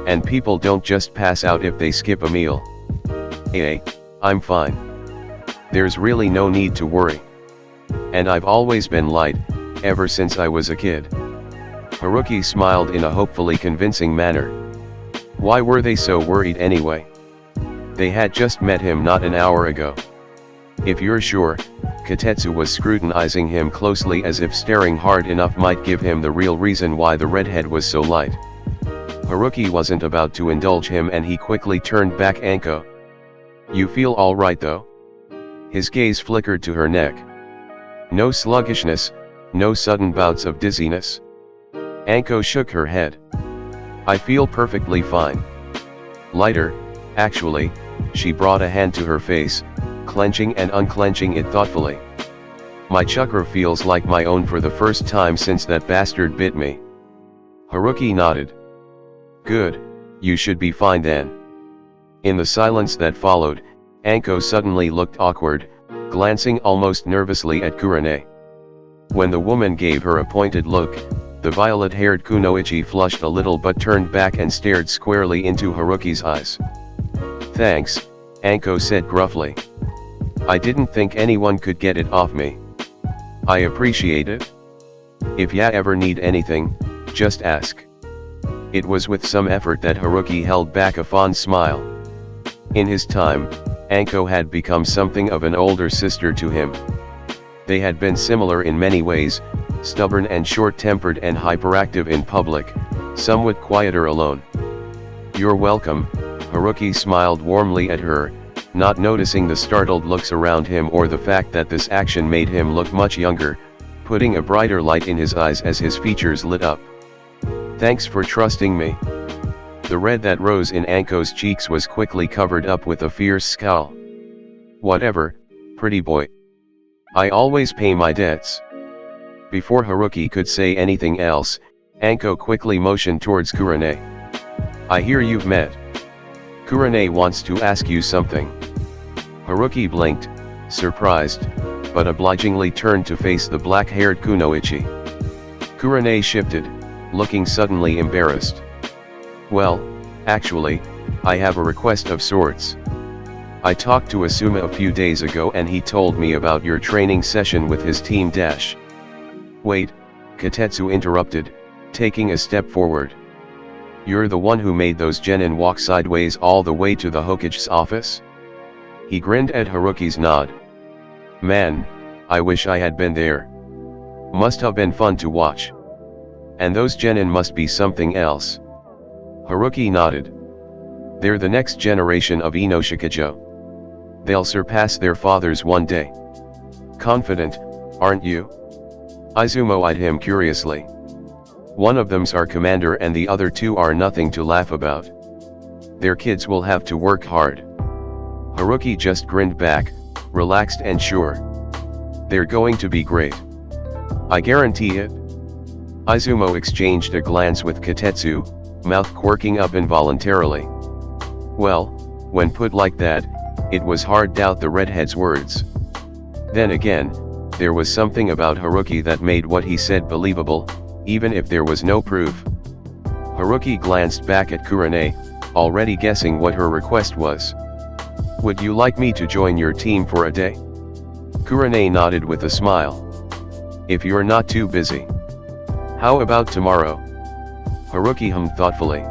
Speaker 1: "And people don't just pass out if they skip a meal." "Hey, I'm fine. There's really no need to worry. And I've always been light, ever since I was a kid." Haruki smiled in a hopefully convincing manner. Why were they so worried anyway? They had just met him not an hour ago. "If you're sure," Katetsu was scrutinizing him closely as if staring hard enough might give him the real reason why the redhead was so light. Haruki wasn't about to indulge him, and he quickly turned back Anko. "You feel all right though?" His gaze flickered to her neck. "No sluggishness, no sudden bouts of dizziness?" Anko shook her head. "I feel perfectly fine. Lighter, actually." She brought a hand to her face, clenching and unclenching it thoughtfully. "My chakra feels like my own for the first time since that bastard bit me." Haruki nodded. "Good, you should be fine then." In the silence that followed, Anko suddenly looked awkward, glancing almost nervously at Kurane. When the woman gave her a pointed look, the violet-haired Kunoichi flushed a little but turned back and stared squarely into Haruki's eyes. "Thanks," Anko said gruffly. "I didn't think anyone could get it off me. I appreciate it. If ya ever need anything, just ask." It was with some effort that Haruki held back a fond smile. In his time, Anko had become something of an older sister to him. They had been similar in many ways, stubborn and short-tempered and hyperactive in public, somewhat quieter alone. "You're welcome," Haruki smiled warmly at her, not noticing the startled looks around him or the fact that this action made him look much younger, putting a brighter light in his eyes as his features lit up. "Thanks for trusting me." The red that rose in Anko's cheeks was quickly covered up with a fierce scowl. "Whatever, pretty boy. I always pay my debts." Before Haruki could say anything else, Anko quickly motioned towards Kurane. "I hear you've met. Kurane wants to ask you something." Haruki blinked, surprised, but obligingly turned to face the black-haired Kunoichi. Kurane shifted, looking suddenly embarrassed. "Well, actually, I have a request of sorts. I talked to Asuma a few days ago and he told me about your training session with his team dash." "Wait," Katetsu interrupted, taking a step forward. "You're the one who made those genin walk sideways all the way to the Hokage's office?" He grinned at Haruki's nod. "Man, I wish I had been there. Must have been fun to watch. And those genin must be something else." Haruki nodded. "They're the next generation of Inoshikajo. They'll surpass their fathers one day. Confident, aren't you?" Izumo eyed him curiously. "One of them's our commander and the other two are nothing to laugh about. Their kids will have to work hard." Haruki just grinned back, relaxed and sure. "They're going to be great. I guarantee it." Izumo exchanged a glance with Katetsu, mouth quirking up involuntarily. Well, when put like that, it was hard to doubt the redhead's words. Then again, there was something about Haruki that made what he said believable, even if there was no proof. Haruki glanced back at Kurane, already guessing what her request was. "Would you like me to join your team for a day?" Kurane nodded with a smile. "If you're not too busy. How about tomorrow?" Haruki hummed thoughtfully.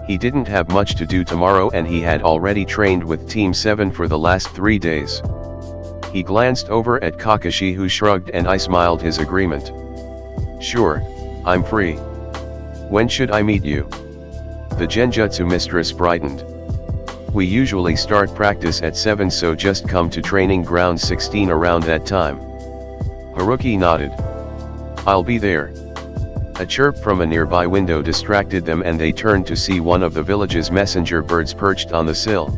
Speaker 1: He didn't have much to do tomorrow and he had already trained with Team 7 for the last 3 days. He glanced over at Kakashi who shrugged and I smiled his agreement. "Sure, I'm free. When should I meet you?" The Genjutsu mistress brightened. "We usually start practice at 7 so just come to training ground 16 around that time." Haruki nodded. "I'll be there." A chirp from a nearby window distracted them and they turned to see one of the village's messenger birds perched on the sill.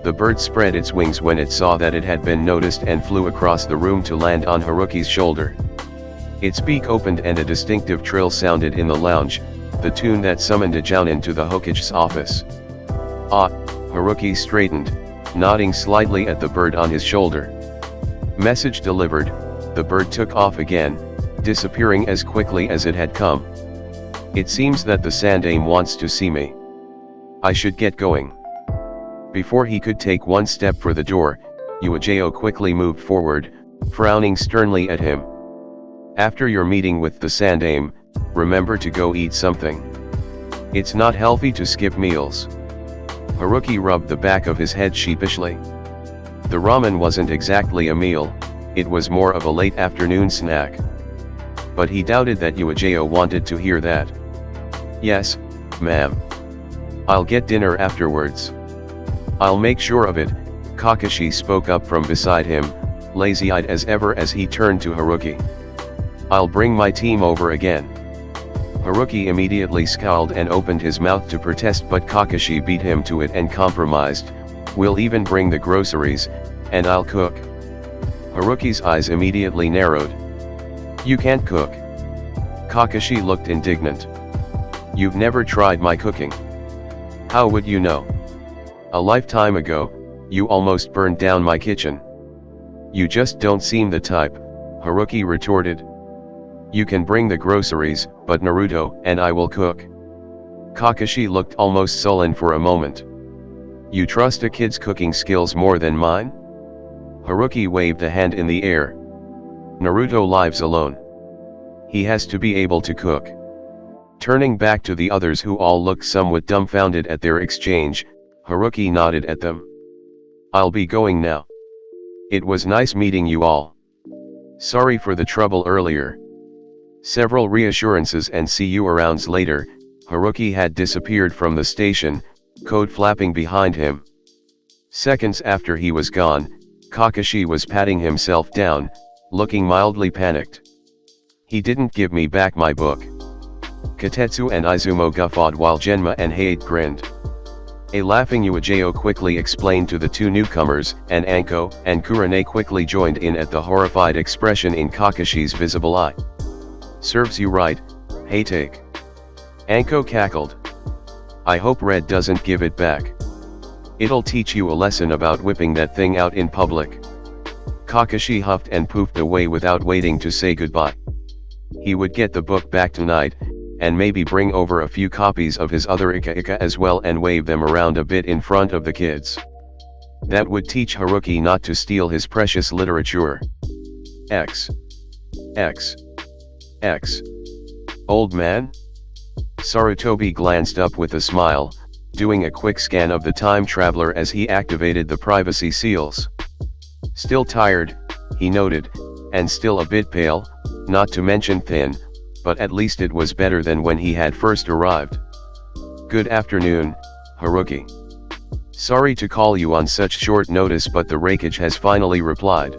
Speaker 1: The bird spread its wings when it saw that it had been noticed and flew across the room to land on Haruki's shoulder. Its beak opened and a distinctive trill sounded in the lounge, the tune that summoned a jounin to the Hokage's office. "Ah," Haruki straightened, nodding slightly at the bird on his shoulder. Message delivered, the bird took off again, disappearing as quickly as it had come. "It seems that the Sandame wants to see me. I should get going." Before he could take one step for the door, Uejo quickly moved forward, frowning sternly at him. "After your meeting with the Sandame, remember to go eat something. It's not healthy to skip meals." Haruki rubbed the back of his head sheepishly. The ramen wasn't exactly a meal, it was more of a late afternoon snack. But he doubted that Uejo wanted to hear that. "Yes, ma'am. I'll get dinner afterwards." "I'll make sure of it," Kakashi spoke up from beside him, lazy-eyed as ever as he turned to Haruki. "I'll bring my team over again." Haruki immediately scowled and opened his mouth to protest but Kakashi beat him to it and compromised, "We'll even bring the groceries, and I'll cook." Haruki's eyes immediately narrowed. "You can't cook." Kakashi looked indignant. "You've never tried my cooking. How would you know? A lifetime ago, you almost burned down my kitchen." "You just don't seem the type," Haruki retorted. "You can bring the groceries, but Naruto and I will cook." Kakashi looked almost sullen for a moment. "You trust a kid's cooking skills more than mine?" Haruki waved a hand in the air. "Naruto lives alone. He has to be able to cook. Turning back to the others who all looked somewhat dumbfounded at their exchange, Haruki nodded at them. I'll be going now. It was nice meeting you all. Sorry for the trouble earlier. Several reassurances and see you arounds later, Haruki had disappeared from the station, code flapping behind him. Seconds after he was gone, Kakashi was patting himself down, looking mildly panicked. He didn't give me back my book. Katetsu and Izumo guffawed while Genma and Hayate grinned. A laughing Uejo quickly explained to the two newcomers, and Anko and Kurane quickly joined in at the horrified expression in Kakashi's visible eye. Serves you right, Hayate. Anko cackled. I hope Red doesn't give it back. It'll teach you a lesson about whipping that thing out in public. Kakashi huffed and poofed away without waiting to say goodbye. He would get the book back tonight, and maybe bring over a few copies of his other Ika as well and wave them around a bit in front of the kids. That would teach Haruki not to steal his precious literature. X. Old man? Sarutobi glanced up with a smile, doing a quick scan of the time traveler as he activated the privacy seals. Still tired, he noted, and still a bit pale, not to mention thin, but at least it was better than when he had first arrived. Good afternoon, Haruki. Sorry to call you on such short notice, but the Raikage has finally replied.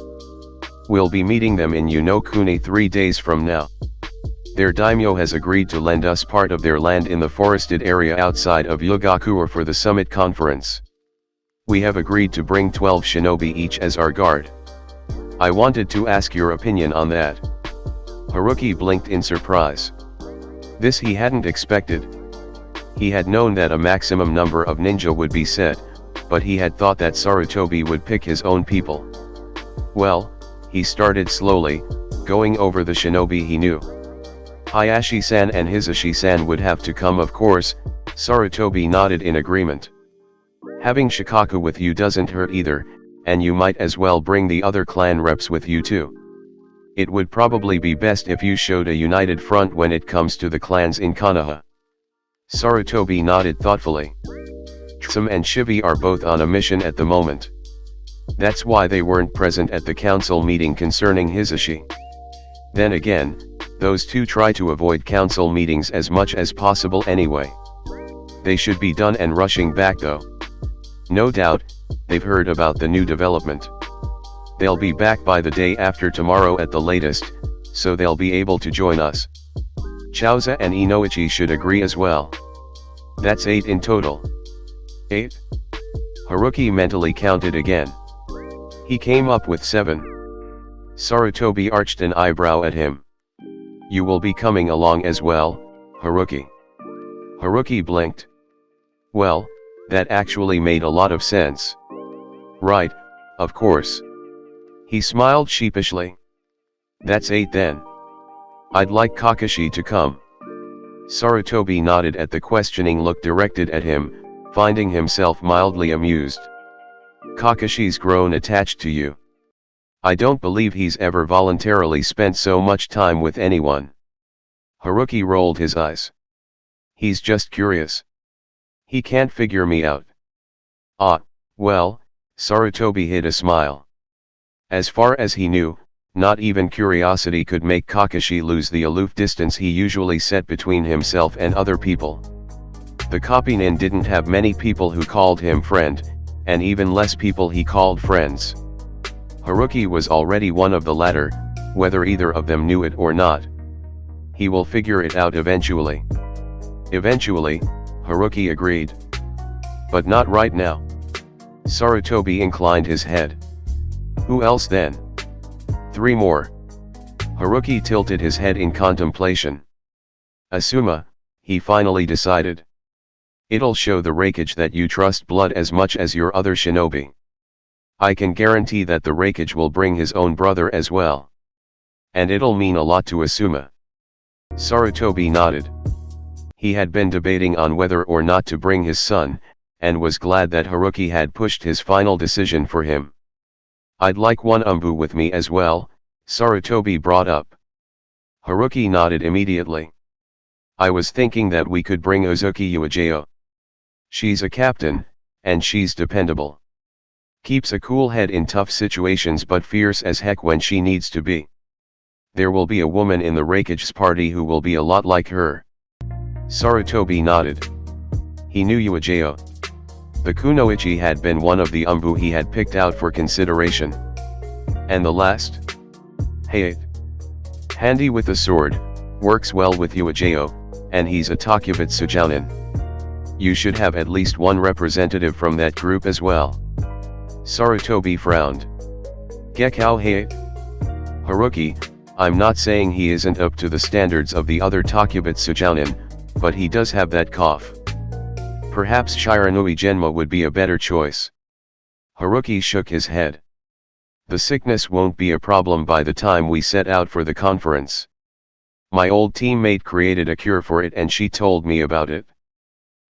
Speaker 1: We'll be meeting them in Unokuni 3 days from now. Their daimyo has agreed to lend us part of their land in the forested area outside of Yugakure for the summit conference. We have agreed to bring 12 shinobi each as our guard. I wanted to ask your opinion on that. Haruki blinked in surprise. This he hadn't expected. He had known that a maximum number of ninja would be set, but he had thought that Sarutobi would pick his own people. Well, he started slowly, going over the shinobi he knew. Hayashi-san and Hisashi-san would have to come, of course. Sarutobi nodded in agreement. Having Shikaku with you doesn't hurt either, and you might as well bring the other clan reps with you too. It would probably be best if you showed a united front when it comes to the clans in Konoha. Sarutobi nodded thoughtfully. Tsum and Shivi are both on a mission at the moment. That's why they weren't present at the council meeting concerning Hisashi. Then again, those two try to avoid council meetings as much as possible anyway. They should be done and rushing back though. No doubt, they've heard about the new development. They'll be back by the day after tomorrow at the latest, so they'll be able to join us. Chaoza and Inoichi should agree as well. That's 8 in total. 8? Haruki mentally counted again. He came up with 7. Sarutobi arched an eyebrow at him. You will be coming along as well, Haruki. Haruki blinked. Well, that actually made a lot of sense. Right, of course. He smiled sheepishly. That's 8 then. I'd like Kakashi to come. Sarutobi nodded at the questioning look directed at him, finding himself mildly amused. Kakashi's grown attached to you. I don't believe he's ever voluntarily spent so much time with anyone. Haruki rolled his eyes. He's just curious. He can't figure me out. Ah, well, Sarutobi hid a smile. As far as he knew, not even curiosity could make Kakashi lose the aloof distance he usually set between himself and other people. The Kopinen didn't have many people who called him friend, and even less people he called friends. Haruki was already one of the latter, whether either of them knew it or not. He will figure it out eventually. Eventually, Haruki agreed. But not right now. Sarutobi inclined his head. Who else then? 3 more. Haruki tilted his head in contemplation. Asuma, he finally decided. It'll show the Raikage that you trust blood as much as your other shinobi. I can guarantee that the Raikage will bring his own brother as well. And it'll mean a lot to Asuma. Sarutobi nodded. He had been debating on whether or not to bring his son, and was glad that Haruki had pushed his final decision for him. I'd like one Umbu with me as well, Sarutobi brought up. Haruki nodded immediately. I was thinking that we could bring Ozuki Uejo. She's a captain, and she's dependable. Keeps a cool head in tough situations but fierce as heck when she needs to be. There will be a woman in the Rakege's party who will be a lot like her. Sarutobi nodded. He knew Uejo. The kunoichi had been one of the umbu he had picked out for consideration. And the last? Hayate. Handy with the sword, works well with Uejo, and he's a Takubitsu Jounin. You should have at least one representative from that group as well. Sarutobi frowned. Gekkou Hayate? Haruki, I'm not saying he isn't up to the standards of the other Takubitsu Jounin, but he does have that cough. Perhaps Shiranui Genma would be a better choice. Haruki shook his head. The sickness won't be a problem by the time we set out for the conference. My old teammate created a cure for it and she told me about it.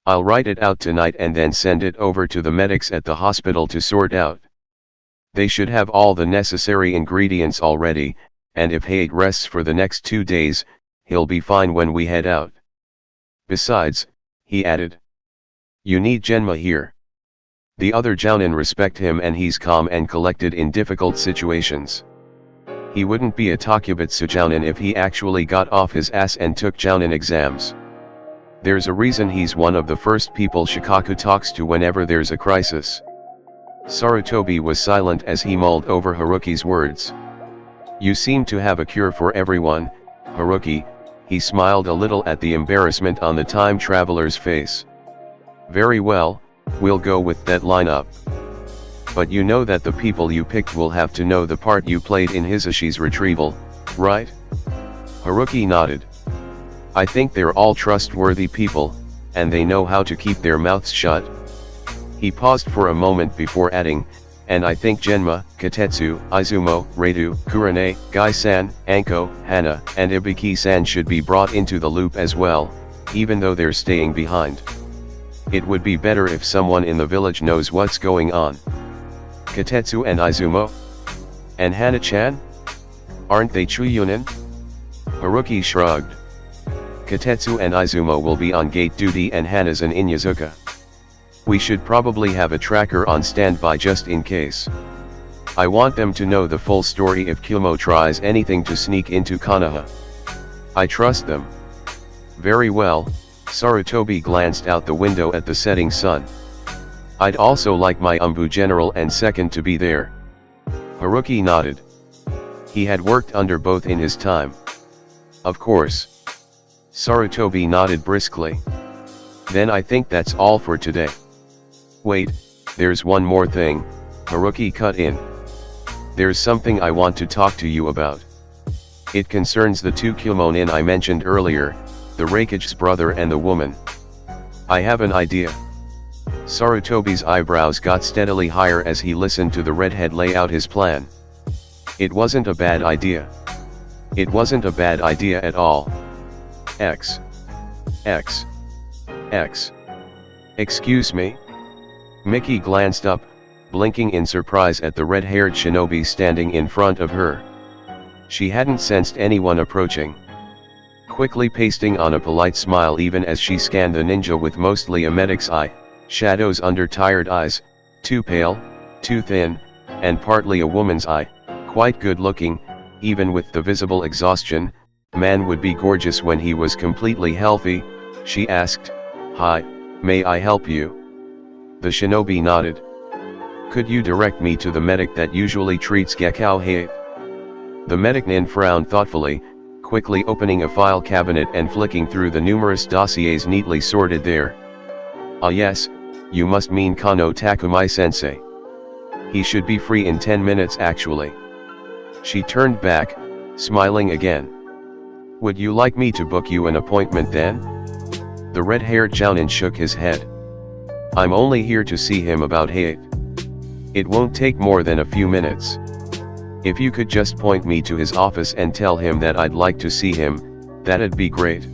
Speaker 1: I'll write it out tonight and then send it over to the medics at the hospital to sort out. They should have all the necessary ingredients already, and if Hayate rests for the next 2 days, he'll be fine when we head out. Besides, he added, you need Genma here. The other Jounin respect him and he's calm and collected in difficult situations. He wouldn't be a Takubitsu Jounin if he actually got off his ass and took Jounin exams. There's a reason he's one of the first people Shikaku talks to whenever there's a crisis. Sarutobi was silent as he mulled over Haruki's words. You seem to have a cure for everyone, Haruki. He smiled a little at the embarrassment on the time traveler's face. Very well, we'll go with that lineup. But you know that the people you picked will have to know the part you played in Hisashi's retrieval, right? Haruki nodded. I think they're all trustworthy people, and they know how to keep their mouths shut. He paused for a moment before adding, and I think Genma, Katetsu, Izumo, Redu, Kurane, Gai-san, Anko, Hana, and Ibiki-san should be brought into the loop as well, even though they're staying behind. It would be better if someone in the village knows what's going on. Katetsu and Izumo? And Hana-chan? Aren't they Chuyunin? Haruki shrugged. Katetsu and Izumo will be on gate duty and Hana's in Inyazuka. We should probably have a tracker on standby just in case. I want them to know the full story if Kumo tries anything to sneak into Konoha. I trust them. Very well. Sarutobi glanced out the window at the setting sun. I'd also like my umbu general and second to be there. Haruki nodded. He had worked under both in his time. Of course. Sarutobi nodded briskly. Then I think that's all for today. Wait, there's one more thing, Haruki cut in. There's something I want to talk to you about. It concerns the 2 Kumonin I mentioned earlier, the Rakege's brother and the woman. I have an idea. Sarutobi's eyebrows got steadily higher as he listened to the redhead lay out his plan. It wasn't a bad idea. It wasn't a bad idea at all. X. Excuse me? Miki glanced up, blinking in surprise at the red-haired shinobi standing in front of her. She hadn't sensed anyone approaching. Quickly pasting on a polite smile even as she scanned the ninja with mostly a medic's eye, shadows under tired eyes, too pale, too thin, and partly a woman's eye, quite good looking, even with the visible exhaustion. Man would be gorgeous when he was completely healthy, she asked. Hi, may I help you? The shinobi nodded. Could you direct me to the medic that usually treats Gekkou Hayate? The medic nin frowned thoughtfully, quickly opening a file cabinet and flicking through the numerous dossiers neatly sorted there. Ah yes, you must mean Kano Takumi-sensei. He should be free in 10 minutes actually. She turned back, smiling again. Would you like me to book you an appointment then? The red-haired Jounin shook his head. I'm only here to see him about Hayate. It won't take more than a few minutes. If you could just point me to his office and tell him that I'd like to see him, that'd be great.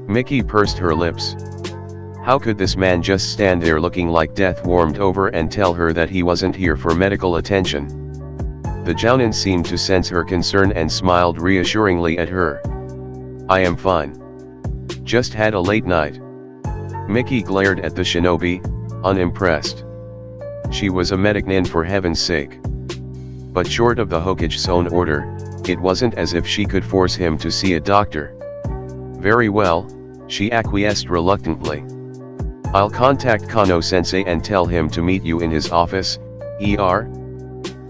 Speaker 1: Miki pursed her lips. How could this man just stand there looking like death warmed over and tell her that he wasn't here for medical attention? The Jounin seemed to sense her concern and smiled reassuringly at her. I am fine. Just had a late night. Mickey glared at the shinobi, unimpressed. She was a medic-nin for heaven's sake. But short of the Hokage's own order, it wasn't as if she could force him to see a doctor. Very well, she acquiesced reluctantly. I'll contact Kano-sensei and tell him to meet you in his office, ER?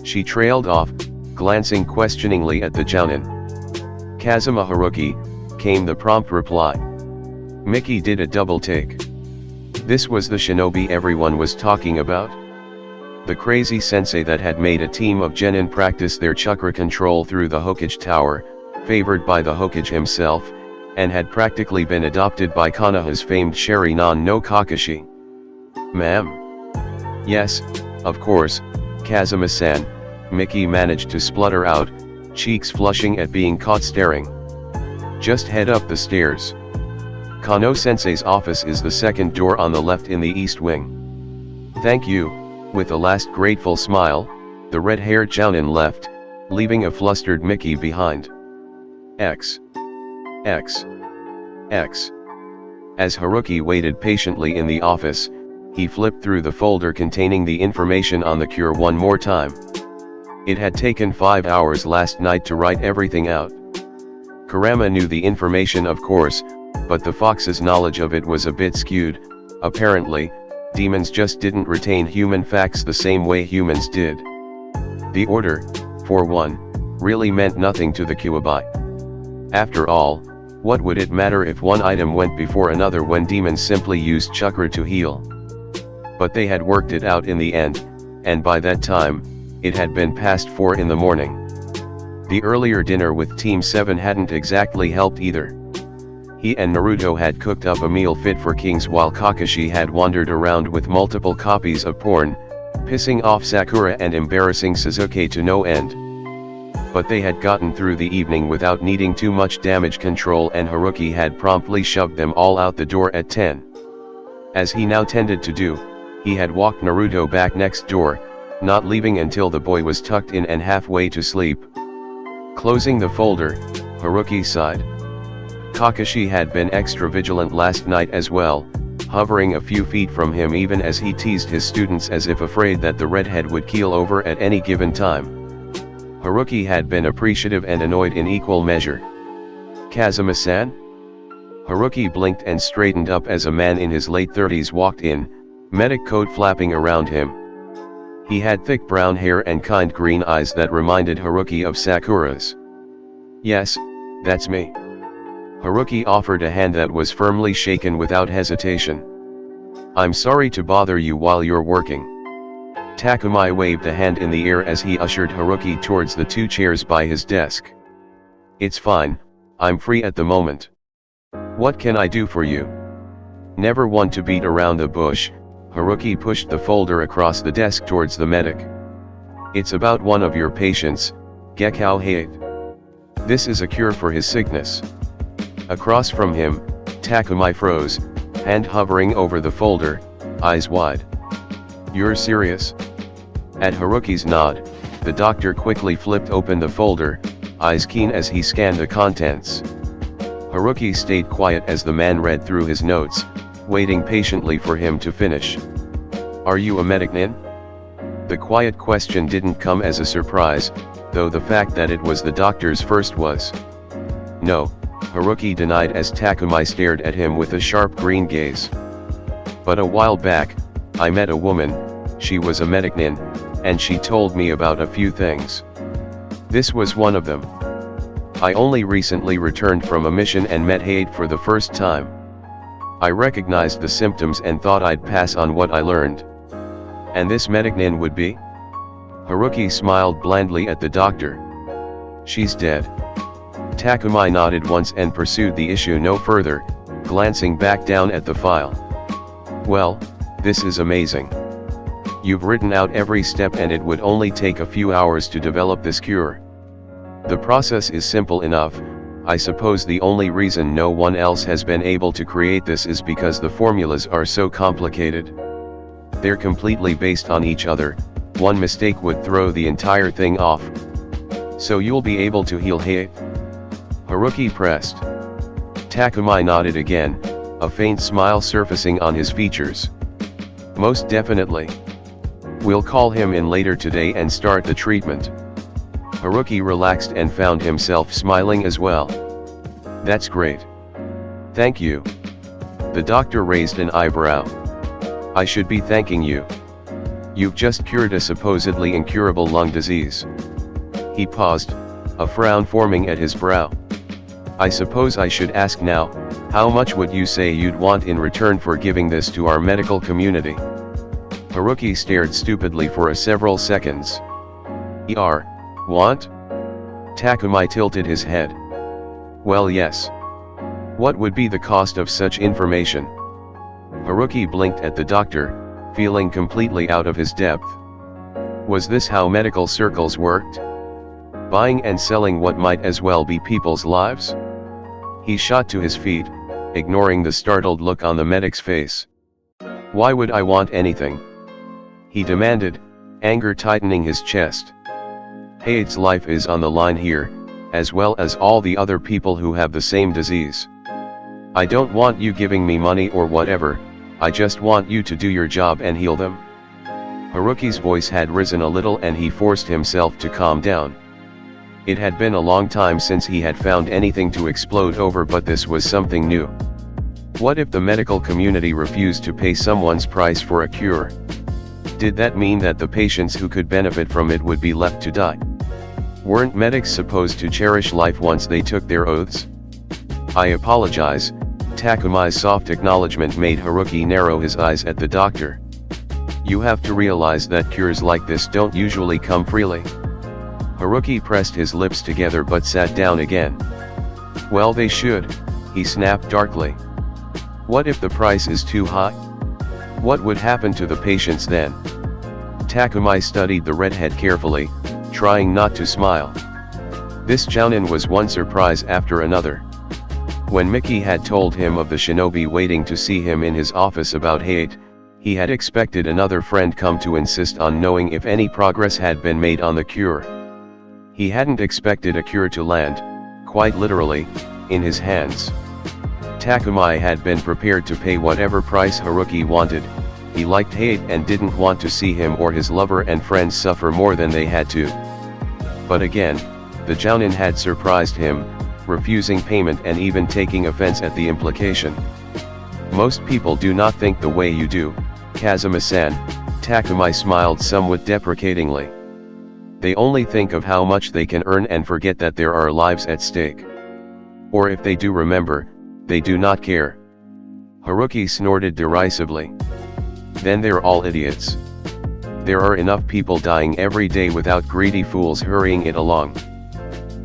Speaker 1: She trailed off, glancing questioningly at the jounin. Kazuma Haruki, came the prompt reply. Mickey did a double take. This was the shinobi everyone was talking about? The crazy sensei that had made a team of genin practice their chakra control through the Hokage Tower, favored by the Hokage himself, and had practically been adopted by Konoha's famed Sharingan no Kakashi. Ma'am? Yes, of course, Kazuma-san, Mickey managed to splutter out, cheeks flushing at being caught staring. Just head up the stairs. Kano-sensei's office is the second door on the left in the east wing. Thank you. With a last grateful smile, the red-haired jounin left, leaving a flustered Mickey behind. X. As Haruki waited patiently in the office, he flipped through the folder containing the information on the cure one more time. It had taken 5 hours last night to write everything out. Kurama knew the information of course, but the fox's knowledge of it was a bit skewed. Apparently, demons just didn't retain human facts the same way humans did. The order, for one, really meant nothing to the Kyuubi. After all, what would it matter if one item went before another when demons simply used chakra to heal? But they had worked it out in the end, and by that time, it had been past 4 in the morning. The earlier dinner with Team 7 hadn't exactly helped either. He and Naruto had cooked up a meal fit for kings while Kakashi had wandered around with multiple copies of porn, pissing off Sakura and embarrassing Sasuke to no end. But they had gotten through the evening without needing too much damage control, and Haruki had promptly shoved them all out the door at 10. As he now tended to do, he had walked Naruto back next door, not leaving until the boy was tucked in and halfway to sleep. Closing the folder, Haruki sighed. Kakashi had been extra vigilant last night as well, hovering a few feet from him even as he teased his students as if afraid that the redhead would keel over at any given time. Haruki had been appreciative and annoyed in equal measure. Kazuma-san? Haruki blinked and straightened up as a man in his late 30s walked in, medic coat flapping around him. He had thick brown hair and kind green eyes that reminded Haruki of Sakura's. Yes, that's me. Haruki offered a hand that was firmly shaken without hesitation. I'm sorry to bother you while you're working. Takumi waved a hand in the air as he ushered Haruki towards the 2 chairs by his desk. It's fine, I'm free at the moment. What can I do for you? Never one to beat around the bush, Haruki pushed the folder across the desk towards the medic. It's about one of your patients, Gekao Hate. This is a cure for his sickness. Across from him, Takumi froze, hand hovering over the folder, eyes wide. You're serious? At Haruki's nod, the doctor quickly flipped open the folder, eyes keen as he scanned the contents. Haruki stayed quiet as the man read through his notes, waiting patiently for him to finish. Are you a medic nin? The quiet question didn't come as a surprise, though the fact that it was the doctor's first was. No, Haruki denied as Takumi stared at him with a sharp green gaze. But a while back, I met a woman, she was a medic nin, and she told me about a few things. This was one of them. I only recently returned from a mission and met Hade for the first time. I recognized the symptoms and thought I'd pass on what I learned. And this medic nin would be? Haruki smiled blandly at the doctor. She's dead. Takumi nodded once and pursued the issue no further, glancing back down at the file. Well, this is amazing. You've written out every step and it would only take a few hours to develop this cure. The process is simple enough. I suppose the only reason no one else has been able to create this is because the formulas are so complicated. They're completely based on each other, one mistake would throw the entire thing off. So you'll be able to heal Hate? Haruki pressed. Takumai nodded again, a faint smile surfacing on his features. Most definitely. We'll call him in later today and start the treatment. Haruki relaxed and found himself smiling as well. That's great. Thank you. The doctor raised an eyebrow. I should be thanking you. You've just cured a supposedly incurable lung disease. He paused, a frown forming at his brow. I suppose I should ask now, how much would you say you'd want in return for giving this to our medical community? Haruki stared stupidly for several seconds. Want? Takumai tilted his head. Well, yes. What would be the cost of such information? Haruki blinked at the doctor, feeling completely out of his depth. Was this how medical circles worked? Buying and selling what might as well be people's lives? He shot to his feet, ignoring the startled look on the medic's face. Why would I want anything? He demanded, anger tightening his chest. Hate's life is on the line here, as well as all the other people who have the same disease. I don't want you giving me money or whatever, I just want you to do your job and heal them. Haruki's voice had risen a little and he forced himself to calm down. It had been a long time since he had found anything to explode over, but this was something new. What if the medical community refused to pay someone's price for a cure? Did that mean that the patients who could benefit from it would be left to die? Weren't medics supposed to cherish life once they took their oaths? I apologize. Takumai's soft acknowledgement made Haruki narrow his eyes at the doctor. You have to realize that cures like this don't usually come freely. Haruki pressed his lips together but sat down again. Well, they should, he snapped darkly. What if the price is too high? What would happen to the patients then? Takumai studied the redhead carefully, trying not to smile. This jounin was one surprise after another. When Mickey had told him of the shinobi waiting to see him in his office about hate, he had expected another friend come to insist on knowing if any progress had been made on the cure. He hadn't expected a cure to land, quite literally, in his hands. Takumai had been prepared to pay whatever price Haruki wanted. He liked hate and didn't want to see him or his lover and friends suffer more than they had to. But again, the jounin had surprised him, refusing payment and even taking offense at the implication. Most people do not think the way you do, Kazuma-san, Takumai smiled somewhat deprecatingly. They only think of how much they can earn and forget that there are lives at stake. Or if they do remember, they do not care. Haruki snorted derisively. Then they're all idiots. There are enough people dying every day without greedy fools hurrying it along.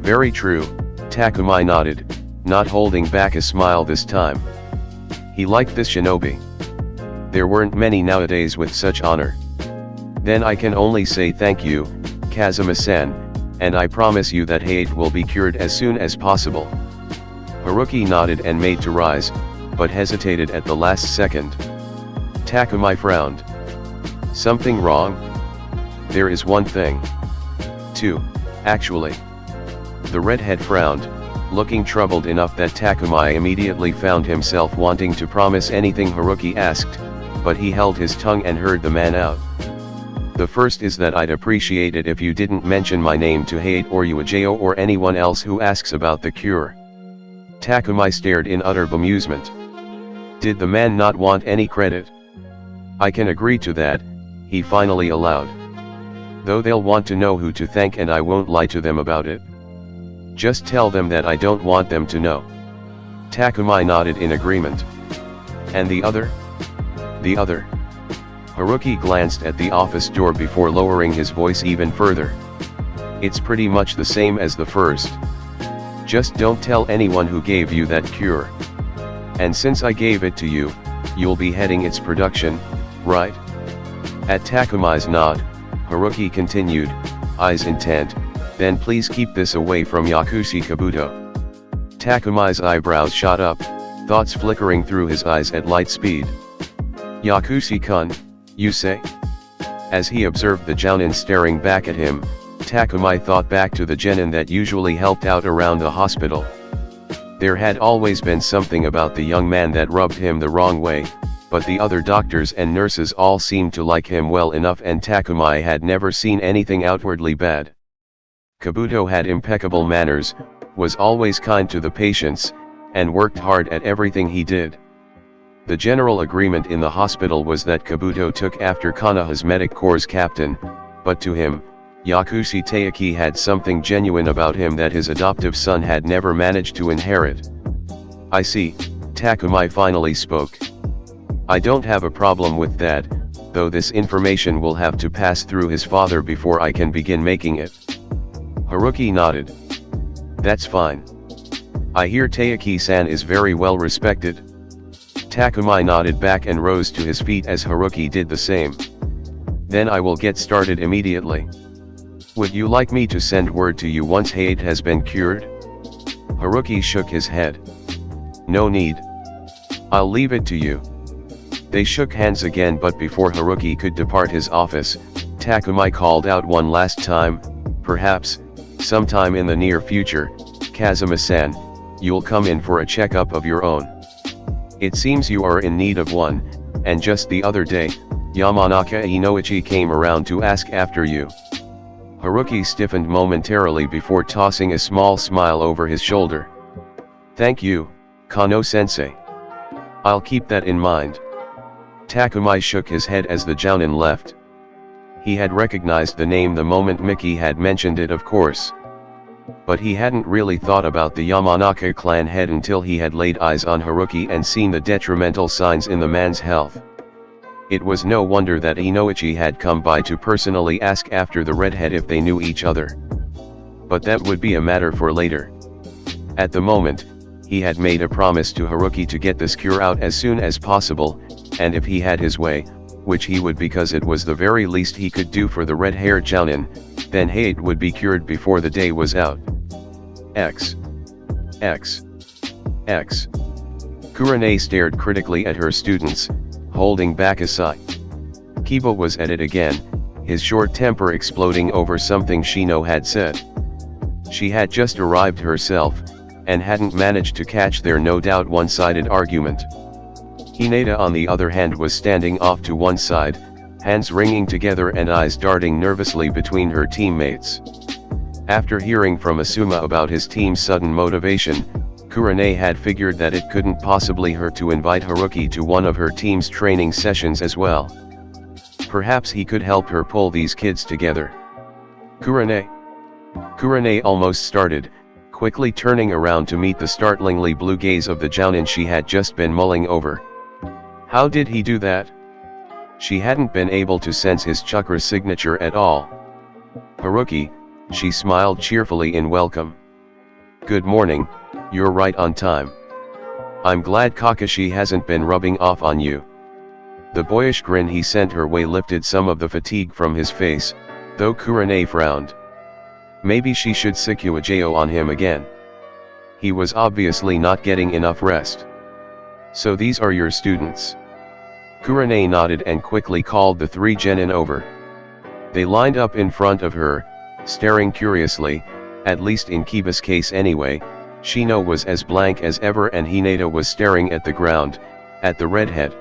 Speaker 1: Very true, Takumai nodded, not holding back a smile this time. He liked this shinobi. There weren't many nowadays with such honor. Then I can only say thank you, Kazuma-san, and I promise you that hate will be cured as soon as possible. Haruki nodded and made to rise, but hesitated at the last second. Takumai frowned. Something wrong? There is one thing. Two, actually. The redhead frowned, looking troubled enough that Takumai immediately found himself wanting to promise anything Haruki asked, but he held his tongue and heard the man out. The first is that I'd appreciate it if you didn't mention my name to Hate or Yuajo or anyone else who asks about the cure. Takumai stared in utter bemusement. Did the man not want any credit? I can agree to that, he finally allowed. Though they'll want to know who to thank and I won't lie to them about it. Just tell them that I don't want them to know. Takumai nodded in agreement. And the other? The other. Haruki glanced at the office door before lowering his voice even further. It's pretty much the same as the first. Just don't tell anyone who gave you that cure. And since I gave it to you, you'll be heading its production, right? At Takumai's nod, Haruki continued, eyes intent, then please keep this away from Yakushi Kabuto. Takumai's eyebrows shot up, thoughts flickering through his eyes at light speed. Yakushi-kun, you say? As he observed the jounin staring back at him, Takumai thought back to the genin that usually helped out around the hospital. There had always been something about the young man that rubbed him the wrong way, but the other doctors and nurses all seemed to like him well enough, and Takumai had never seen anything outwardly bad. Kabuto had impeccable manners, was always kind to the patients, and worked hard at everything he did. The general agreement in the hospital was that Kabuto took after Konoha's medic corps captain, but to him, Yakushi Taiki had something genuine about him that his adoptive son had never managed to inherit. "I see," Takumai finally spoke. "I don't have a problem with that, though this information will have to pass through his father before I can begin making it." Haruki nodded. "That's fine. I hear Taiki-san is very well respected." Takumai nodded back and rose to his feet as Haruki did the same. "Then I will get started immediately. Would you like me to send word to you once Hate has been cured?" Haruki shook his head. "No need. I'll leave it to you." They shook hands again, but before Haruki could depart his office, Takumai called out one last time, "Perhaps, sometime in the near future, Kazuma-san, you'll come in for a checkup of your own. It seems you are in need of one, and just the other day, Yamanaka Inoichi came around to ask after you." Haruki stiffened momentarily before tossing a small smile over his shoulder. "Thank you, Kano-sensei. I'll keep that in mind." Takumai shook his head as the jounin left. He had recognized the name the moment Miki had mentioned it, of course. But he hadn't really thought about the Yamanaka clan head until he had laid eyes on Haruki and seen the detrimental signs in the man's health. It was no wonder that Inoichi had come by to personally ask after the redhead if they knew each other. But that would be a matter for later. At the moment, he had made a promise to Haruki to get this cure out as soon as possible, and if he had his way, which he would because it was the very least he could do for the red-haired jounin, then Hate would be cured before the day was out. X. Kurane stared critically at her students, holding back a sigh. Kiba was at it again, his short temper exploding over something Shino had said. She had just arrived herself, and hadn't managed to catch their no doubt one-sided argument. Hinata on the other hand was standing off to one side, hands wringing together and eyes darting nervously between her teammates. After hearing from Asuma about his team's sudden motivation, Kurane had figured that it couldn't possibly hurt to invite Haruki to one of her team's training sessions as well. Perhaps he could help her pull these kids together. Kurane almost started, quickly turning around to meet the startlingly blue gaze of the jounin she had just been mulling over. How did he do that? She hadn't been able to sense his chakra signature at all. "Haruki," she smiled cheerfully in welcome. "Good morning, you're right on time. I'm glad Kakashi hasn't been rubbing off on you." The boyish grin he sent her way lifted some of the fatigue from his face, though Kurane frowned. Maybe she should Sikuajo on him again. He was obviously not getting enough rest. "So these are your students?" Kurane nodded and quickly called the three genin over. They lined up in front of her, staring curiously, at least in Kiba's case anyway. Shino was as blank as ever and Hinata was staring at the ground, at the redhead.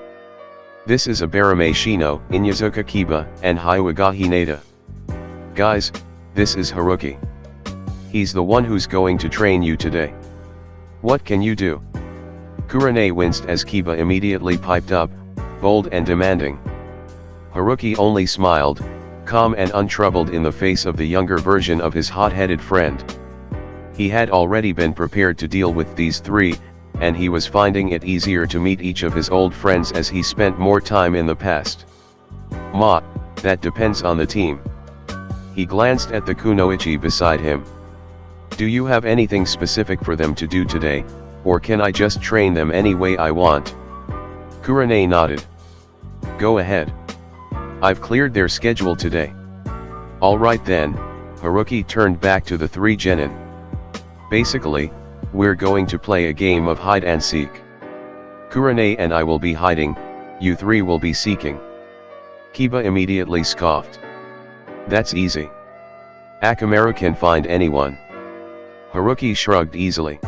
Speaker 1: "This is Abarame Shino, Inyazuka Kiba, and Hiwaga Hinata. Guys, this is Haruki. He's the one who's going to train you today. What can you do?" Kurane winced as Kiba immediately piped up, bold and demanding. Haruki only smiled, calm and untroubled in the face of the younger version of his hot-headed friend. He had already been prepared to deal with these three, and he was finding it easier to meet each of his old friends as he spent more time in the past. "Ma, that depends on the team." He glanced at the kunoichi beside him. "Do you have anything specific for them to do today, or can I just train them any way I want?" Kurane nodded. "Go ahead. I've cleared their schedule today." "Alright then," Haruki turned back to the three genin. "Basically, we're going to play a game of hide and seek. Kurane and I will be hiding, you three will be seeking." Kiba immediately scoffed. "That's easy. Akamaru can find anyone." Haruki shrugged easily.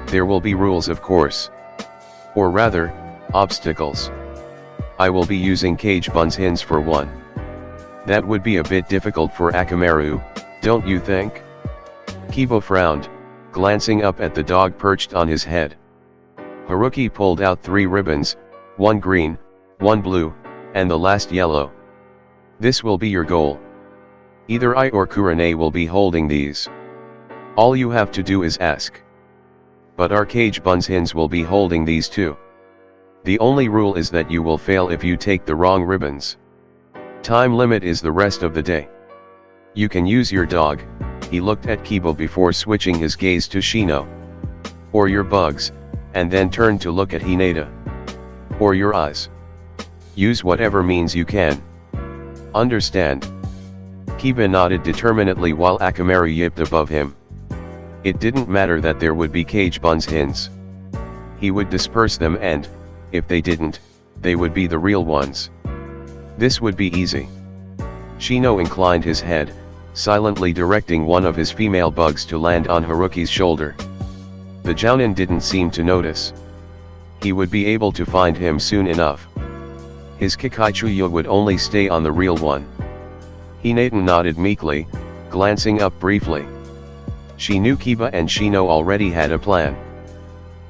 Speaker 1: There will be rules, of course. Or rather, obstacles. I will be using cage buns hens for one. That would be a bit difficult for Akamaru, don't you think? Kiba frowned, glancing up at the dog perched on his head. Haruki pulled out 3 ribbons, one green, one blue, and the last yellow. This will be your goal. Either I or Kurane will be holding these. All you have to do is ask. But our cage buns hens will be holding these too. The only rule is that you will fail if you take the wrong ribbons. Time limit is the rest of the day. You can use your dog, he looked at Kiba before switching his gaze to Shino. Or your bugs, and then turned to look at Hinata. Or your eyes. Use whatever means you can. Understand? Kiba nodded determinedly while Akamaru yipped above him. It didn't matter that there would be cage buns hens. He would disperse them and, if they didn't, they would be the real ones. This would be easy. Shino inclined his head, silently directing one of his female bugs to land on Haruki's shoulder. The Jounin didn't seem to notice. He would be able to find him soon enough. His Kikaichuya would only stay on the real one. Hinata nodded meekly, glancing up briefly. She knew Kiba and Shino already had a plan.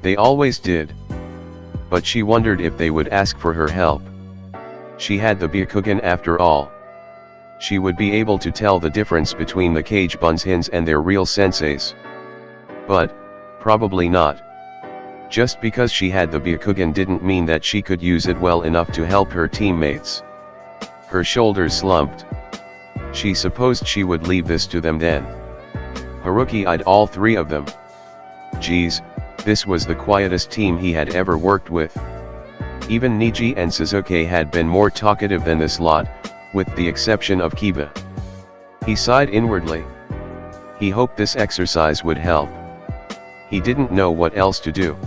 Speaker 1: They always did. But she wondered if they would ask for her help. She had the Byakugan after all. She would be able to tell the difference between the cage buns hens and their real senseis. But, probably not. Just because she had the Byakugan didn't mean that she could use it well enough to help her teammates. Her shoulders slumped. She supposed she would leave this to them then. Haruki eyed all 3 of them. Geez, this was the quietest team he had ever worked with. Even Niji and Suzuki had been more talkative than this lot, with the exception of Kiba. He sighed inwardly. He hoped this exercise would help. He didn't know what else to do.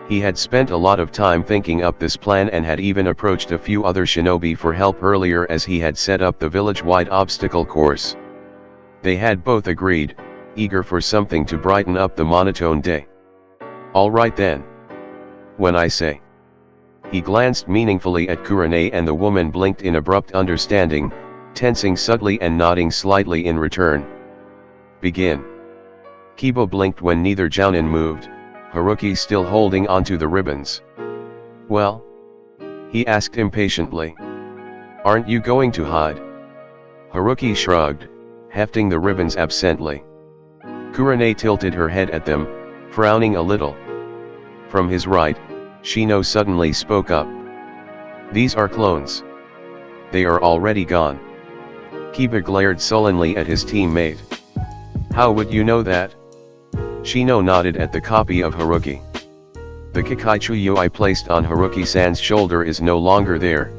Speaker 1: He had spent a lot of time thinking up this plan and had even approached a few other shinobi for help earlier as he had set up the village-wide obstacle course. They had both agreed, eager for something to brighten up the monotone day. All right then. When I say. He glanced meaningfully at Kurane and the woman blinked in abrupt understanding, tensing subtly and nodding slightly in return. Begin. Kiba blinked when neither Jounin moved, Haruki still holding onto the ribbons. Well? He asked impatiently. Aren't you going to hide? Haruki shrugged, hefting the ribbons absently. Kurane tilted her head at them, frowning a little. From his right, Shino suddenly spoke up. These are clones. They are already gone. Kiba glared sullenly at his teammate. How would you know that? Shino nodded at the copy of Haruki. The Kikaichuyo I placed on Haruki-san's shoulder is no longer there.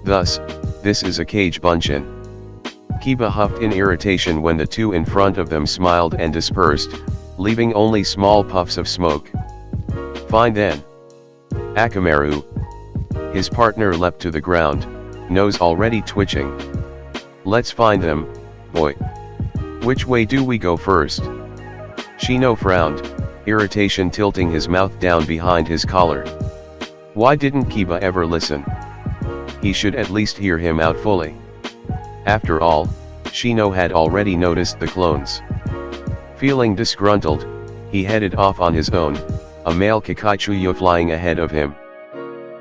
Speaker 1: Thus, this is a cage bunshin. Kiba huffed in irritation when the 2 in front of them smiled and dispersed, leaving only small puffs of smoke. Fine then. Akamaru. His partner leapt to the ground, nose already twitching. Let's find them, boy. Which way do we go first? Shino frowned, irritation tilting his mouth down behind his collar. Why didn't Kiba ever listen? He should at least hear him out fully. After all, Shino had already noticed the clones. Feeling disgruntled, he headed off on his own, a male Kikaichuyo flying ahead of him.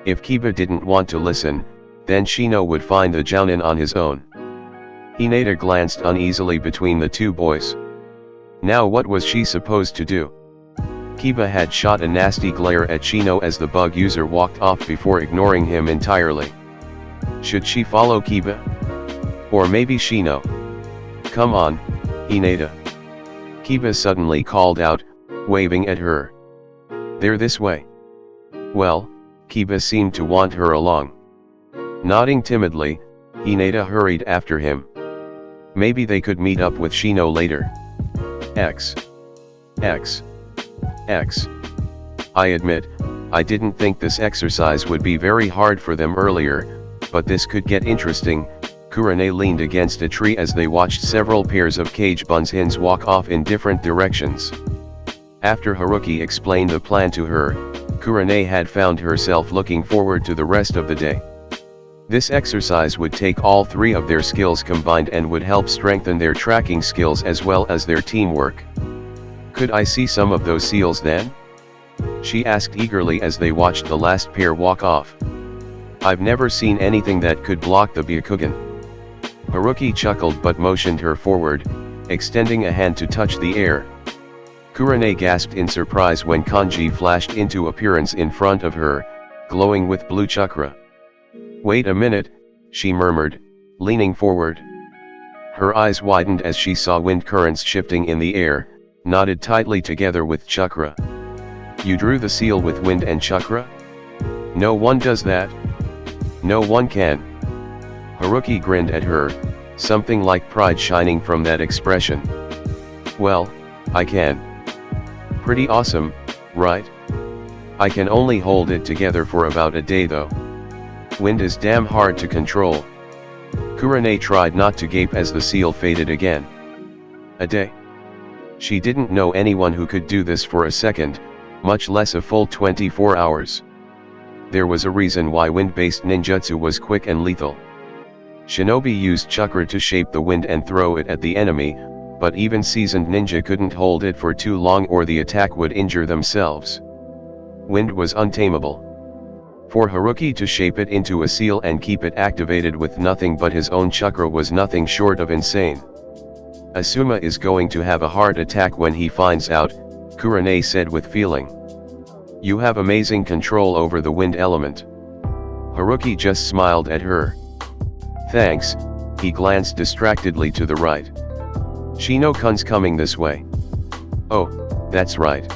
Speaker 1: If Kiba didn't want to listen, then Shino would find the Jounin on his own. Hinata glanced uneasily between the 2 boys. Now what was she supposed to do? Kiba had shot a nasty glare at Shino as the bug user walked off before ignoring him entirely. Should she follow Kiba? Or maybe Shino? Come on, Hinata. Kiba suddenly called out, waving at her. They're this way. Well, Kiba seemed to want her along. Nodding timidly, Hinata hurried after him. Maybe they could meet up with Shino later. X. I admit, I didn't think this exercise would be very hard for them earlier, but this could get interesting. Kurane leaned against a tree as they watched several pairs of cage buns hens walk off in different directions. After Haruki explained the plan to her, Kurane had found herself looking forward to the rest of the day. This exercise would take all three of their skills combined and would help strengthen their tracking skills as well as their teamwork. Could I see some of those seals then? She asked eagerly as they watched the last pair walk off. I've never seen anything that could block the Byakugan. Haruki chuckled but motioned her forward, extending a hand to touch the air. Kurane gasped in surprise when Kanji flashed into appearance in front of her, glowing with blue chakra. Wait a minute, she murmured, leaning forward. Her eyes widened as she saw wind currents shifting in the air, knotted tightly together with chakra. You drew the seal with wind and chakra? No one does that. No one can. Haruki grinned at her, something like pride shining from that expression. Well, I can. Pretty awesome, right? I can only hold it together for about a day though. Wind is damn hard to control. Kurane tried not to gape as the seal faded again. A day? She didn't know anyone who could do this for a second, much less a full 24 hours. There was a reason why wind-based ninjutsu was quick and lethal. Shinobi used chakra to shape the wind and throw it at the enemy, but even seasoned ninja couldn't hold it for too long or the attack would injure themselves. Wind was untamable. For Haruki to shape it into a seal and keep it activated with nothing but his own chakra was nothing short of insane. Asuma is going to have a heart attack when he finds out, Kurane said with feeling. You have amazing control over the wind element. Haruki just smiled at her. Thanks, he glanced distractedly to the right. Shino-kun's coming this way. Oh, that's right.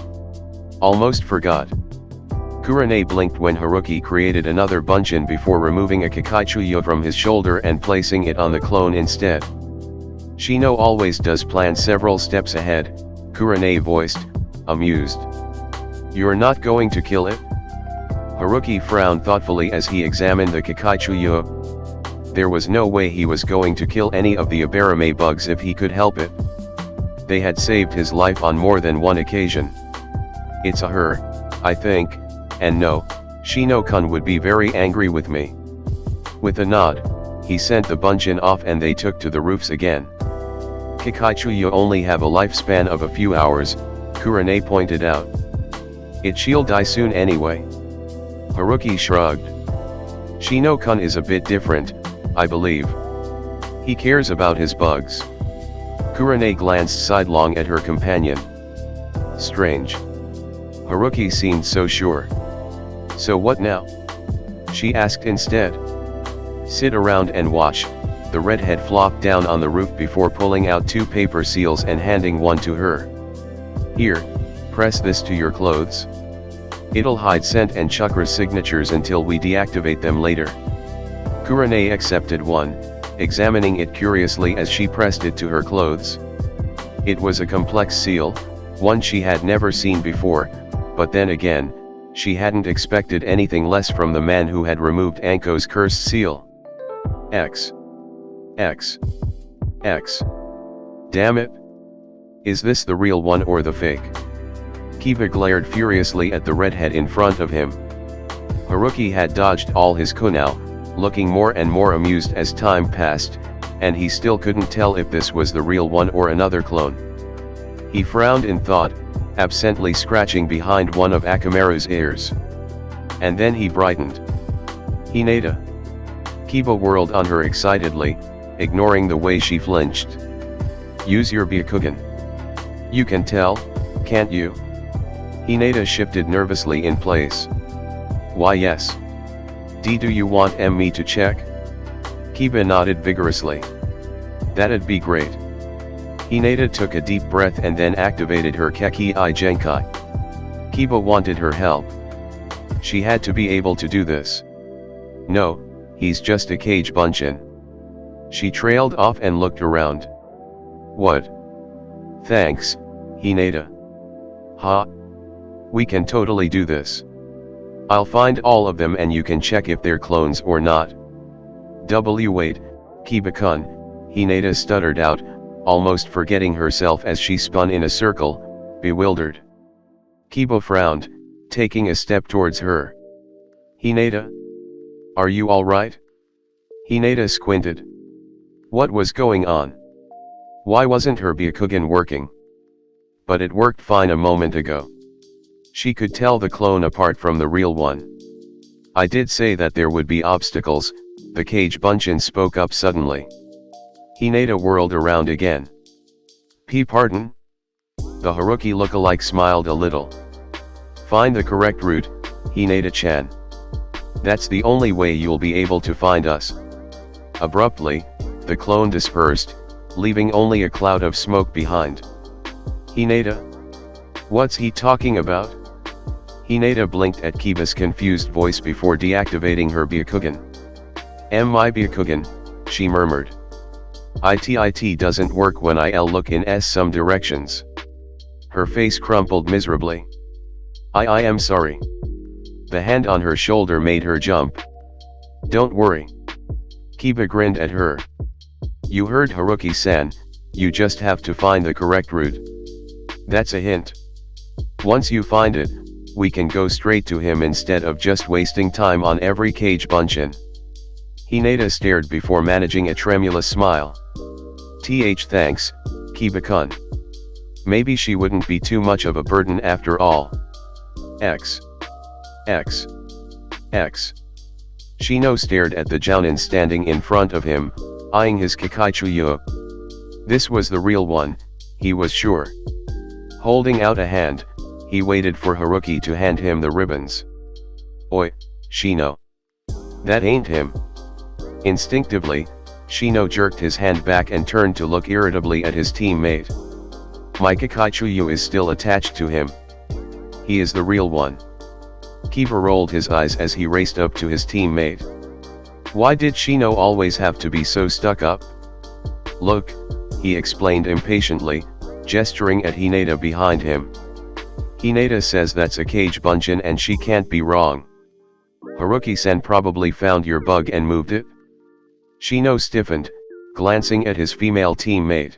Speaker 1: Almost forgot. Kurane blinked when Haruki created another bunshin before removing a Kakaichuyo from his shoulder and placing it on the clone instead. Shino always does plan several steps ahead, Kurane voiced, amused. You're not going to kill it? Haruki frowned thoughtfully as he examined the Kakaichuyo. There was no way he was going to kill any of the Abarame bugs if he could help it. They had saved his life on more than one occasion. It's a her, I think. And no, Shino-kun would be very angry with me. With a nod, he sent the bunshin off and they took to the roofs again. Kakaichuyo only have a lifespan of a few hours, Kurane pointed out. She'll die soon anyway. Haruki shrugged. Shino-kun is a bit different, I believe. He cares about his bugs. Kurane glanced sidelong at her companion. Strange. Haruki seemed so sure. So what now? She asked instead. Sit around and watch. The redhead flopped down on the roof before pulling out 2 paper seals and handing one to her. Here, press this to your clothes. It'll hide scent and chakra signatures until we deactivate them later. Kurane accepted one, examining it curiously as she pressed it to her clothes. It was a complex seal, one she had never seen before, but then again, she hadn't expected anything less from the man who had removed Anko's cursed seal. X. Damn it. Is this the real one or the fake? Kiba glared furiously at the redhead in front of him. Haruki had dodged all his kunao, looking more and more amused as time passed, and he still couldn't tell if this was the real one or another clone. He frowned in thought, absently scratching behind one of Akamaru's ears. And then he brightened. Hinata. Kiba whirled on her excitedly, ignoring the way she flinched. Use your Byakugan. You can tell, can't you? Hinata shifted nervously in place. Why yes. Do you want me to check? Kiba nodded vigorously. That'd be great. Hinata took a deep breath and then activated her Keki I Genkai. Kiba wanted her help. She had to be able to do this. No, he's just a cage bunshin. She trailed off and looked around. What? Thanks, Hinata. Ha? We can totally do this. I'll find all of them and you can check if they're clones or not. Wait, Kiba-kun, Hinata stuttered out, almost forgetting herself as she spun in a circle, bewildered. Kiba frowned, taking a step towards her. Hinata? Are you alright? Hinata squinted. What was going on? Why wasn't her Byakugan working? But it worked fine a moment ago. She could tell the clone apart from the real one. I did say that there would be obstacles, the Cage Bunshin spoke up suddenly. Hinata whirled around again. Pardon? The Haruki lookalike smiled a little. Find the correct route, Hinata-chan. That's the only way you'll be able to find us. Abruptly, the clone dispersed, leaving only a cloud of smoke behind. Hinata? What's he talking about? Hinata blinked at Kiba's confused voice before deactivating her Byakugan. My Byakugan, she murmured. It doesn't work when I'll look in some directions. Her face crumpled miserably. I am sorry. The hand on her shoulder made her jump. Don't worry. Kiba grinned at her. You heard Haruki-san, you just have to find the correct route. That's a hint. Once you find it, we can go straight to him instead of just wasting time on every Cage Bunshin. Hinata stared before managing a tremulous smile. Thanks, Kiba-kun. Maybe she wouldn't be too much of a burden after all. X. Shino stared at the Jounin standing in front of him, eyeing his Kakaichuyo. This was the real one, he was sure. Holding out a hand, he waited for Haruki to hand him the ribbons. Oi, Shino. That ain't him. Instinctively, Shino jerked his hand back and turned to look irritably at his teammate. My Kakaichuyo is still attached to him. He is the real one. Kiba rolled his eyes as he raced up to his teammate. Why did Shino always have to be so stuck up? Look, he explained impatiently, gesturing at Hinata behind him. Hinata says that's a Cage Bunshin and she can't be wrong. Haruki-san probably found your bug and moved it? Shino stiffened, glancing at his female teammate.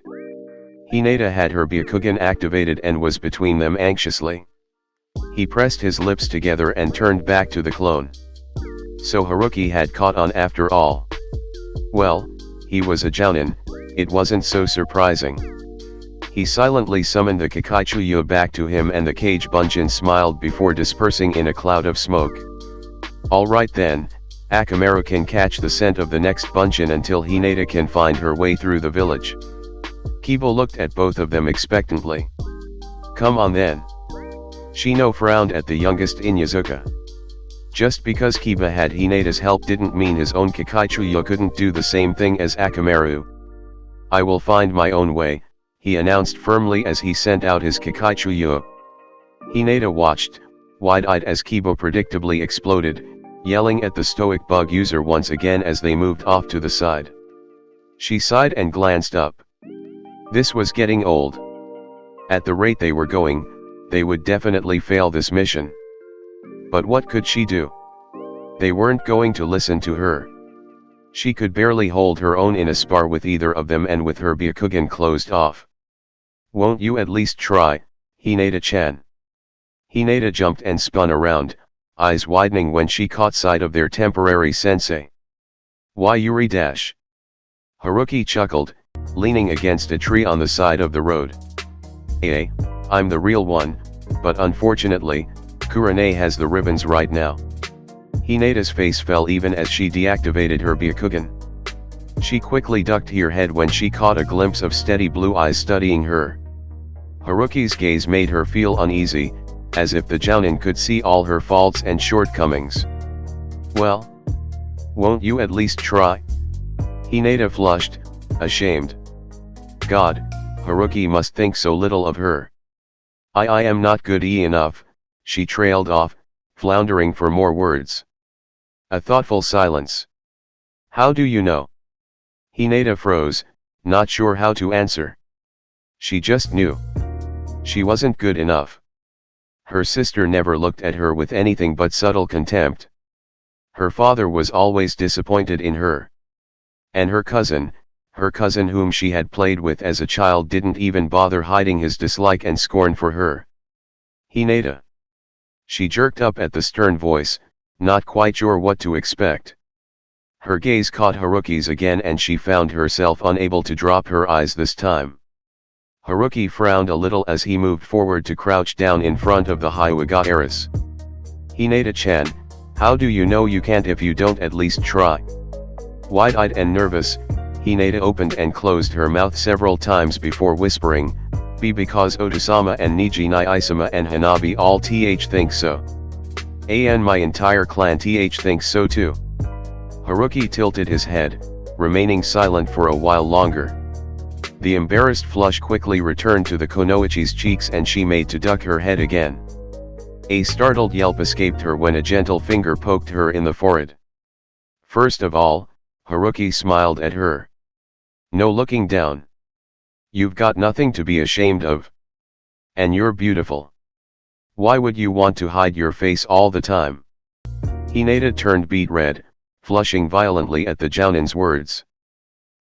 Speaker 1: Hinata had her Byakugan activated and was between them anxiously. He pressed his lips together and turned back to the clone. So Haruki had caught on after all. Well, he was a Jounin, it wasn't so surprising. He silently summoned the Kakaichuyo back to him and the Cage Bunshin smiled before dispersing in a cloud of smoke. Alright then, Akamaru can catch the scent of the next Bunshin until Hinata can find her way through the village. Kiba looked at both of them expectantly. Come on then. Shino frowned at the youngest Inyazuka. Just because Kiba had Hinata's help didn't mean his own Kakaichuyo couldn't do the same thing as Akamaru. I will find my own way, he announced firmly as he sent out his Kakaichuyo. Hinata watched, wide-eyed as Kiba predictably exploded, yelling at the stoic bug user once again as they moved off to the side. She sighed and glanced up. This was getting old. At the rate they were going, they would definitely fail this mission. But what could she do? They weren't going to listen to her. She could barely hold her own in a spar with either of them and with her Byakugan closed off. Won't you at least try, Hinata-chan? Hinata jumped and spun around, eyes widening when she caught sight of their temporary sensei. Why Yuri dash? Haruki chuckled, leaning against a tree on the side of the road. I'm the real one, but unfortunately, Kurane has the ribbons right now. Hinata's face fell even as she deactivated her Byakugan. She quickly ducked her head when she caught a glimpse of steady blue eyes studying her. Haruki's gaze made her feel uneasy, as if the Jounin could see all her faults and shortcomings. Well? Won't you at least try? Hinata flushed, ashamed. God, Haruki must think so little of her. I am not good enough, she trailed off, floundering for more words. A thoughtful silence. How do you know? Hinata froze, not sure how to answer. She just knew. She wasn't good enough. Her sister never looked at her with anything but subtle contempt. Her father was always disappointed in her. And her cousin whom she had played with as a child didn't even bother hiding his dislike and scorn for her. Hinata. She jerked up at the stern voice, not quite sure what to expect. Her gaze caught Haruki's again and she found herself unable to drop her eyes this time. Haruki frowned a little as he moved forward to crouch down in front of the Quagsire. Hinata-chan, how do you know you can't if you don't at least try? Wide-eyed and nervous, Hinata opened and closed her mouth several times before whispering, "Be because Otosama and Niji Isama and Hanabi all think so. And my entire clan thinks so too." Haruki tilted his head, remaining silent for a while longer. The embarrassed flush quickly returned to the Konoichi's cheeks and she made to duck her head again. A startled yelp escaped her when a gentle finger poked her in the forehead. First of all, Haruki smiled at her. "No looking down. You've got nothing to be ashamed of. And you're beautiful. Why would you want to hide your face all the time?" Hinata turned beet red, flushing violently at the Jounin's words.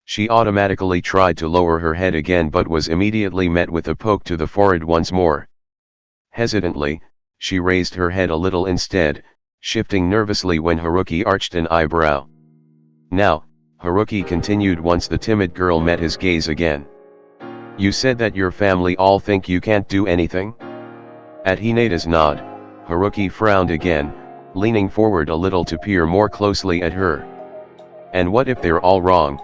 Speaker 1: She automatically tried to lower her head again but was immediately met with a poke to the forehead once more. Hesitantly, she raised her head a little instead, shifting nervously when Haruki arched an eyebrow. "Now," Haruki continued once the timid girl met his gaze again. "You said that your family all think you can't do anything?" At Hinata's nod, Haruki frowned again, leaning forward a little to peer more closely at her. "And what if they're all wrong?"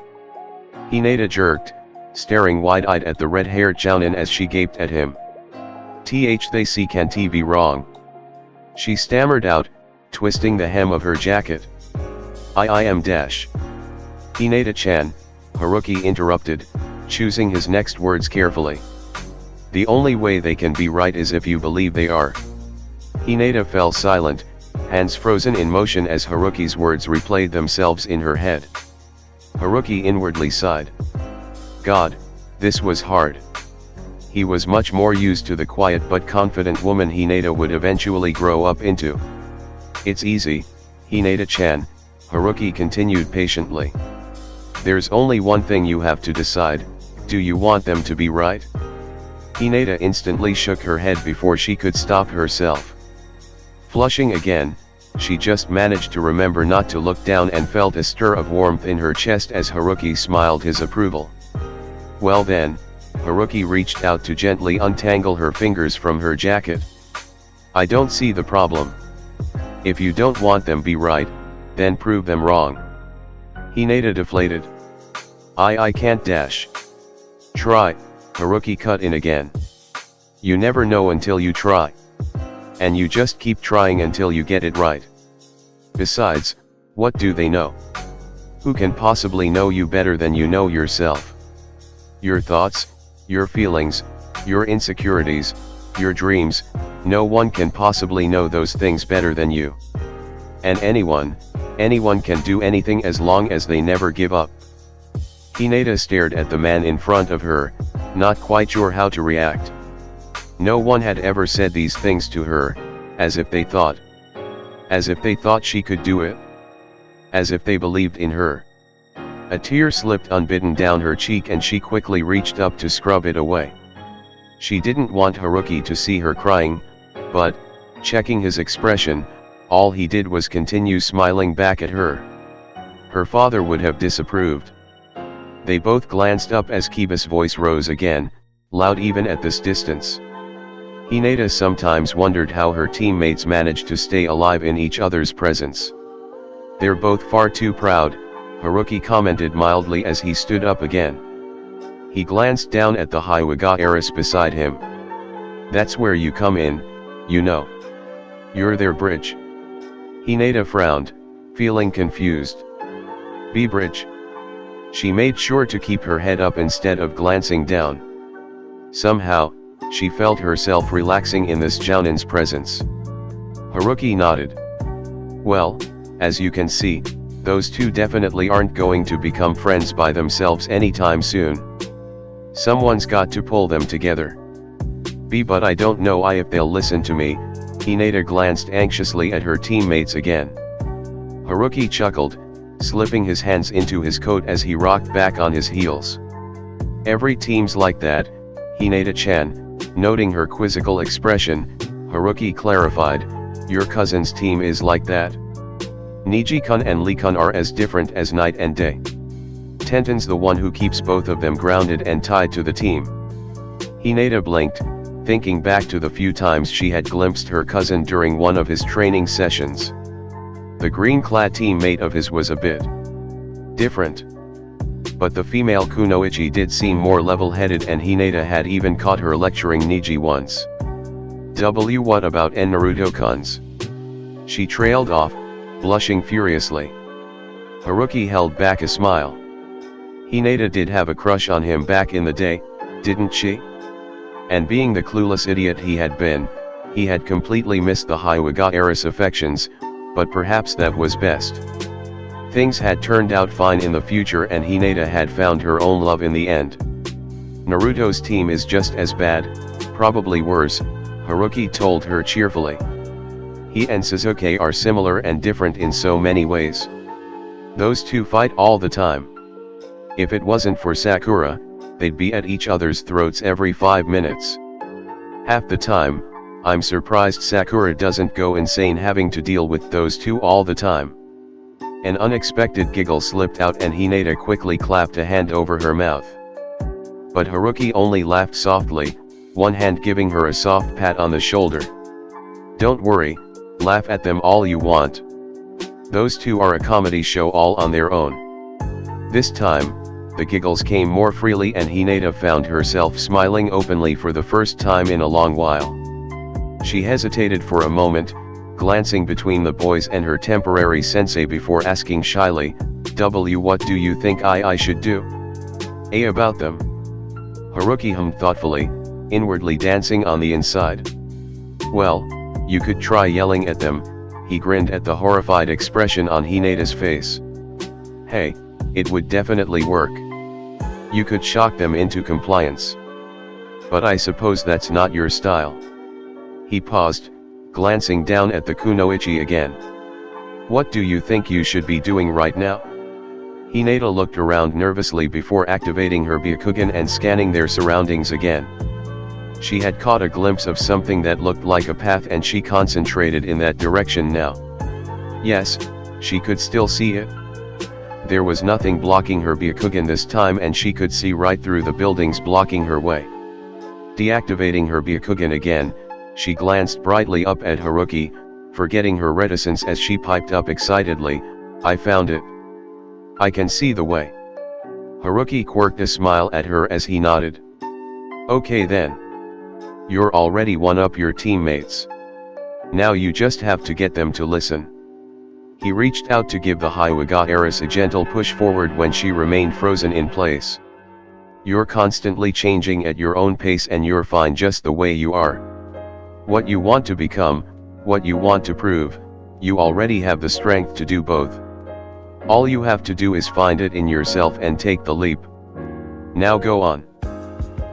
Speaker 1: Hinata jerked, staring wide-eyed at the red-haired Jounin as she gaped at him. They see can't be wrong?" she stammered out, twisting the hem of her jacket. I am dash. Hinata-chan," Haruki interrupted, choosing his next words carefully. "The only way they can be right is if you believe they are." Hinata fell silent, hands frozen in motion as Haruki's words replayed themselves in her head. Haruki inwardly sighed. God, this was hard. He was much more used to the quiet but confident woman Hinata would eventually grow up into. "It's easy, Hinata-chan," Haruki continued patiently. "There's only one thing you have to decide, do you want them to be right?" Hinata instantly shook her head before she could stop herself. Flushing again, she just managed to remember not to look down and felt a stir of warmth in her chest as Haruki smiled his approval. "Well then," Haruki reached out to gently untangle her fingers from her jacket. "I don't see the problem. If you don't want them be right, then prove them wrong." Hinata deflated. I can't dash. "Try," Haruki cut in again. "You never know until you try. And you just keep trying until you get it right. Besides, what do they know? Who can possibly know you better than you know yourself? Your thoughts, your feelings, your insecurities, your dreams, no one can possibly know those things better than you. And anyone can do anything as long as they never give up." Hinata stared at the man in front of her, not quite sure how to react. No one had ever said these things to her, as if they thought she could do it? As if they believed in her. A tear slipped unbidden down her cheek and she quickly reached up to scrub it away. She didn't want Haruki to see her crying, but, checking his expression, all he did was continue smiling back at her. Her father would have disapproved. They both glanced up as Kiba's voice rose again, loud even at this distance. Hinata sometimes wondered how her teammates managed to stay alive in each other's presence. "They're both far too proud," Haruki commented mildly as he stood up again. He glanced down at the Quagsire beside him. "That's where you come in, you know. You're their bridge." Hinata frowned, feeling confused. "Be bridge?" She made sure to keep her head up instead of glancing down. Somehow, she felt herself relaxing in this Jounin's presence. Haruki nodded. "Well, as you can see, those two definitely aren't going to become friends by themselves anytime soon. Someone's got to pull them together. But I don't know if they'll listen to me." Hinata glanced anxiously at her teammates again. Haruki chuckled, slipping his hands into his coat as he rocked back on his heels. "Every team's like that, Hinata-chan." Noting her quizzical expression, Haruki clarified, your cousin's team is like that. Niji-kun and Lee-kun are as different as night and day. Tenten's the one who keeps both of them grounded and tied to the team. Hinata blinked, thinking back to the few times she had glimpsed her cousin during one of his training sessions. The green-clad teammate of his was a bit different. But the female kunoichi did seem more level-headed, and Hinata had even caught her lecturing Niji once. What about Naruto-kun's? She trailed off, blushing furiously. Haruki held back a smile. Hinata did have a crush on him back in the day, didn't she? And being the clueless idiot he had been, he had completely missed the Hiwaga-era's affections, but perhaps that was best. Things had turned out fine in the future, and Hinata had found her own love in the end. Naruto's team is just as bad, probably worse, Haruki told her cheerfully. He and Sasuke are similar and different in so many ways. Those two fight all the time. If it wasn't for Sakura, they'd be at each other's throats every 5 minutes. Half the time, I'm surprised Sakura doesn't go insane having to deal with those two all the time. An unexpected giggle slipped out, and Hinata quickly clapped a hand over her mouth. But Haruki only laughed softly, one hand giving her a soft pat on the shoulder. Don't worry, laugh at them all you want. Those two are a comedy show all on their own. This time, the giggles came more freely, and Hinata found herself smiling openly for the first time in a long while. She hesitated for a moment, glancing between the boys and her temporary sensei before asking shyly, what do you think I should do? About them? Haruki hummed thoughtfully, inwardly dancing on the inside. Well, you could try yelling at them, he grinned at the horrified expression on Hinata's face. Hey, it would definitely work. You could shock them into compliance. But I suppose that's not your style. He paused, glancing down at the kunoichi again. What do you think you should be doing right now? Hinata looked around nervously before activating her Byakugan and scanning their surroundings again. She had caught a glimpse of something that looked like a path, and she concentrated in that direction now. Yes, she could still see it. There was nothing blocking her Byakugan this time, and she could see right through the buildings blocking her way. Deactivating her Byakugan again, she glanced brightly up at Haruki, forgetting her reticence as she piped up excitedly, I found it. I can see the way. Haruki quirked a smile at her as he nodded. Okay then. You're already one up your teammates. Now you just have to get them to listen. He reached out to give the Hiwaga-Eris a gentle push forward when she remained frozen in place. You're constantly changing at your own pace, and you're fine just the way you are. What you want to become, what you want to prove, you already have the strength to do both. All you have to do is find it in yourself and take the leap. Now go on.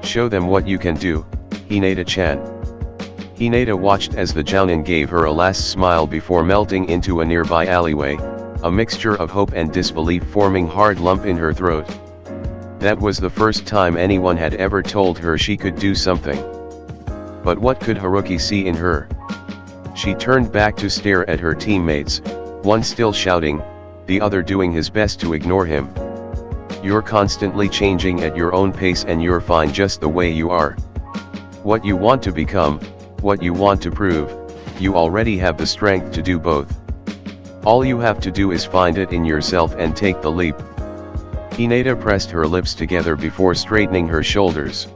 Speaker 1: Show them what you can do, Hinata-chan. Hinata watched as the jounin gave her a last smile before melting into a nearby alleyway, a mixture of hope and disbelief forming hard lump in her throat. That was the first time anyone had ever told her she could do something. But what could Haruki see in her? She turned back to stare at her teammates, one still shouting, the other doing his best to ignore him. You're constantly changing at your own pace, and you're fine just the way you are. What you want to become, what you want to prove, you already have the strength to do both. All you have to do is find it in yourself and take the leap. Hinata pressed her lips together before straightening her shoulders.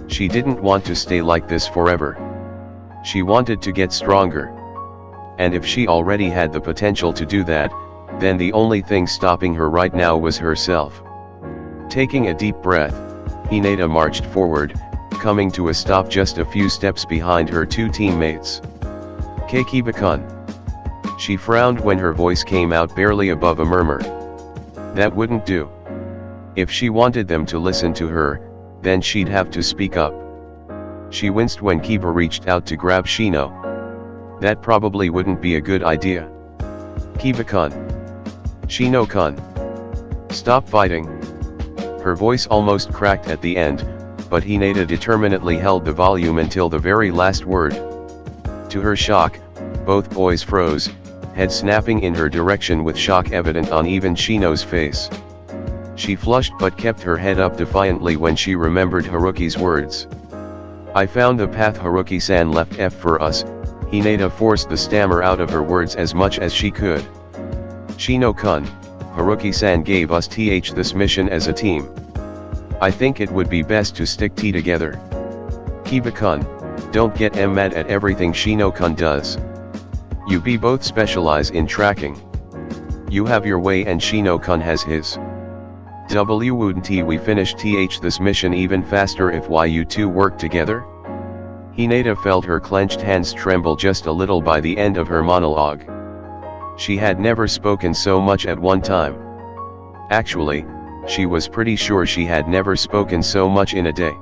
Speaker 1: She didn't want to stay like this forever. She wanted to get stronger. And if she already had the potential to do that, then the only thing stopping her right now was herself. Taking a deep breath, Hinata marched forward, coming to a stop just a few steps behind her two teammates. Kekiba-kun. She frowned when her voice came out barely above a murmur. That wouldn't do. If she wanted them to listen to her, then she'd have to speak up. She winced when Kiba reached out to grab Shino. That probably wouldn't be a good idea. Kiba-kun. Shino-kun. Stop fighting. Her voice almost cracked at the end, but Hinata determinedly held the volume until the very last word. To her shock, both boys froze, head snapping in her direction with shock evident on even Shino's face. She flushed but kept her head up defiantly when she remembered Haruki's words. "I found the path Haruki-san left F for us." Hinata forced the stammer out of her words as much as she could. "Shino-kun, Haruki-san gave us this mission as a team. I think it would be best to stick together. Kiba-kun, don't get mad at everything Shino-kun does. You both specialize in tracking. You have your way and Shino-kun has his. Wouldn't we finish this mission even faster if you two work together?" Hinata felt her clenched hands tremble just a little by the end of her monologue. She had never spoken so much at one time. Actually, she was pretty sure she had never spoken so much in a day.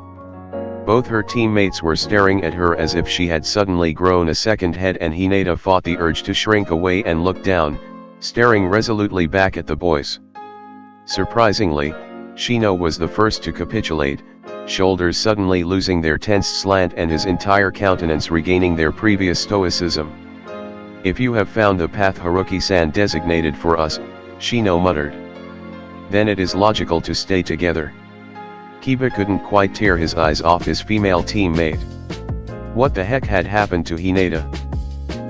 Speaker 1: Both her teammates were staring at her as if she had suddenly grown a second head, and Hinata fought the urge to shrink away and look down, staring resolutely back at the boys. Surprisingly, Shino was the first to capitulate, shoulders suddenly losing their tense slant and his entire countenance regaining their previous stoicism. "If you have found the path Haruki-san designated for us," Shino muttered, "then it is logical to stay together." Kiba couldn't quite tear his eyes off his female teammate. What the heck had happened to Hinata?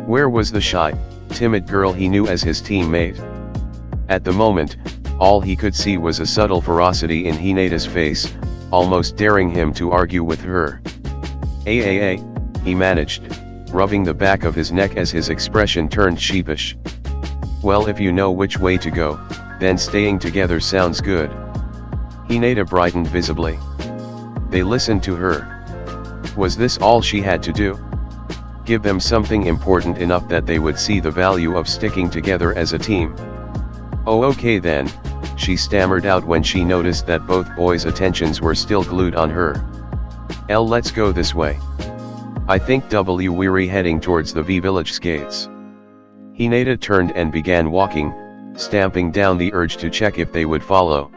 Speaker 1: Where was the shy, timid girl he knew as his teammate? At the moment, all he could see was a subtle ferocity in Hinata's face, almost daring him to argue with her. He managed, rubbing the back of his neck as his expression turned sheepish. "Well, if you know which way to go, then staying together sounds good." Hinata brightened visibly. They listened to her. Was this all she had to do? Give them something important enough that they would see the value of sticking together as a team. "Oh, okay then," she stammered out when she noticed that both boys' attentions were still glued on her. Let's go this way. I think we're heading towards the V Village gates." Hinata turned and began walking, stamping down the urge to check if they would follow.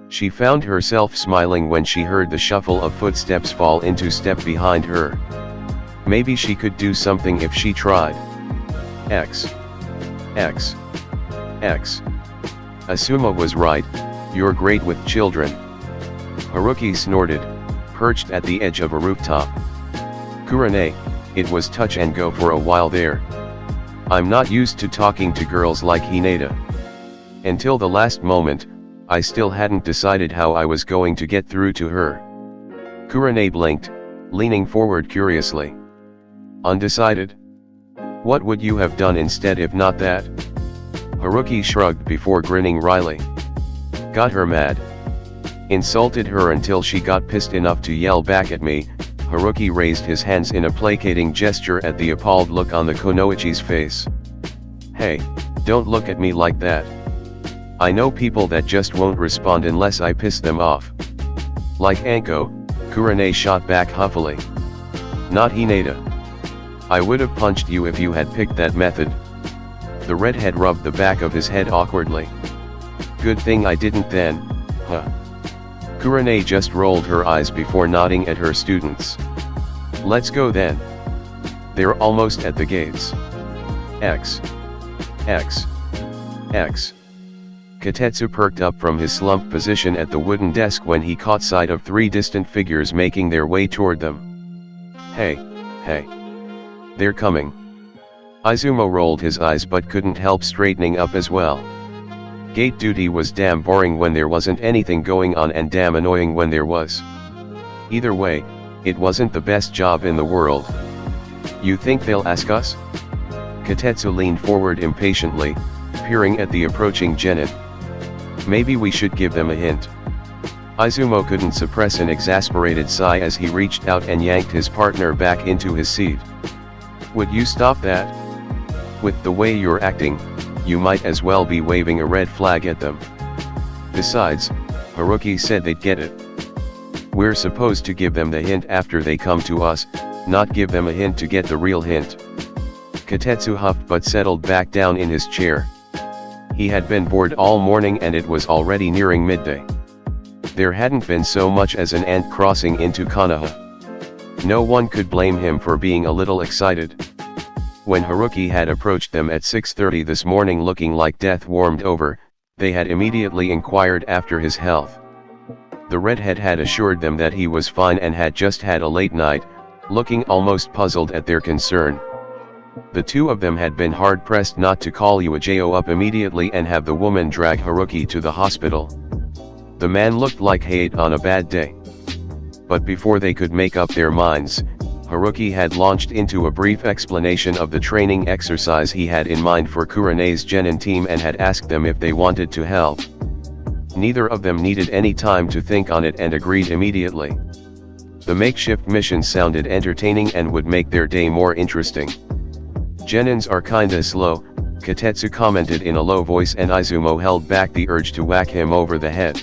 Speaker 1: She found herself smiling when she heard the shuffle of footsteps fall into step behind her. Maybe she could do something if she tried. X. Asuma was right, you're great with children. Haruki snorted, perched at the edge of a rooftop. Kurane, it was touch and go for a while there. I'm not used to talking to girls like Hinata. Until the last moment, I still hadn't decided how I was going to get through to her. Kurane blinked, leaning forward curiously. Undecided? What would you have done instead if not that? Haruki shrugged before grinning wryly. Got her mad. Insulted her until she got pissed enough to yell back at me. Haruki raised his hands in a placating gesture at the appalled look on the Kunoichi's face. Hey, don't look at me like that. I know people that just won't respond unless I piss them off. Like Anko, Kurane shot back huffily. Not Hinata. I would have punched you if you had picked that method. The redhead rubbed the back of his head awkwardly. Good thing I didn't then, huh? Kurane just rolled her eyes before nodding at her students. Let's go then. They're almost at the gates. X. Katetsu perked up from his slumped position at the wooden desk when he caught sight of three distant figures making their way toward them. Hey. They're coming. Izumo rolled his eyes but couldn't help straightening up as well. Gate duty was damn boring when there wasn't anything going on and damn annoying when there was. Either way, it wasn't the best job in the world. You think they'll ask us? Katetsu leaned forward impatiently, peering at the approaching genin. Maybe we should give them a hint. Izumo couldn't suppress an exasperated sigh as he reached out and yanked his partner back into his seat. Would you stop that? With the way you're acting, you might as well be waving a red flag at them. Besides, Haruki said they'd get it. We're supposed to give them the hint after they come to us, not give them a hint to get the real hint. Katetsu huffed but settled back down in his chair. He had been bored all morning and it was already nearing midday. There hadn't been so much as an ant crossing into Konoha. No one could blame him for being a little excited. When Haruki had approached them at 6:30 this morning looking like death warmed over, they had immediately inquired after his health. The redhead had assured them that he was fine and had just had a late night, looking almost puzzled at their concern. The two of them had been hard-pressed not to call Yuijo up immediately and have the woman drag Haruki to the hospital. The man looked like hate on a bad day. But before they could make up their minds, Haruki had launched into a brief explanation of the training exercise he had in mind for Kurene's genin team and had asked them if they wanted to help. Neither of them needed any time to think on it and agreed immediately. The makeshift mission sounded entertaining and would make their day more interesting. Genins are kinda slow, Katetsu commented in a low voice, and Izumo held back the urge to whack him over the head.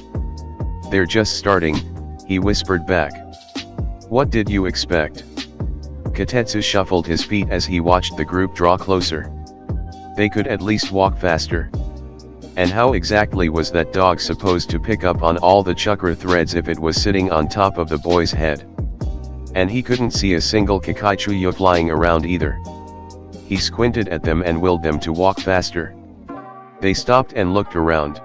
Speaker 1: They're just starting, he whispered back. What did you expect? Katetsu shuffled his feet as he watched the group draw closer. They could at least walk faster. And how exactly was that dog supposed to pick up on all the chakra threads if it was sitting on top of the boy's head? And he couldn't see a single Kakaichuyo flying around either. He squinted at them and willed them to walk faster. They stopped and looked around.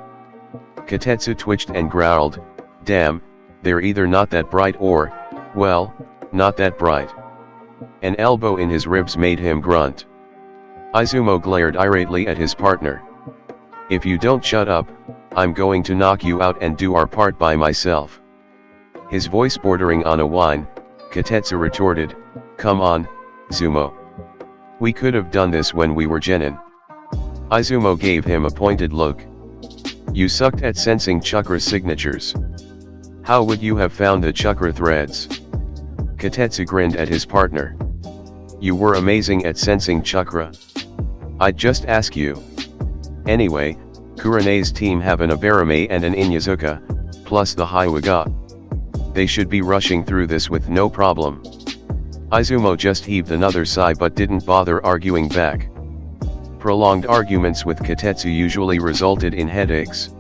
Speaker 1: Katetsu twitched and growled, damn, they're either not that bright or, well, not that bright. An elbow in his ribs made him grunt. Izumo glared irately at his partner. If you don't shut up, I'm going to knock you out and do our part by myself. His voice bordering on a whine, Katetsu retorted, come on, Zumo. We could have done this when we were genin. Izumo gave him a pointed look. You sucked at sensing chakra signatures. How would you have found the chakra threads? Katetsu grinned at his partner. You were amazing at sensing chakra. I'd just ask you. Anyway, Kurene's team have an Abarame and an Inyazuka, plus the Hyuga. They should be rushing through this with no problem. Izumo just heaved another sigh but didn't bother arguing back. Prolonged arguments with Katetsu usually resulted in headaches.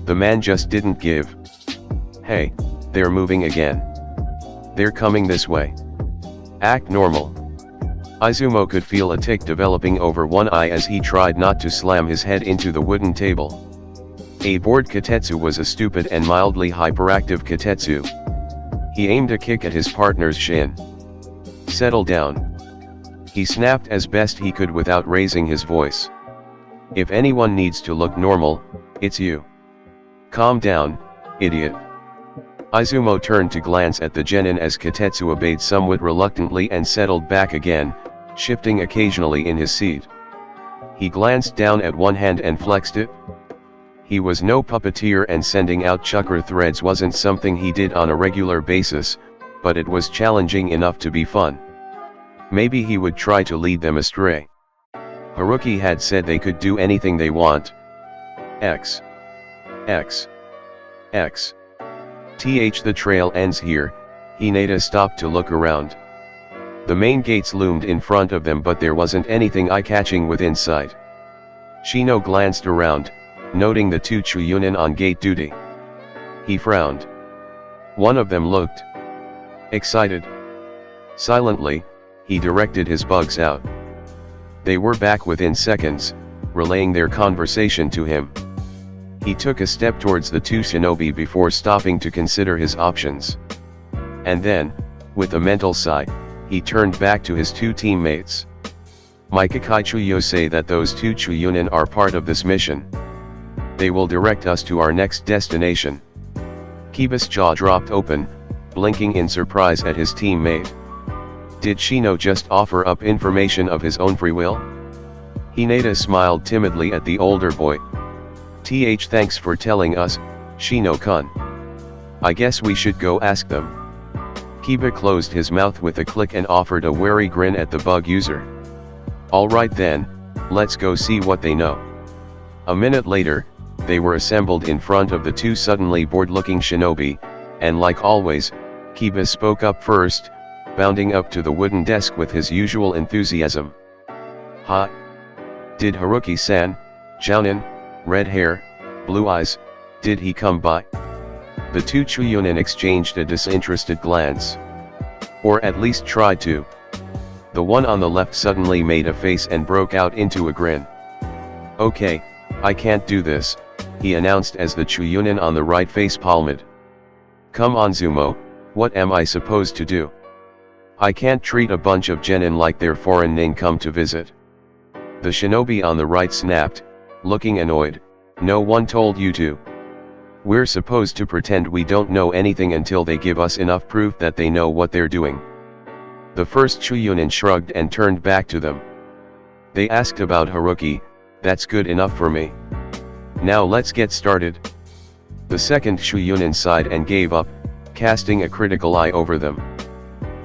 Speaker 1: The man just didn't give. Hey, they're moving again. They're coming this way. Act normal. Izumo could feel a tic developing over one eye as he tried not to slam his head into the wooden table. A bored Katetsu was a stupid and mildly hyperactive Katetsu. He aimed a kick at his partner's shin. Settle down. He snapped as best he could without raising his voice. If anyone needs to look normal, it's you. Calm down, idiot. Izumo turned to glance at the genin as Katetsu obeyed somewhat reluctantly and settled back again, shifting occasionally in his seat. He glanced down at one hand and flexed it. He was no puppeteer and sending out chakra threads wasn't something he did on a regular basis, but it was challenging enough to be fun. Maybe he would try to lead them astray. Haruki had said they could do anything they want. X. The trail ends here. Hinata stopped to look around. The main gates loomed in front of them but there wasn't anything eye-catching within sight. Shino glanced around, noting the two Chuyunin on gate duty. He frowned. One of them looked excited. Silently, he directed his bugs out. They were back within seconds, relaying their conversation to him. He took a step towards the two shinobi before stopping to consider his options. And then, with a mental sigh, he turned back to his two teammates. My Kakaichuyo say that those two Chuyunin are part of this mission. They will direct us to our next destination. Kiba's jaw dropped open, blinking in surprise at his teammate. Did Shino just offer up information of his own free will? Hinata smiled timidly at the older boy. Thanks for telling us, Shino-kun. I guess we should go ask them. Kiba closed his mouth with a click and offered a wary grin at the bug user. Alright then, let's go see what they know. A minute later, they were assembled in front of the two suddenly bored-looking shinobi, and like always, Kiba spoke up first, bounding up to the wooden desk with his usual enthusiasm. Ha! Did Haruki-san, Jounin, red hair, blue eyes, did he come by? The two Chuyunin exchanged a disinterested glance. Or at least tried to. The one on the left suddenly made a face and broke out into a grin. "Okay, I can't do this," he announced as the Chuyunin on the right face palmed. "Come on Zumo, what am I supposed to do? I can't treat a bunch of genin like they're foreign ning come to visit." The shinobi on the right snapped, looking annoyed, "No one told you to. We're supposed to pretend we don't know anything until they give us enough proof that they know what they're doing." The first Chuyunin shrugged and turned back to them. "They asked about Haruki, that's good enough for me. Now let's get started." The second Chuyunin sighed and gave up, casting a critical eye over them.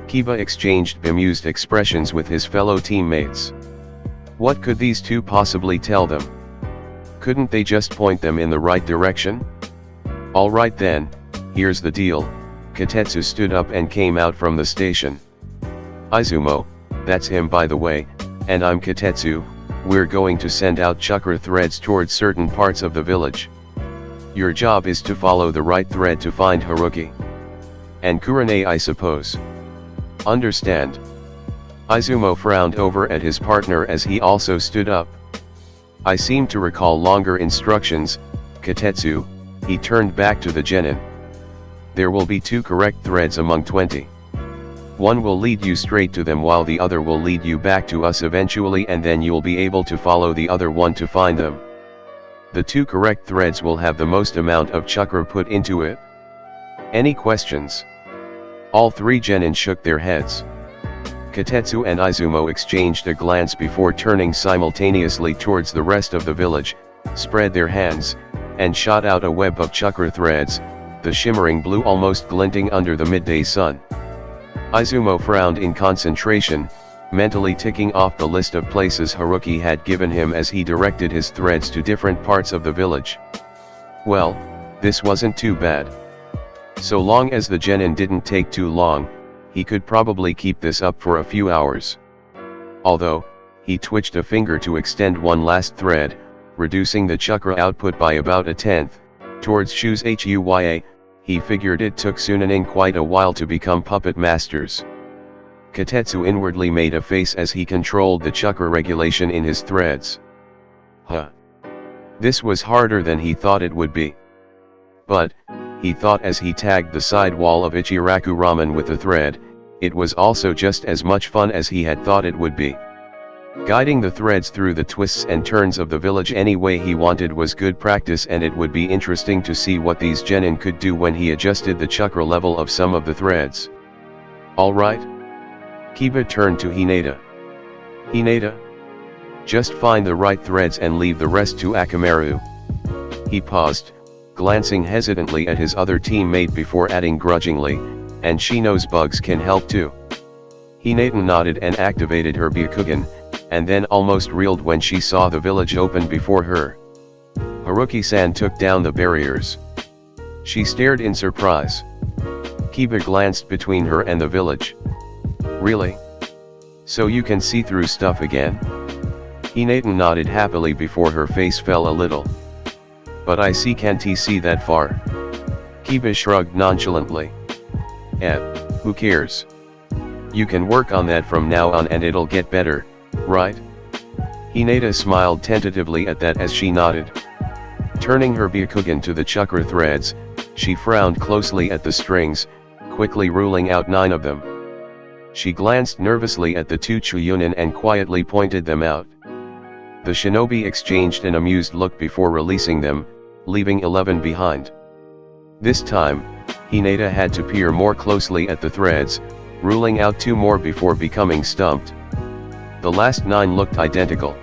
Speaker 1: Kiba exchanged bemused expressions with his fellow teammates. What could these two possibly tell them? Couldn't they just point them in the right direction? "Alright then, here's the deal," Katetsu stood up and came out from the station. "Izumo, that's him by the way, and I'm Katetsu, we're going to send out chakra threads towards certain parts of the village. Your job is to follow the right thread to find Haruki. And Kurane I suppose. Understand?" Izumo frowned over at his partner as he also stood up. "I seem to recall longer instructions, Katetsu," he turned back to the genin. "There will be 2 correct threads among 20. One will lead you straight to them while the other will lead you back to us eventually, and then you'll be able to follow the other one to find them. The 2 correct threads will have the most amount of chakra put into it. Any questions?" All 3 genin shook their heads. Katetsu and Izumo exchanged a glance before turning simultaneously towards the rest of the village, spread their hands, and shot out a web of chakra threads, the shimmering blue almost glinting under the midday sun. Izumo frowned in concentration, mentally ticking off the list of places Haruki had given him as he directed his threads to different parts of the village. Well, this wasn't too bad. So long as the genin didn't take too long, he could probably keep this up for a few hours. Although, he twitched a finger to extend one last thread, reducing the chakra output by about a tenth, towards Shu's Huya, he figured it took Sunanin quite a while to become puppet masters. Katetsu inwardly made a face as he controlled the chakra regulation in his threads. This was harder than he thought it would be. But, he thought as he tagged the side wall of Ichiraku Ramen with the thread, it was also just as much fun as he had thought it would be. Guiding the threads through the twists and turns of the village any way he wanted was good practice, and it would be interesting to see what these genin could do when he adjusted the chakra level of some of the threads. "Alright?" Kiba turned to Hinata. "Hinata? Just find the right threads and leave the rest to Akamaru." He paused, glancing hesitantly at his other teammate before adding grudgingly, "And she knows bugs can help too." Hinata nodded and activated her Byakugan, and then almost reeled when she saw the village open before her. Haruki-san took down the barriers. She stared in surprise. Kiba glanced between her and the village. "Really? So you can see through stuff again?" Hinata nodded happily before her face fell a little. "But I can't see that far." Kiba shrugged nonchalantly. Who cares? You can work on that from now on and it'll get better, right?" Hinata smiled tentatively at that as she nodded. Turning her Byakugan to the chakra threads, she frowned closely at the strings, quickly ruling out 9 of them. She glanced nervously at the 2 Chuyunin and quietly pointed them out. The shinobi exchanged an amused look before releasing them, leaving 11 behind. This time, Hinata had to peer more closely at the threads, ruling out 2 more before becoming stumped. The last 9 looked identical.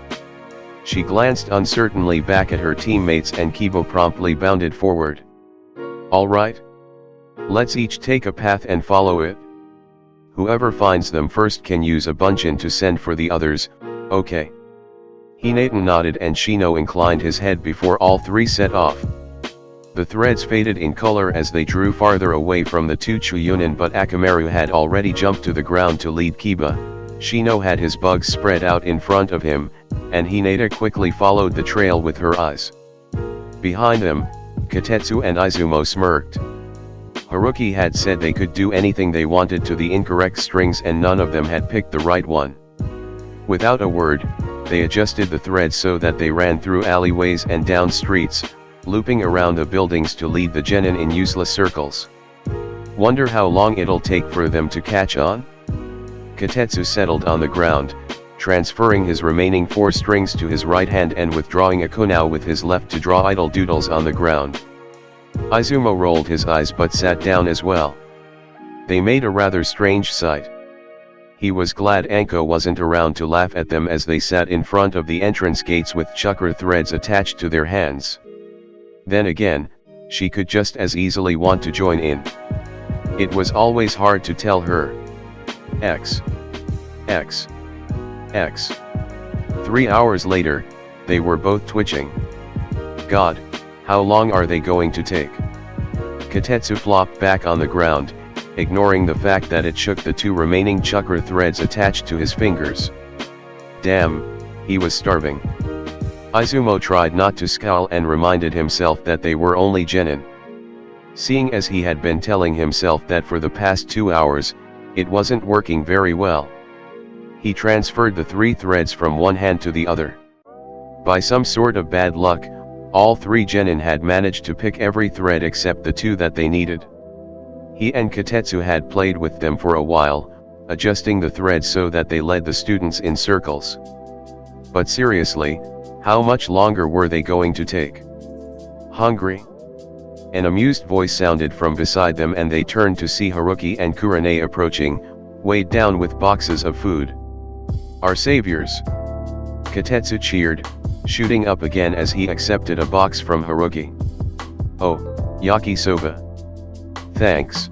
Speaker 1: She glanced uncertainly back at her teammates and Kiba promptly bounded forward. "Alright? Let's each take a path and follow it. Whoever finds them first can use a bunchin to send for the others, okay?" Hinata nodded and Shino inclined his head before all 3 set off. The threads faded in color as they drew farther away from the 2 Chuyunin, but Akamaru had already jumped to the ground to lead Kiba. Shino had his bugs spread out in front of him, and Hinata quickly followed the trail with her eyes. Behind them, Katetsu and Izumo smirked. Haruki had said they could do anything they wanted to the incorrect strings and none of them had picked the right one. Without a word, they adjusted the threads so that they ran through alleyways and down streets, looping around the buildings to lead the genin in useless circles. Wonder how long it'll take for them to catch on? Kotetsu settled on the ground, transferring his remaining 4 strings to his right hand and withdrawing a kunao with his left to draw idle doodles on the ground. Izumo rolled his eyes but sat down as well. They made a rather strange sight. He was glad Anko wasn't around to laugh at them as they sat in front of the entrance gates with chukar threads attached to their hands. Then again, she could just as easily want to join in. It was always hard to tell her. X. 3 hours later, they were both twitching. God, how long are they going to take? Kotetsu flopped back on the ground, ignoring the fact that it shook the 2 remaining chukar threads attached to his fingers. Damn, he was starving. Izumo tried not to scowl and reminded himself that they were only genin. Seeing as he had been telling himself that for the past 2 hours, it wasn't working very well. He transferred the 3 threads from one hand to the other. By some sort of bad luck, all 3 genin had managed to pick every thread except the 2 that they needed. He and Kotetsu had played with them for a while, adjusting the threads so that they led the students in circles. But seriously, how much longer were they going to take? Hungry? An amused voice sounded from beside them and they turned to see Haruki and Kurane approaching, weighed down with boxes of food. Our saviors! Kotetsu cheered, shooting up again as he accepted a box from Haruki. Oh, yakisoba. Thanks.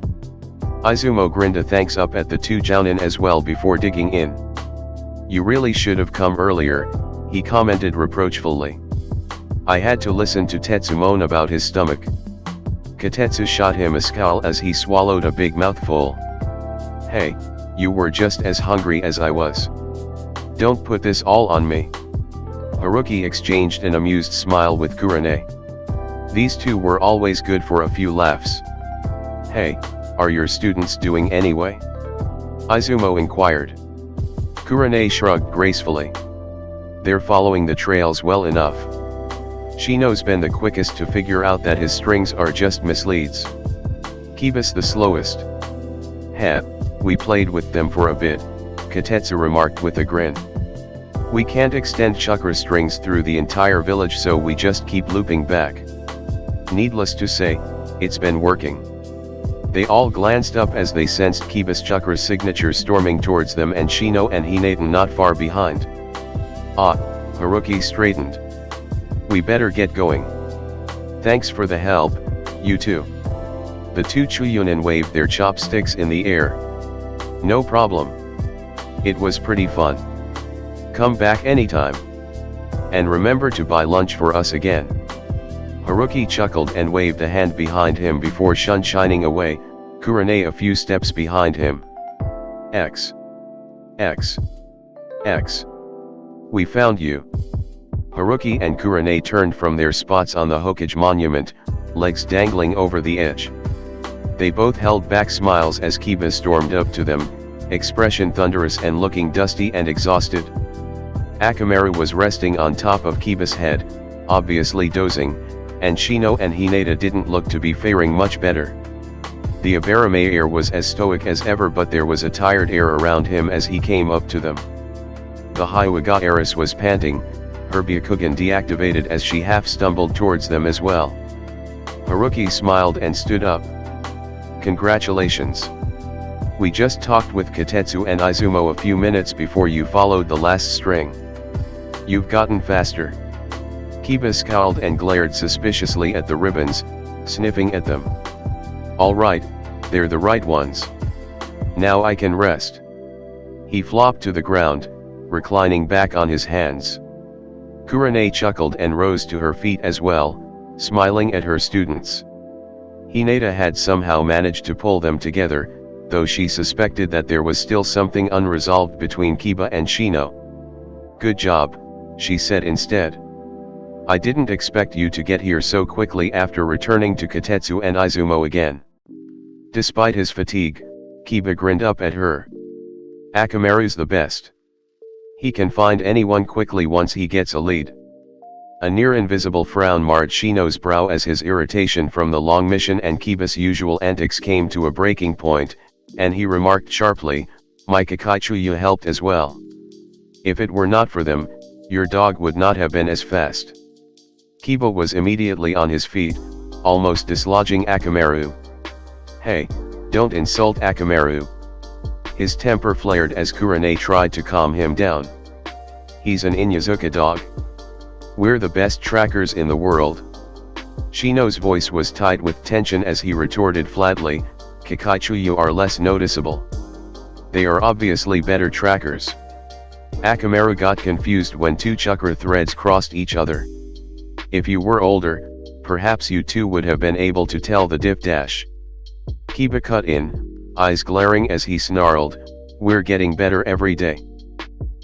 Speaker 1: Izumo grinned a thanks up at the 2 jounin as well before digging in. You really should have come earlier, he commented reproachfully. I had to listen to Tetsu moan about his stomach. Kotetsu shot him a scowl as he swallowed a big mouthful. Hey, you were just as hungry as I was. Don't put this all on me. Haruki exchanged an amused smile with Kurane. These 2 were always good for a few laughs. Hey, are your students doing anyway? Izumo inquired. Kurane shrugged gracefully. They're following the trails well enough. Shino's been the quickest to figure out that his strings are just misleads. Kiba's the slowest. Heh, we played with them for a bit, Kotetsu remarked with a grin. We can't extend chukar strings through the entire village so we just keep looping back. Needless to say, it's been working. They all glanced up as they sensed Kiba's chukar signature storming towards them and Shino and Hinata not far behind. Ah, Haruki straightened. We better get going. Thanks for the help, you two. The 2 Chuyunin waved their chopsticks in the air. No problem. It was pretty fun. Come back anytime. And remember to buy lunch for us again. Haruki chuckled and waved a hand behind him before shining away, Kurane a few steps behind him. X. We found you. Haruki and Kurane turned from their spots on the Hokage monument, legs dangling over the edge. They both held back smiles as Kiba stormed up to them, expression thunderous and looking dusty and exhausted. Akamaru was resting on top of Kiba's head, obviously dozing, and Shino and Hinata didn't look to be faring much better. The Abaramayer was as stoic as ever but there was a tired air around him as he came up to them. The Hyuga heiress was panting, her Byakugan deactivated as she half stumbled towards them as well. Haruki smiled and stood up. Congratulations. We just talked with Kotetsu and Izumo a few minutes before you followed the last string. You've gotten faster. Kiba scowled and glared suspiciously at the ribbons, sniffing at them. All right, they're the right ones. Now I can rest. He flopped to the ground, reclining back on his hands. Kurane chuckled and rose to her feet as well, smiling at her students. Hinata had somehow managed to pull them together, though she suspected that there was still something unresolved between Kiba and Shino. Good job, she said instead. I didn't expect you to get here so quickly after returning to Kotetsu and Izumo again. Despite his fatigue, Kiba grinned up at her. Akamaru's the best. He can find anyone quickly once he gets a lead. A near-invisible frown marred Shino's brow as his irritation from the long mission and Kiba's usual antics came to a breaking point, and he remarked sharply, "My Kakaichuya helped as well. If it were not for them, your dog would not have been as fast." Kiba was immediately on his feet, almost dislodging Akamaru. "Hey, don't insult Akamaru." His temper flared as Kurane tried to calm him down. "He's an Inyazuka dog. We're the best trackers in the world." Shino's voice was tight with tension as he retorted flatly, "Kakaichuya are less noticeable. They are obviously better trackers." Akamaru got confused when two chakra threads crossed each other. "If you were older, perhaps you too would have been able to tell the diff dash." Kiba cut in, eyes glaring as he snarled, "We're getting better every day.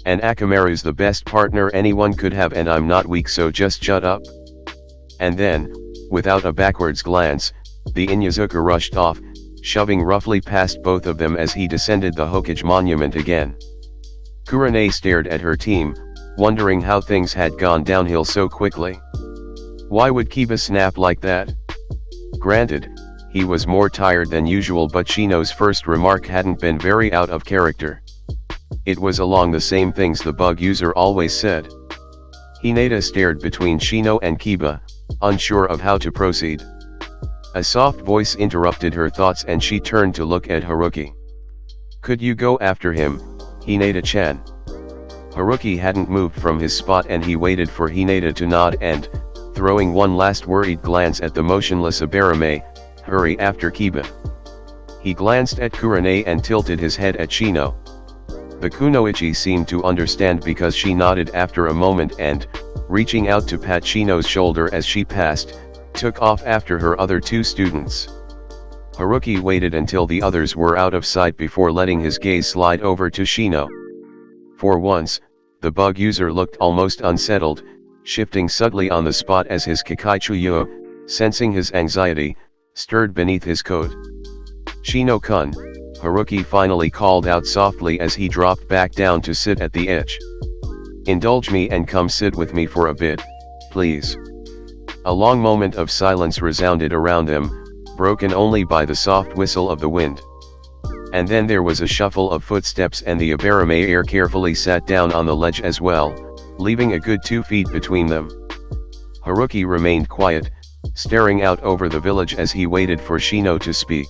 Speaker 1: And Akamaru's the best partner anyone could have, and I'm not weak, so just shut up." And then, without a backwards glance, the Inyazuka rushed off, shoving roughly past both of them as he descended the Hokage monument again. Kurane stared at her team, wondering how things had gone downhill so quickly. Why would Kiba snap like that? Granted, he was more tired than usual, but Shino's first remark hadn't been very out of character. It was along the same things the bug user always said. Hinata stared between Shino and Kiba, unsure of how to proceed. A soft voice interrupted her thoughts and she turned to look at Haruki. "Could you go after him, Hinata-chan?" Haruki hadn't moved from his spot and he waited for Hinata to nod and, throwing one last worried glance at the motionless Abarame, hurry after Kiba. He glanced at Kurane and tilted his head at Shino. The kunoichi seemed to understand because she nodded after a moment and, reaching out to pat Shino's shoulder as she passed, took off after her other two students. Haruki waited until the others were out of sight before letting his gaze slide over to Shino. For once, the bug user looked almost unsettled, shifting subtly on the spot as his Kakaichuya, sensing his anxiety, stirred beneath his coat. "Shino-kun," Haruki finally called out softly as he dropped back down to sit at the edge. "Indulge me and come sit with me for a bit, please." A long moment of silence resounded around them, broken only by the soft whistle of the wind. And then there was a shuffle of footsteps and the Abarame carefully sat down on the ledge as well, leaving a good 2 feet between them. Haruki remained quiet, staring out over the village as he waited for Shino to speak.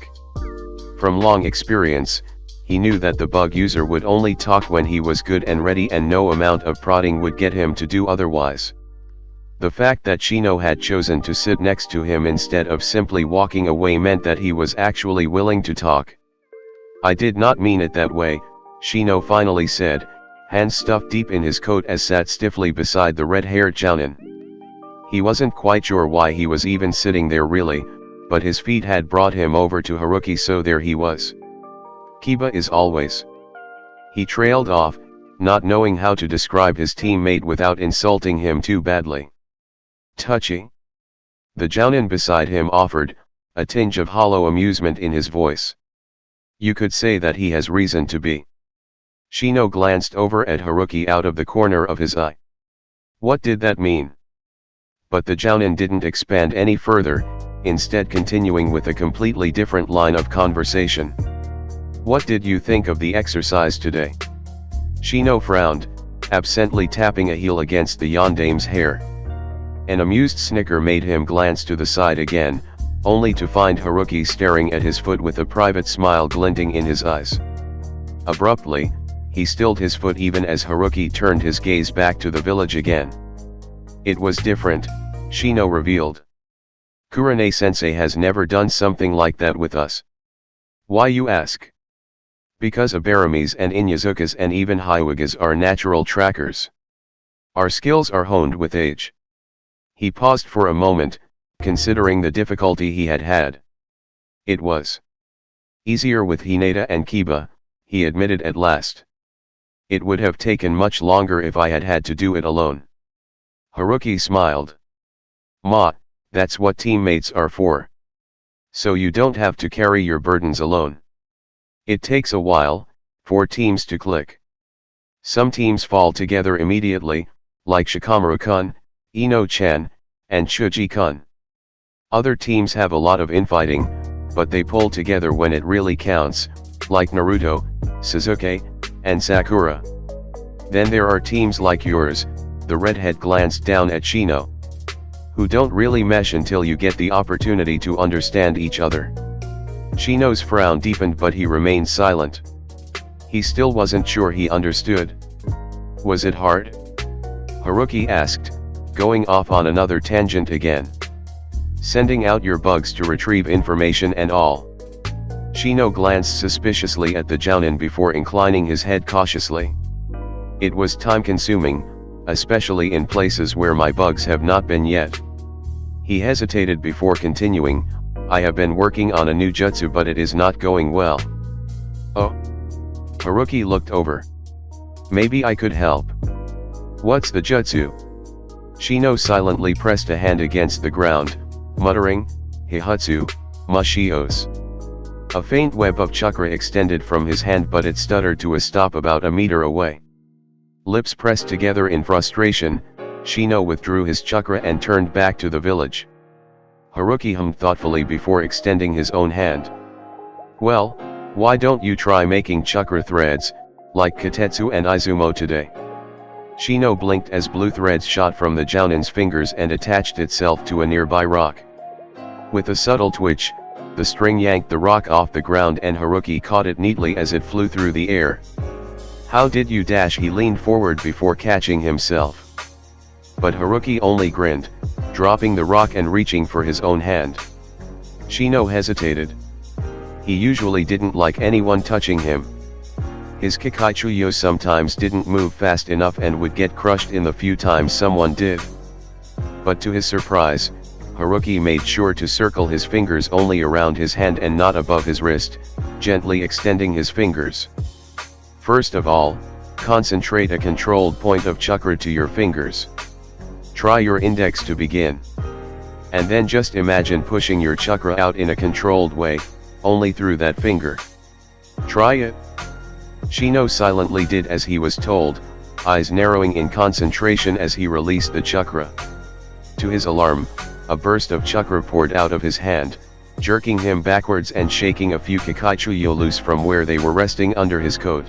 Speaker 1: From long experience, he knew that the bug user would only talk when he was good and ready, and no amount of prodding would get him to do otherwise. The fact that Shino had chosen to sit next to him instead of simply walking away meant that he was actually willing to talk. "I did not mean it that way," Shino finally said, hands stuffed deep in his coat as sat stiffly beside the red-haired Jounin. He wasn't quite sure why he was even sitting there really, but his feet had brought him over to Haruki, so there he was. "Kiba is always." He trailed off, not knowing how to describe his teammate without insulting him too badly. "Touchy?" the Jounin beside him offered, a tinge of hollow amusement in his voice. "You could say that he has reason to be." Shino glanced over at Haruki out of the corner of his eye. What did that mean? But the Jounin didn't expand any further, instead continuing with a completely different line of conversation. "What did you think of the exercise today?" Shino frowned, absently tapping a heel against the Yondame's hair. An amused snicker made him glance to the side again, only to find Haruki staring at his foot with a private smile glinting in his eyes. Abruptly, he stilled his foot even as Haruki turned his gaze back to the village again. "It was different," Shino revealed. "Kurane-sensei has never done something like that with us." "Why, you ask?" "Because Abaramis and Inyazukas and even Hyugas are natural trackers. Our skills are honed with age." He paused for a moment, considering the difficulty he had had. "It was easier with Hinata and Kiba," he admitted at last. "It would have taken much longer if I had had to do it alone." Haruki smiled. "Ma, that's what teammates are for." So you don't have to carry your burdens alone. It takes a while for teams to click. Some teams fall together immediately, like Shikamaru-kun, Ino-chan, and Chuji-kun. Other teams have a lot of infighting, but they pull together when it really counts, like Naruto, Sasuke, and Sakura. Then there are teams like yours. The redhead glanced down at Shino, who don't really mesh until you get the opportunity to understand each other. Shino's frown deepened, but he remained silent. He still wasn't sure he understood. Was it hard? Haruki asked, going off on another tangent again. Sending out your bugs to retrieve information and all. Shino glanced suspiciously at the jounin before inclining his head cautiously. It was time-consuming, especially in places where my bugs have not been yet. He hesitated before continuing, I have been working on a new jutsu, but it is not going well. Oh? Haruki looked over. Maybe I could help. What's the jutsu? Shino silently pressed a hand against the ground, muttering, Hihatsu, Mashios. A faint web of chakra extended from his hand, but it stuttered to a stop about a meter away. Lips pressed together in frustration, Shino withdrew his chakra and turned back to the village. Haruki hummed thoughtfully before extending his own hand. Well, why don't you try making chakra threads, like Katetsu and Izumo today? Shino blinked as blue threads shot from the jounin's fingers and attached itself to a nearby rock. With a subtle twitch, the string yanked the rock off the ground and Haruki caught it neatly as it flew through the air. How did you dash? He leaned forward before catching himself. But Haruki only grinned, dropping the rock and reaching for his own hand. Shino hesitated. He usually didn't like anyone touching him. His Kikaichuyo sometimes didn't move fast enough and would get crushed in the few times someone did. But to his surprise, Haruki made sure to circle his fingers only around his hand and not above his wrist, gently extending his fingers. First of all, concentrate a controlled point of chakra to your fingers. Try your index to begin. And then just imagine pushing your chakra out in a controlled way, only through that finger. Try it. Shino silently did as he was told, eyes narrowing in concentration as he released the chakra. To his alarm, a burst of chakra poured out of his hand, jerking him backwards and shaking a few Kikaichuyo loose from where they were resting under his coat.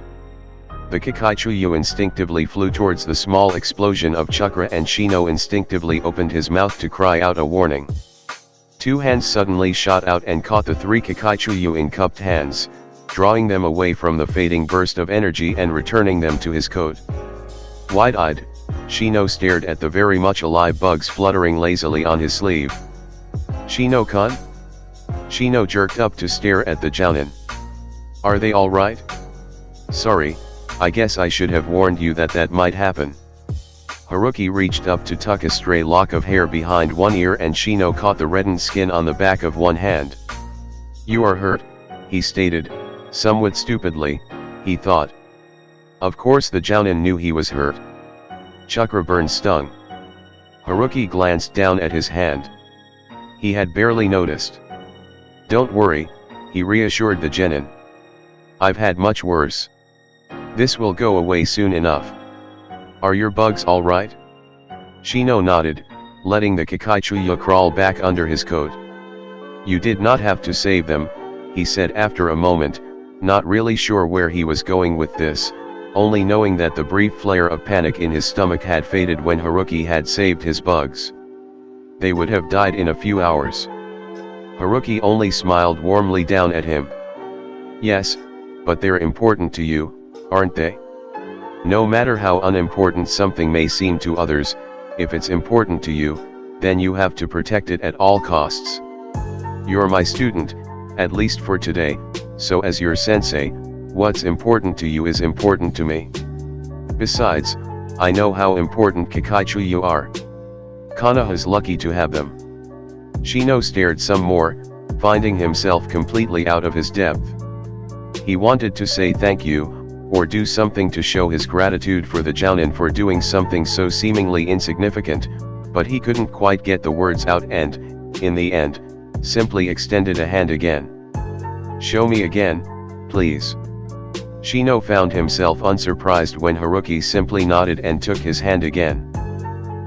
Speaker 1: The Kikaichuyo instinctively flew towards the small explosion of chakra and Shino instinctively opened his mouth to cry out a warning. Two hands suddenly shot out and caught the three Kikaichuyo in cupped hands, drawing them away from the fading burst of energy and returning them to his coat. Wide-eyed, Shino stared at the very much alive bugs fluttering lazily on his sleeve. Shino-kun? Shino jerked up to stare at the jounin. Are they all right? Sorry, I guess I should have warned you that that might happen. Haruki reached up to tuck a stray lock of hair behind one ear and Shino caught the reddened skin on the back of one hand. You are hurt, he stated, somewhat stupidly, he thought. Of course the jounin knew he was hurt. Chakra burn stung. Haruki glanced down at his hand. He had barely noticed. Don't worry, he reassured the genin. I've had much worse. This will go away soon enough. Are your bugs all right? Shino nodded, letting the Kikaichuyo crawl back under his coat. You did not have to save them, he said after a moment, not really sure where he was going with this, only knowing that the brief flare of panic in his stomach had faded when Haruki had saved his bugs. They would have died in a few hours. Haruki only smiled warmly down at him. Yes, but they're important to you, aren't they? No matter how unimportant something may seem to others, if it's important to you, then you have to protect it at all costs. You're my student, at least for today, so as your sensei, what's important to you is important to me. Besides, I know how important Kikaichuyo are. Konoha's lucky to have them. Shino stared some more, finding himself completely out of his depth. He wanted to say thank you, or do something to show his gratitude for the jounin for doing something so seemingly insignificant, but he couldn't quite get the words out and, in the end, simply extended a hand again. "Show me again, please." Shino found himself unsurprised when Haruki simply nodded and took his hand again.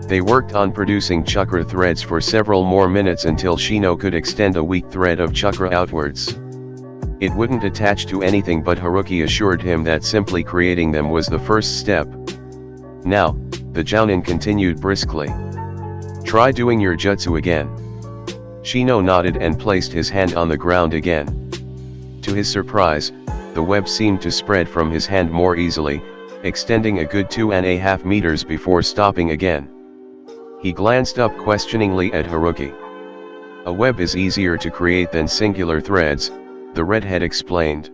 Speaker 1: They worked on producing chakra threads for several more minutes until Shino could extend a weak thread of chakra outwards. It wouldn't attach to anything, but Haruki assured him that simply creating them was the first step. "Now," the Jounin continued briskly. "Try doing your jutsu again." Shino nodded and placed his hand on the ground again. To his surprise, the web seemed to spread from his hand more easily, extending a good 2.5 meters before stopping again. He glanced up questioningly at Haruki. "A web is easier to create than singular threads," the redhead explained.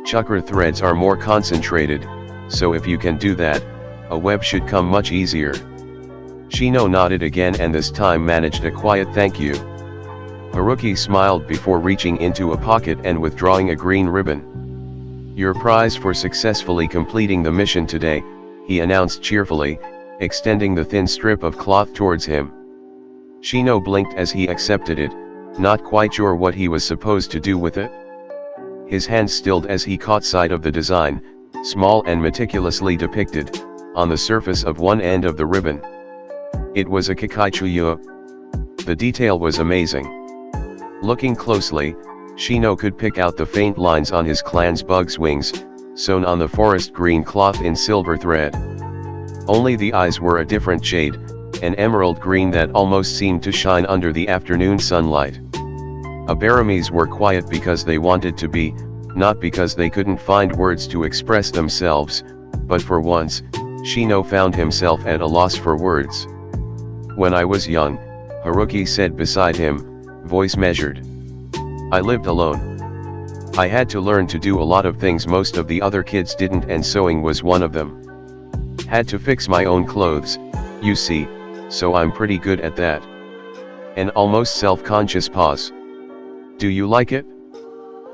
Speaker 1: "Chakra threads are more concentrated, so if you can do that, a web should come much easier." Shino nodded again and this time managed a quiet "thank you." Haruki smiled before reaching into a pocket and withdrawing a green ribbon. "Your prize for successfully completing the mission today," he announced cheerfully, extending the thin strip of cloth towards him. Shino blinked as he accepted it, not quite sure what he was supposed to do with it. His hand stilled as he caught sight of the design, small and meticulously depicted, on the surface of one end of the ribbon. It was a Kakaichuyo. The detail was amazing. Looking closely, Shino could pick out the faint lines on his clan's bug's wings, sewn on the forest green cloth in silver thread. Only the eyes were a different shade, an emerald green that almost seemed to shine under the afternoon sunlight. Abaramis were quiet because they wanted to be, not because they couldn't find words to express themselves, but for once, Shino found himself at a loss for words. "When I was young," Haruki said beside him, voice measured. "I lived alone. I had to learn to do a lot of things most of the other kids didn't, and sewing was one of them. Had to fix my own clothes, you see, so I'm pretty good at that." An almost self-conscious pause. "Do you like it?"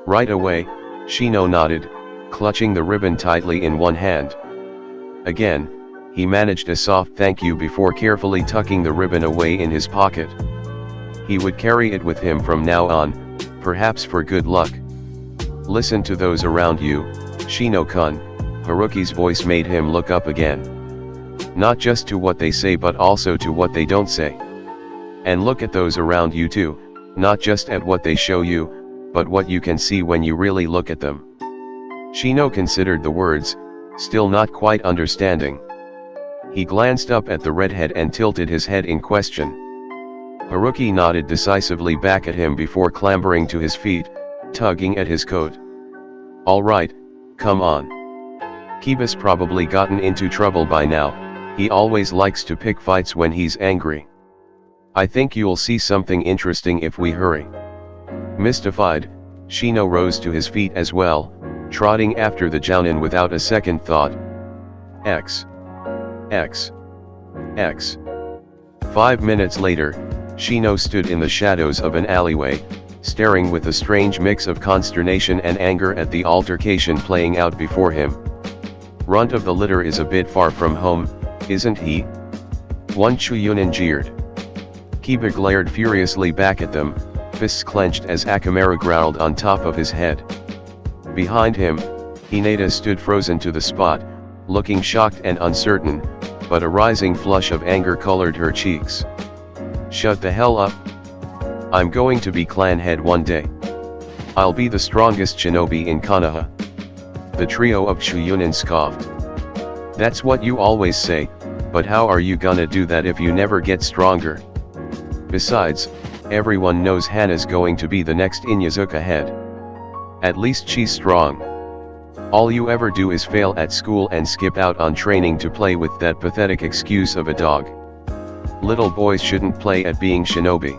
Speaker 1: "Right away," Shino nodded, clutching the ribbon tightly in one hand. Again, he managed a soft thank you before carefully tucking the ribbon away in his pocket. He would carry it with him from now on, perhaps for good luck. "Listen to those around you, Shino-kun," Haruki's voice made him look up again. "Not just to what they say but also to what they don't say. And look at those around you too, not just at what they show you, but what you can see when you really look at them." Shino considered the words, still not quite understanding. He glanced up at the redhead and tilted his head in question. Haruki nodded decisively back at him before clambering to his feet, tugging at his coat. "All right, come on. Kiba's probably gotten into trouble by now, he always likes to pick fights when he's angry. I think you'll see something interesting if we hurry." Mystified, Shino rose to his feet as well, trotting after the Jounin without a second thought. X. 5 minutes later, Shino stood in the shadows of an alleyway, staring with a strange mix of consternation and anger at the altercation playing out before him. "Runt of the litter is a bit far from home, isn't he?" one Chuyunin jeered. Kiba glared furiously back at them, fists clenched as Akamaru growled on top of his head. Behind him, Hinata stood frozen to the spot, looking shocked and uncertain, but a rising flush of anger colored her cheeks. "Shut the hell up. I'm going to be clan head one day. I'll be the strongest shinobi in Konoha." The trio of Chuyunin scoffed. "That's what you always say, but how are you gonna do that if you never get stronger? Besides, everyone knows Hana's going to be the next Inyazuka head. At least she's strong. All you ever do is fail at school and skip out on training to play with that pathetic excuse of a dog. Little boys shouldn't play at being shinobi.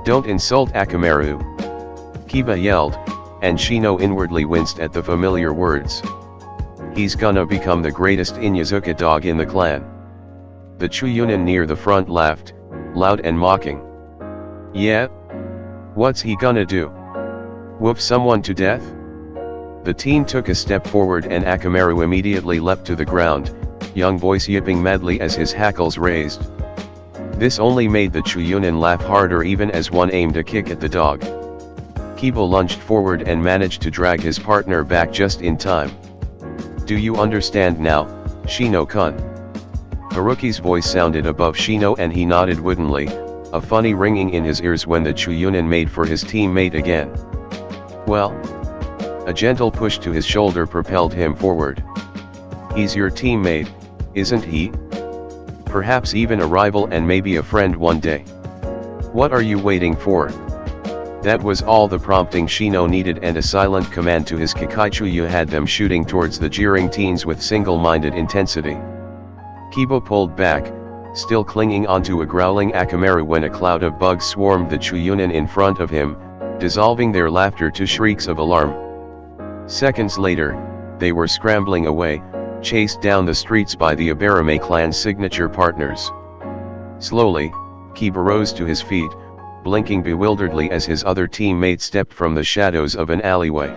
Speaker 1: Don't insult Akamaru." Kiba yelled, and Shino inwardly winced at the familiar words. He's gonna become the greatest Inyazuka dog in the clan. The Chuyunin near the front laughed, loud and mocking. "Yeah? What's he gonna do? Whoop someone to death?" The teen took a step forward and Akamaru immediately leapt to the ground, young voice yipping madly as his hackles raised. This only made the Chuyunin laugh harder even as one aimed a kick at the dog. Kiba lunged forward and managed to drag his partner back just in time. "Do you understand now, Shino-kun?" Haruki's voice sounded above Shino and he nodded woodenly, a funny ringing in his ears when the Chuyunin made for his teammate again. "Well?" A gentle push to his shoulder propelled him forward. "He's your teammate, isn't he? Perhaps even a rival and maybe a friend one day. What are you waiting for?" That was all the prompting Shino needed, and a silent command to his Kakaichuyu had them shooting towards the jeering teens with single-minded intensity. Kiba pulled back, still clinging onto a growling Akamaru, when a cloud of bugs swarmed the Chuyunin in front of him, dissolving their laughter to shrieks of alarm. Seconds later, they were scrambling away, chased down the streets by the Abarame clan's signature partners. Slowly, Kiba rose to his feet, blinking bewilderedly as his other teammate stepped from the shadows of an alleyway.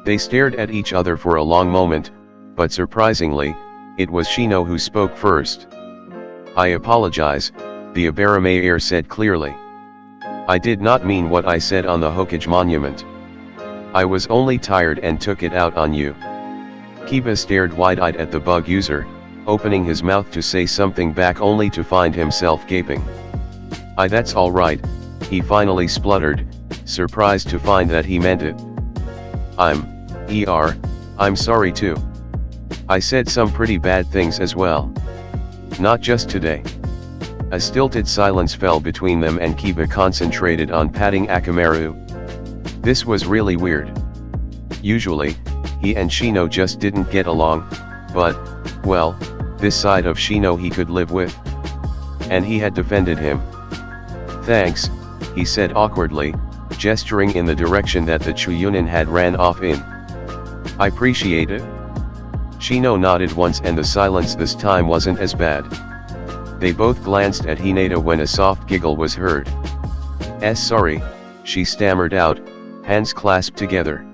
Speaker 1: They stared at each other for a long moment, but surprisingly, it was Shino who spoke first. "I apologize," the Abarame heir said clearly. "I did not mean what I said on the Hokage monument. I was only tired and took it out on you." Kiba stared wide-eyed at the bug user, opening his mouth to say something back only to find himself gaping. That's all right," he finally spluttered, surprised to find that he meant it. I'm sorry too. I said some pretty bad things as well. Not just today." A stilted silence fell between them and Kiba concentrated on patting Akamaru. This was really weird. Usually, he and Shino just didn't get along, but, well, this side of Shino he could live with. And he had defended him. "Thanks," he said awkwardly, gesturing in the direction that the Chuyunin had ran off in. "I appreciate it." Shino nodded once, and the silence this time wasn't as bad. They both glanced at Hinata when a soft giggle was heard. Sorry," she stammered out, hands clasped together.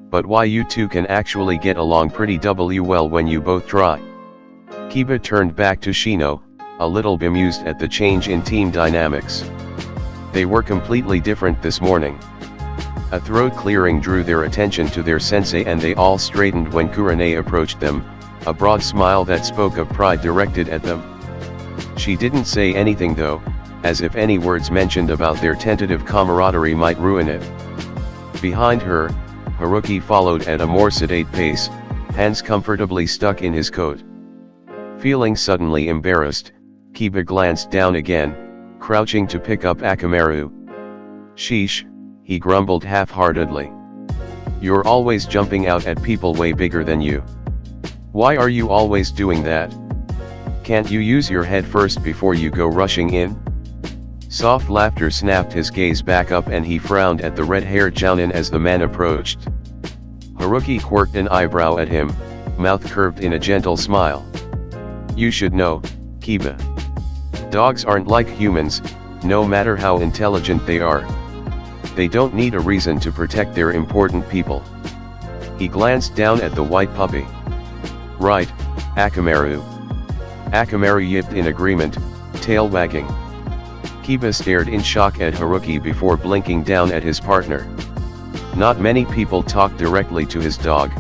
Speaker 1: "But why you two can actually get along pretty well when you both try." Kiba turned back to Shino, a little bemused at the change in team dynamics. They were completely different this morning. A throat clearing drew their attention to their sensei, and they all straightened when Kurane approached them, a broad smile that spoke of pride directed at them. She didn't say anything though, as if any words mentioned about their tentative camaraderie might ruin it. Behind her, Haruki followed at a more sedate pace, hands comfortably stuck in his coat. Feeling suddenly embarrassed, Kiba glanced down again, crouching to pick up Akamaru. "Sheesh," he grumbled half-heartedly. "You're always jumping out at people way bigger than you. Why are you always doing that? Can't you use your head first before you go rushing in?" Soft laughter snapped his gaze back up, and he frowned at the red-haired Jounin as the man approached. Haruki quirked an eyebrow at him, mouth curved in a gentle smile. "You should know, Kiba. Dogs aren't like humans, no matter how intelligent they are. They don't need a reason to protect their important people." He glanced down at the white puppy. "Right, Akamaru." Akamaru yipped in agreement, tail wagging. Kiba stared in shock at Haruki before blinking down at his partner. Not many people talked directly to his dog,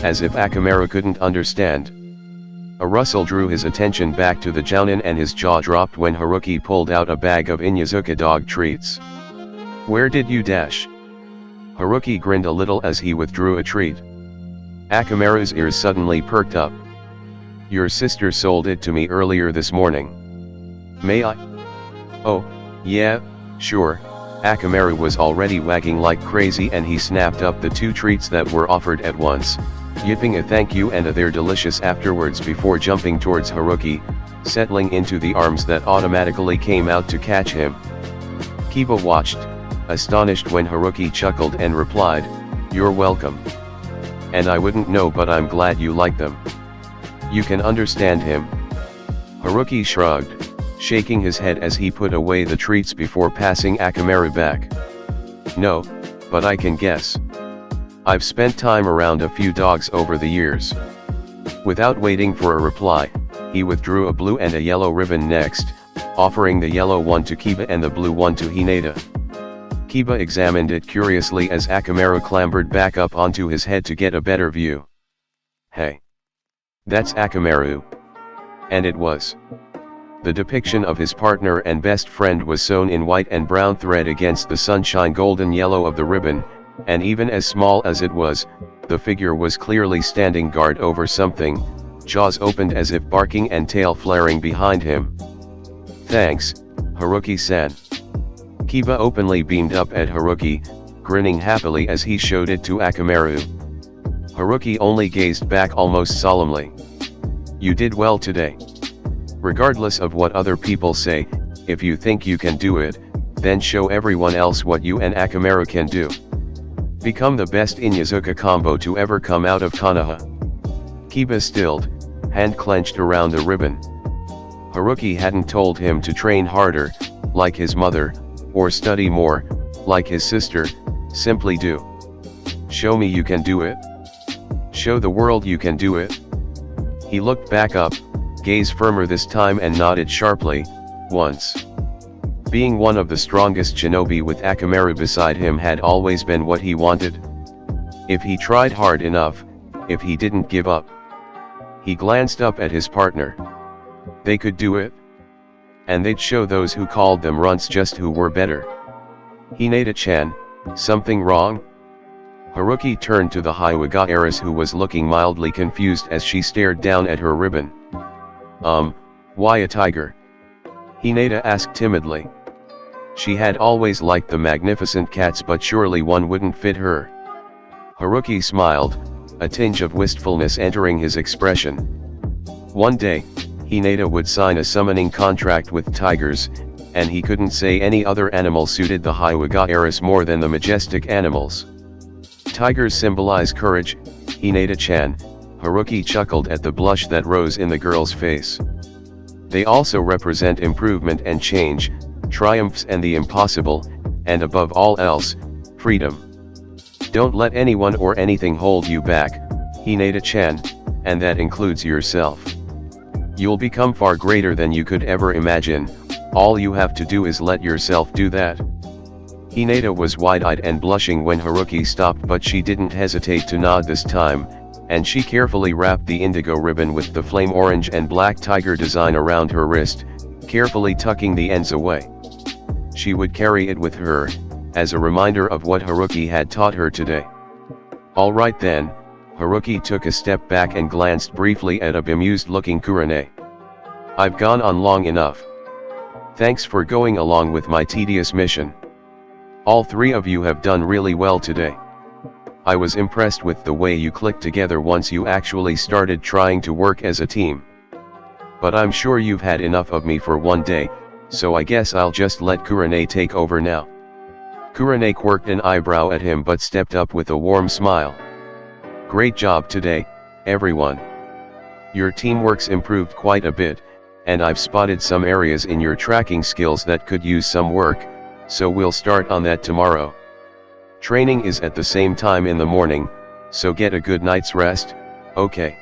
Speaker 1: as if Akamaru couldn't understand. A rustle drew his attention back to the Jounin, and his jaw dropped when Haruki pulled out a bag of Inyazuka dog treats. "Where did you dash?" Haruki grinned a little as he withdrew a treat. Akamaru's ears suddenly perked up. "Your sister sold it to me earlier this morning. May I?" "Oh, yeah, sure." Akamaru was already wagging like crazy, and he snapped up the two treats that were offered at once, yipping a thank you and a "they're delicious" afterwards before jumping towards Haruki, settling into the arms that automatically came out to catch him. Kiba watched, astonished when Haruki chuckled and replied, "You're welcome. And I wouldn't know, but I'm glad you like them. You can understand him." Haruki shrugged, shaking his head as he put away the treats before passing Akamaru back. "No, but I can guess. I've spent time around a few dogs over the years." Without waiting for a reply, he withdrew a blue and a yellow ribbon next, offering the yellow one to Kiba and the blue one to Hinata. Kiba examined it curiously as Akamaru clambered back up onto his head to get a better view. Hey! That's Akamaru. And it was. The depiction of his partner and best friend was sewn in white and brown thread against the sunshine golden yellow of the ribbon, and even as small as it was, the figure was clearly standing guard over something, jaws opened as if barking and tail flaring behind him. Thanks, Haruki-san. Kiba openly beamed up at Haruki, grinning happily as he showed it to Akamaru. Haruki only gazed back almost solemnly. You did well today. Regardless of what other people say, if you think you can do it, then show everyone else what you and Akamaru can do. Become the best Inyazuka combo to ever come out of Konoha. Kiba stilled, hand clenched around the ribbon. Haruki hadn't told him to train harder, like his mother, or study more, like his sister, simply do. Show me you can do it. Show the world you can do it. He looked back up, gaze firmer this time and nodded sharply, once. Being one of the strongest shinobi with Akamaru beside him had always been what he wanted. If he tried hard enough, if he didn't give up. He glanced up at his partner. They could do it. And they'd show those who called them runts just who were better. Hinata-chan, something wrong? Haruki turned to the Hyuga heiress who was looking mildly confused as she stared down at her ribbon. Why a tiger? Hinata asked timidly. She had always liked the magnificent cats, but surely one wouldn't fit her. Haruki smiled, a tinge of wistfulness entering his expression. One day, Hinata would sign a summoning contract with tigers, and he couldn't say any other animal suited the Hyuga heiress more than the majestic animals. Tigers symbolize courage, Hinata-chan. Haruki chuckled at the blush that rose in the girl's face. They also represent improvement and change, triumphs and the impossible, and above all else, freedom. Don't let anyone or anything hold you back, Hinata-chan, and that includes yourself. You'll become far greater than you could ever imagine, all you have to do is let yourself do that. Hinata was wide-eyed and blushing when Haruki stopped, but she didn't hesitate to nod this time, and she carefully wrapped the indigo ribbon with the flame orange and black tiger design around her wrist, carefully tucking the ends away. She would carry it with her, as a reminder of what Haruki had taught her today. Alright then, Haruki took a step back and glanced briefly at a bemused-looking Kurane. I've gone on long enough. Thanks for going along with my tedious mission. All three of you have done really well today. I was impressed with the way you clicked together once you actually started trying to work as a team. But I'm sure you've had enough of me for one day, so I guess I'll just let Kurane take over now. Kurane quirked an eyebrow at him but stepped up with a warm smile. Great job today, everyone. Your teamwork's improved quite a bit, and I've spotted some areas in your tracking skills that could use some work, so we'll start on that tomorrow. Training is at the same time in the morning, so get a good night's rest, okay?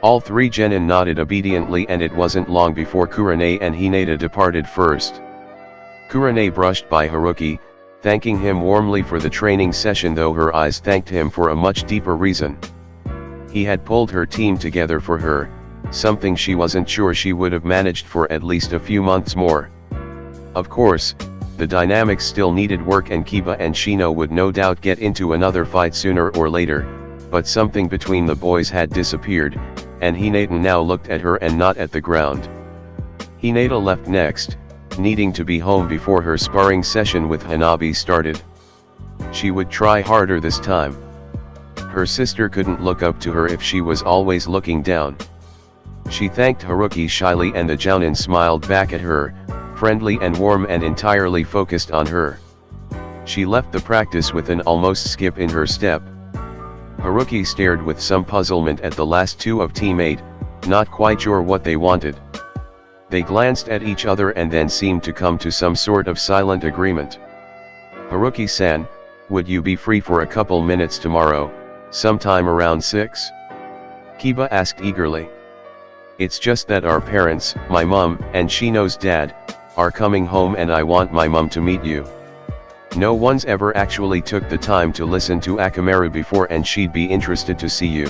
Speaker 1: All three genin nodded obediently, and it wasn't long before Kurane and Hinata departed first. Kurane brushed by Haruki, thanking him warmly for the training session, though her eyes thanked him for a much deeper reason. He had pulled her team together for her, something she wasn't sure she would have managed for at least a few months more. Of course, the dynamics still needed work, and Kiba and Shino would no doubt get into another fight sooner or later, but something between the boys had disappeared, and Hinata now looked at her and not at the ground. Hinata left next, needing to be home before her sparring session with Hanabi started. She would try harder this time. Her sister couldn't look up to her if she was always looking down. She thanked Haruki shyly, and the Jounin smiled back at her, friendly and warm and entirely focused on her. She left the practice with an almost skip in her step. Haruki stared with some puzzlement at the last two of Team 8, not quite sure what they wanted. They glanced at each other and then seemed to come to some sort of silent agreement. Haruki-san, would you be free for a couple minutes tomorrow, sometime around 6? Kiba asked eagerly. It's just that our parents, my mom, and Shino's dad, are coming home and I want my mom to meet you. No one's ever actually took the time to listen to Akamaru before and she'd be interested to see you.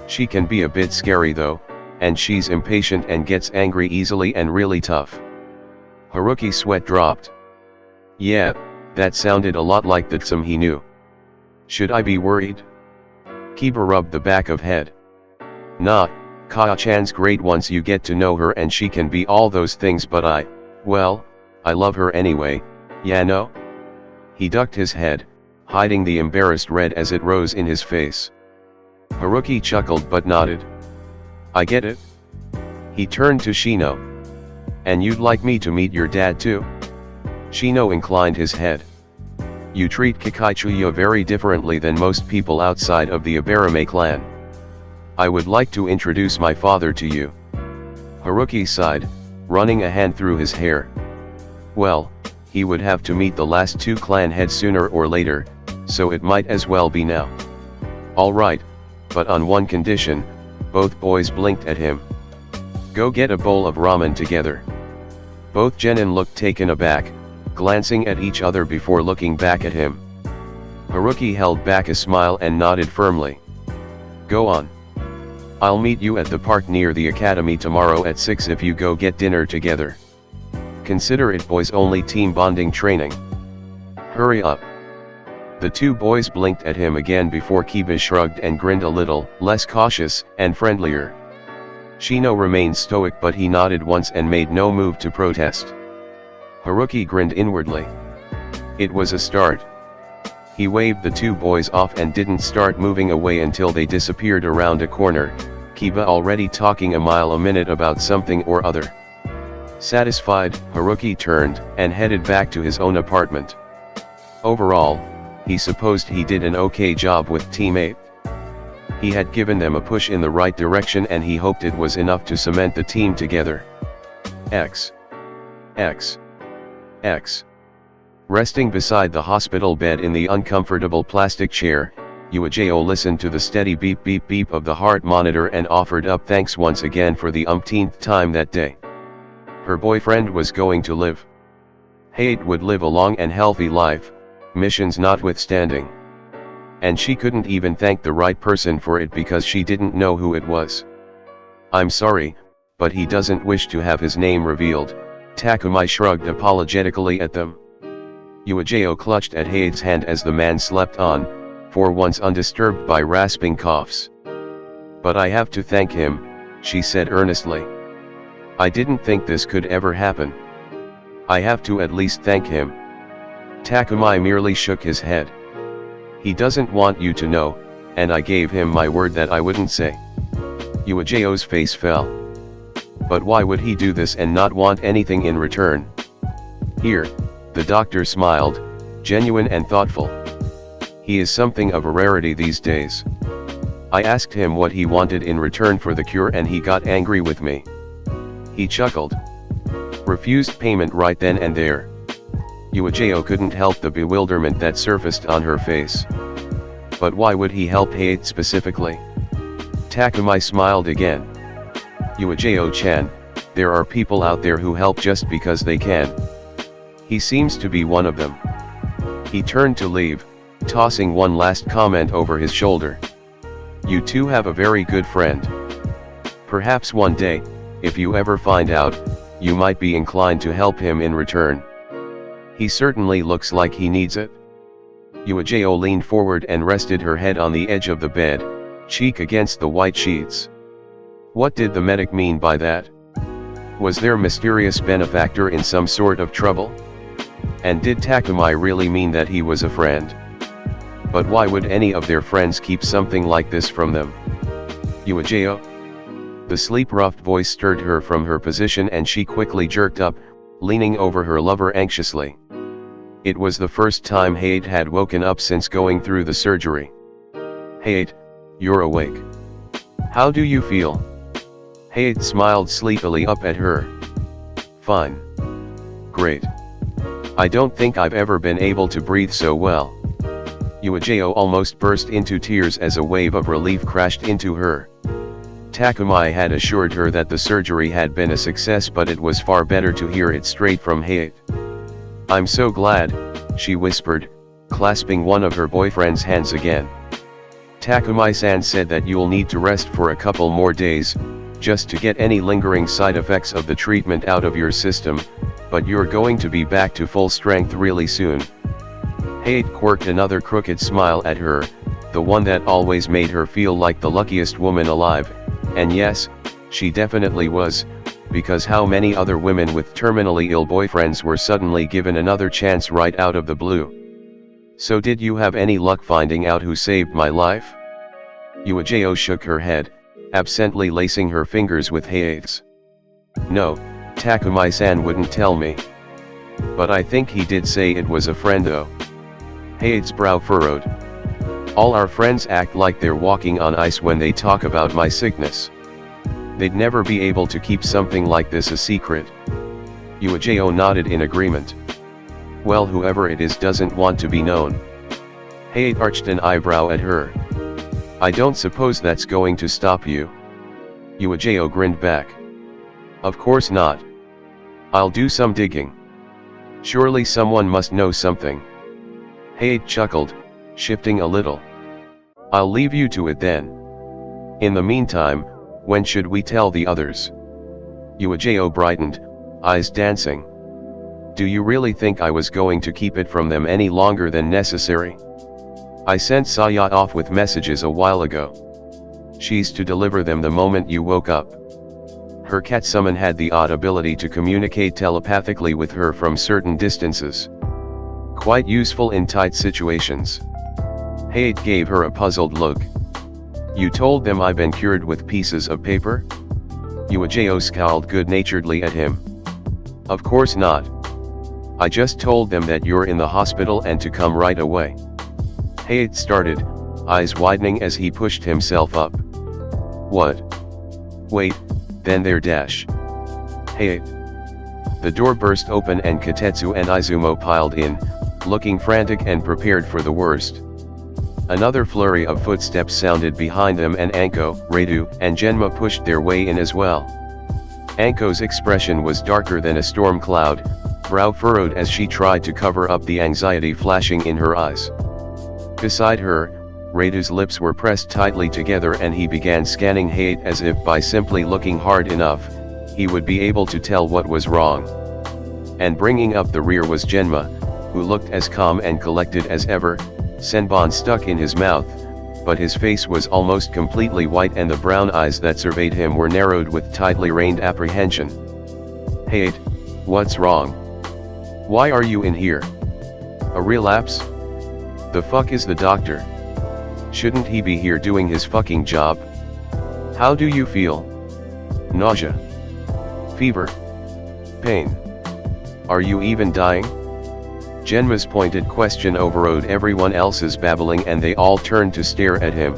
Speaker 1: She can be a bit scary though, and she's impatient and gets angry easily and really tough. Haruki's sweat dropped. Yeah, that sounded a lot like the Tsum he knew. Should I be worried? Kiba rubbed the back of head. Nah, Kaa-chan's great once you get to know her and she can be all those things but I love her anyway, yeah no? He ducked his head, hiding the embarrassed red as it rose in his face. Haruki chuckled but nodded. I get it. He turned to Shino. And you'd like me to meet your dad too? Shino inclined his head. You treat Kikaichuya very differently than most people outside of the Abarame clan. I would like to introduce my father to you. Haruki sighed, running a hand through his hair. Well, he would have to meet the last two clan heads sooner or later, so it might as well be now. Alright, but on one condition. Both boys blinked at him. Go get a bowl of ramen together. Both genin looked taken aback, glancing at each other before looking back at him. Haruki held back a smile and nodded firmly. Go on. I'll meet you at the park near the academy tomorrow at 6 if you go get dinner together. Consider it boys only team bonding training. Hurry up. The two boys blinked at him again before Kiba shrugged and grinned a little, less cautious and friendlier. Shino remained stoic but he nodded once and made no move to protest. Haruki grinned inwardly. It was a start. He waved the two boys off and didn't start moving away until they disappeared around a corner, Kiba already talking a mile a minute about something or other. Satisfied, Haruki turned and headed back to his own apartment. Overall, he supposed he did an okay job with Team 8. He had given them a push in the right direction and he hoped it was enough to cement the team together. X. Resting beside the hospital bed in the uncomfortable plastic chair, Uejao listened to the steady beep beep beep of the heart monitor and offered up thanks once again for the umpteenth time that day. Her boyfriend was going to live. Hate would live a long and healthy life, missions notwithstanding. And she couldn't even thank the right person for it because she didn't know who it was. I'm sorry, but he doesn't wish to have his name revealed, Takumi shrugged apologetically at them. Uejao clutched at Hate's hand as the man slept on, for once undisturbed by rasping coughs. But I have to thank him, she said earnestly. I didn't think this could ever happen. I have to at least thank him. Takumi merely shook his head. He doesn't want you to know, and I gave him my word that I wouldn't say. Uejao's face fell. But why would he do this and not want anything in return? Here, the doctor smiled, genuine and thoughtful. He is something of a rarity these days. I asked him what he wanted in return for the cure and he got angry with me. He chuckled. Refused payment right then and there. Uejao couldn't help the bewilderment that surfaced on her face. But why would he help Hate specifically? Takumi smiled again. Uejao-chan, there are people out there who help just because they can. He seems to be one of them. He turned to leave, tossing one last comment over his shoulder. You two have a very good friend. Perhaps one day, if you ever find out, you might be inclined to help him in return. He certainly looks like he needs it. Uejao leaned forward and rested her head on the edge of the bed, cheek against the white sheets. What did the medic mean by that? Was their mysterious benefactor in some sort of trouble? And did Takumi really mean that he was a friend? But why would any of their friends keep something like this from them? Uejao? The sleep-roughed voice stirred her from her position and she quickly jerked up, leaning over her lover anxiously. It was the first time Hate had woken up since going through the surgery. Hate, you're awake. How do you feel? Hate smiled sleepily up at her. Fine. Great. I don't think I've ever been able to breathe so well. Uejao almost burst into tears as a wave of relief crashed into her. Takumi had assured her that the surgery had been a success, but it was far better to hear it straight from Hayate. "I'm so glad," she whispered, clasping one of her boyfriend's hands again. "Takumi-san said that you'll need to rest for a couple more days, just to get any lingering side effects of the treatment out of your system, but you're going to be back to full strength really soon." Hayate quirked another crooked smile at her, the one that always made her feel like the luckiest woman alive, and yes, she definitely was, because how many other women with terminally ill boyfriends were suddenly given another chance right out of the blue? "So did you have any luck finding out who saved my life?" Uejo shook her head, absently lacing her fingers with Hayate's. "No, Takumi-san wouldn't tell me. But I think he did say it was a friend though." Hayate's brow furrowed. "All our friends act like they're walking on ice when they talk about my sickness. They'd never be able to keep something like this a secret." Uejo nodded in agreement. "Well, whoever it is doesn't want to be known." Hayate arched an eyebrow at her. "I don't suppose that's going to stop you?" Uejo grinned back. "Of course not. I'll do some digging. Surely someone must know something." Hayate chuckled, shifting a little. "I'll leave you to it then. In the meantime, when should we tell the others?" Uejo brightened, eyes dancing. "Do you really think I was going to keep it from them any longer than necessary? I sent Saya off with messages a while ago. She's to deliver them the moment you woke up." Her cat summon had the odd ability to communicate telepathically with her from certain distances. Quite useful in tight situations. Hayate gave her a puzzled look. "You told them I've been cured with pieces of paper?" Uejo scowled good-naturedly at him. "Of course not. I just told them that you're in the hospital and to come right away." Hayate started, eyes widening as he pushed himself up. "What? Wait, then they're dash." "Hayate." The door burst open and Kotetsu and Izumo piled in, looking frantic and prepared for the worst. Another flurry of footsteps sounded behind them and Anko, Redu, and Genma pushed their way in as well. Anko's expression was darker than a storm cloud, brow furrowed as she tried to cover up the anxiety flashing in her eyes. Beside her, Redu's lips were pressed tightly together and he began scanning Hayate as if by simply looking hard enough, he would be able to tell what was wrong. And bringing up the rear was Genma, who looked as calm and collected as ever, senbon stuck in his mouth, but his face was almost completely white and the brown eyes that surveyed him were narrowed with tightly reined apprehension. "Hayate, what's wrong? Why are you in here? A relapse? The fuck is the doctor? Shouldn't he be here doing his fucking job? How do you feel? Nausea? Fever? Pain? Are you even dying?" Genma's pointed question overrode everyone else's babbling and they all turned to stare at him.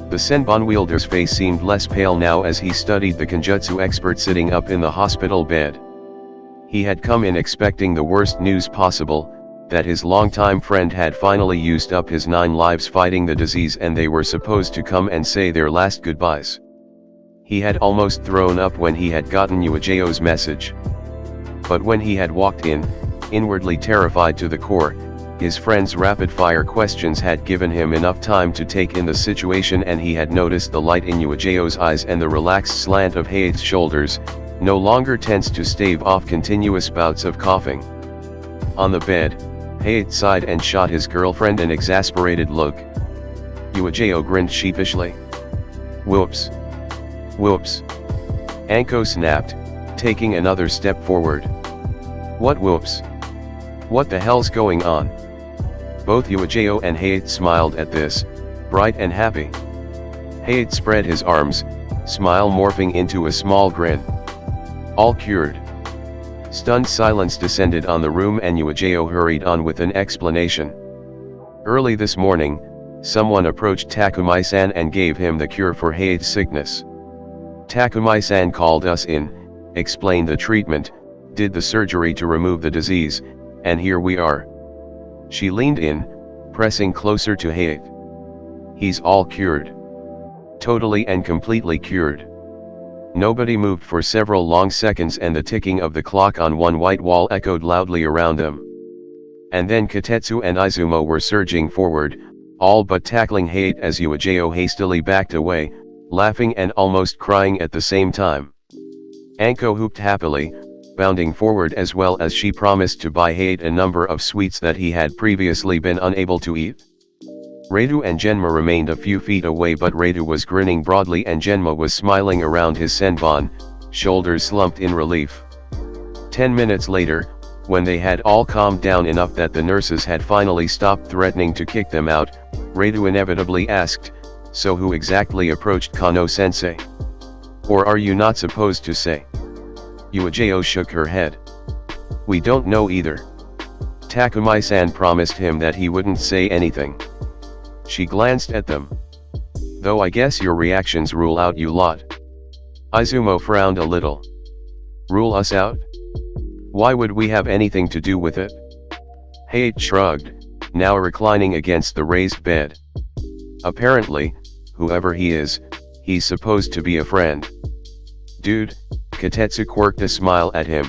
Speaker 1: The senbon wielder's face seemed less pale now as he studied the Kenjutsu expert sitting up in the hospital bed. He had come in expecting the worst news possible, that his longtime friend had finally used up his 9 lives fighting the disease and they were supposed to come and say their last goodbyes. He had almost thrown up when he had gotten Uejo's message. But when he had walked in, inwardly terrified to the core, his friend's rapid-fire questions had given him enough time to take in the situation and he had noticed the light in Uejo's eyes and the relaxed slant of Hayate's shoulders, no longer tense to stave off continuous bouts of coughing. On the bed, Hayate sighed and shot his girlfriend an exasperated look. Uejo grinned sheepishly. "Whoops. Whoops." Anko snapped, taking another step forward. "What whoops? What the hell's going on?" Both Uejo and Hayate smiled at this, bright and happy. Hayate spread his arms, smile morphing into a small grin. "All cured." Stunned silence descended on the room and Uejo hurried on with an explanation. "Early this morning, someone approached Takumi-san and gave him the cure for Hayate's sickness. Takumi-san called us in, explained the treatment, did the surgery to remove the disease, and here we are." She leaned in, pressing closer to Hayate. "He's all cured. totally and completely cured. Nobody moved for several long seconds, and the ticking of the clock on one white wall echoed loudly around them. And then Kotetsu and Izumo were surging forward, all but tackling Hate as Uejiro hastily backed away, laughing and almost crying at the same time. Anko hooped happily, bounding forward as well as she promised to buy Hate a number of sweets that he had previously been unable to eat. Reidu and Genma remained a few feet away, but Reidu was grinning broadly and Genma was smiling around his senbon, shoulders slumped in relief. 10 minutes later, when they had all calmed down enough that the nurses had finally stopped threatening to kick them out, Reidu inevitably asked, "So who exactly approached Kano-sensei? Or are you not supposed to say?" Uejiro shook her head. "We don't know either. Takumai-san promised him that he wouldn't say anything." She glanced at them. "Though I guess your reactions rule out you lot." Izumo frowned a little. "Rule us out? Why would we have anything to do with it?" Hate shrugged, now reclining against the raised bed. "Apparently, whoever he is, he's supposed to be a friend." "Dude," Kotetsu quirked a smile at him.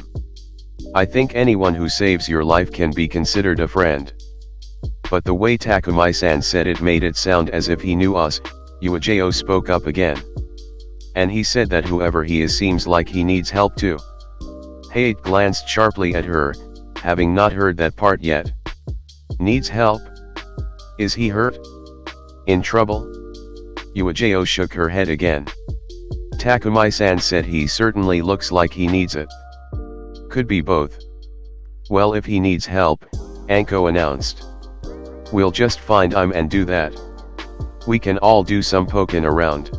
Speaker 1: "I think anyone who saves your life can be considered a friend." But the way Takumai-san said it made it sound as if he knew us. Uejiro spoke up again. "And he said that whoever he is seems like he needs help too." Hate glanced sharply at her, having not heard that part yet. "Needs help? Is he hurt? In trouble?" Uejiro shook her head again. "Takumai-san said he certainly looks like he needs it." "Could be both." "Well, if he needs help," Anko announced, "we'll just find him and do that. We can all do some poking around."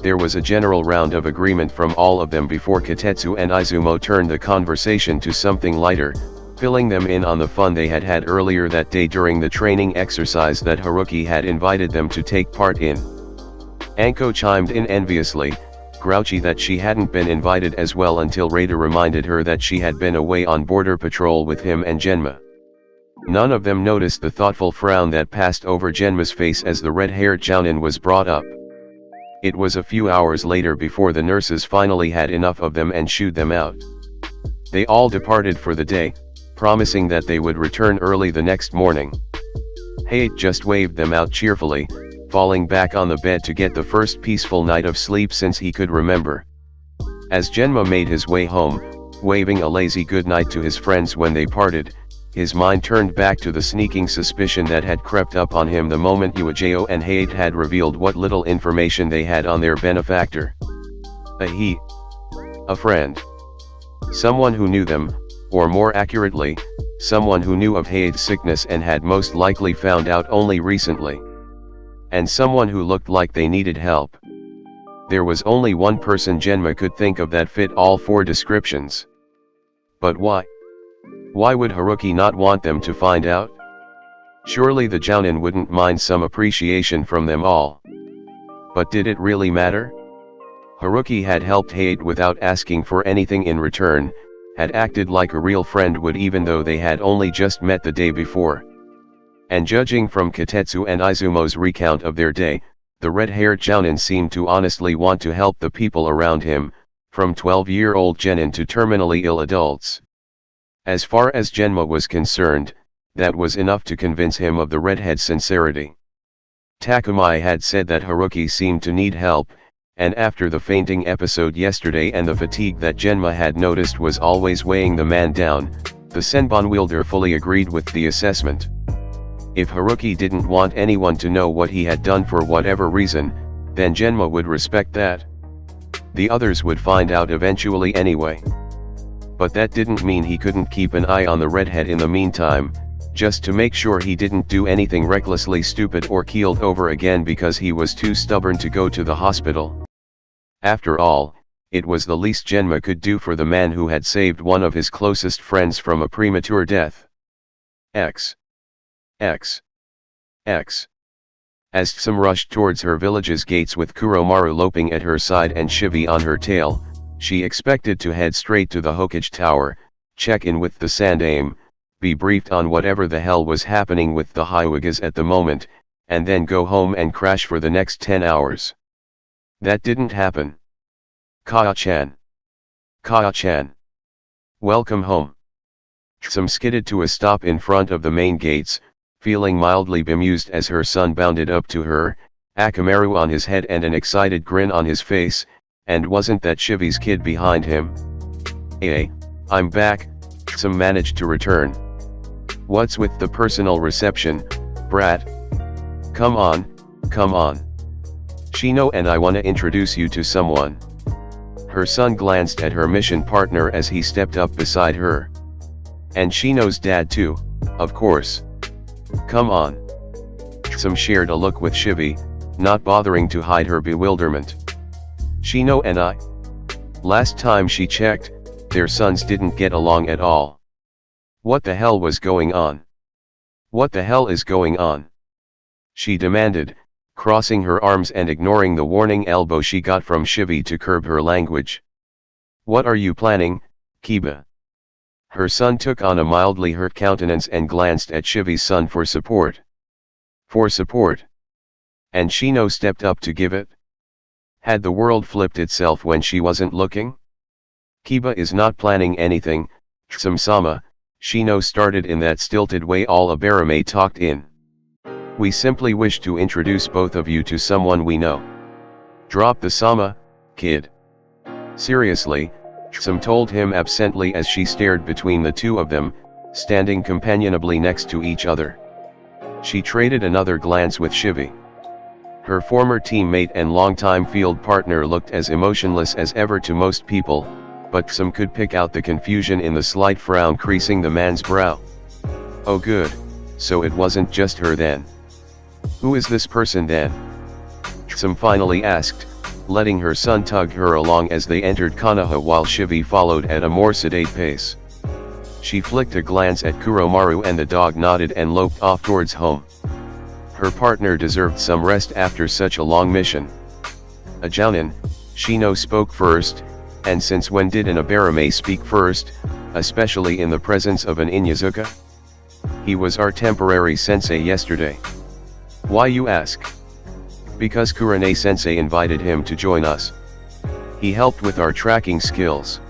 Speaker 1: There was a general round of agreement from all of them before Kotetsu and Izumo turned the conversation to something lighter, filling them in on the fun they had had earlier that day during the training exercise that Haruki had invited them to take part in. Anko chimed in enviously, grouchy that she hadn't been invited as well until Reidu reminded her that she had been away on border patrol with him and Genma. None of them noticed the thoughtful frown that passed over Genma's face as the red-haired Jounin was brought up. It was a few hours later before the nurses finally had enough of them and shooed them out. They all departed for the day, promising that they would return early the next morning. Hate just waved them out cheerfully, falling back on the bed to get the first peaceful night of sleep since he could remember. As Genma made his way home, waving a lazy goodnight to his friends when they parted, his mind turned back to the sneaking suspicion that had crept up on him the moment Uejiro and Hate had revealed what little information they had on their benefactor. A friend. Someone who knew them, or more accurately, someone who knew of Hate's sickness and had most likely found out only recently. And someone who looked like they needed help. There was only one person Genma could think of that fit all four descriptions. But why? Why would Haruki not want them to find out? Surely the Jounin wouldn't mind some appreciation from them all. But did it really matter? Haruki had helped Hate without asking for anything in return, had acted like a real friend would even though they had only just met the day before. And judging from Kotetsu and Izumo's recount of their day, the red-haired Jounin seemed to honestly want to help the people around him, from 12-year-old genin to terminally ill adults. As far as Genma was concerned, that was enough to convince him of the redhead's sincerity. Takumai had said that Haruki seemed to need help, and after the fainting episode yesterday and the fatigue that Genma had noticed was always weighing the man down, the Senbon wielder fully agreed with the assessment. If Haruki didn't want anyone to know what he had done for whatever reason, then Genma would respect that. The others would find out eventually anyway. But that didn't mean he couldn't keep an eye on the redhead in the meantime, just to make sure he didn't do anything recklessly stupid or keeled over again because he was too stubborn to go to the hospital. After all, it was the least Genma could do for the man who had saved one of his closest friends from a premature death. X. As Tsum rushed towards her village's gates with Kuromaru loping at her side and Shivi on her tail, she expected to head straight to the Hokage Tower, check in with the Sandaime, be briefed on whatever the hell was happening with the Hyugas at the moment, and then go home and crash for the next 10 hours. That didn't happen. Kaya-chan. Kaya-chan. Welcome home. Some skidded to a stop in front of the main gates, feeling mildly bemused as her son bounded up to her, Akamaru on his head and an excited grin on his face, and wasn't that Shivi's kid behind him? Hey, I'm back, Some managed to return. What's with the personal reception, brat? Come on, come on. Shino and I wanna introduce you to someone. Her son glanced at her mission partner as he stepped up beside her. And Shino's dad too, of course. Come on. Some shared a look with Shivi, not bothering to hide her bewilderment. Shino and I. Last time she checked, their sons didn't get along at all. What the hell was going on? What the hell is going on? She demanded, crossing her arms and ignoring the warning elbow she got from Shivi to curb her language. What are you planning, Kiba? Her son took on a mildly hurt countenance and glanced at Shivi's son for support. For support? And Shino stepped up to give it? Had the world flipped itself when she wasn't looking? Kiba is not planning anything, Sama, Shino started in that stilted way all Abarame talked in. We simply wish to introduce both of you to someone we know. Drop the Sama, kid. Seriously, Sam told him absently as she stared between the two of them, standing companionably next to each other. She traded another glance with Shivi. Her former teammate and longtime field partner looked as emotionless as ever to most people, but Sam could pick out the confusion in the slight frown creasing the man's brow. Oh good, so it wasn't just her then. Who is this person then? Sam finally asked, letting her son tug her along as they entered Konoha while Shivi followed at a more sedate pace. She flicked a glance at Kuromaru and the dog nodded and loped off towards home. Her partner deserved some rest after such a long mission. A jounin, Shino spoke first, and since when did an Abarame speak first, especially in the presence of an Inyazuka? He was our temporary sensei yesterday. Why you ask? Because Kurane sensei invited him to join us. He helped with our tracking skills.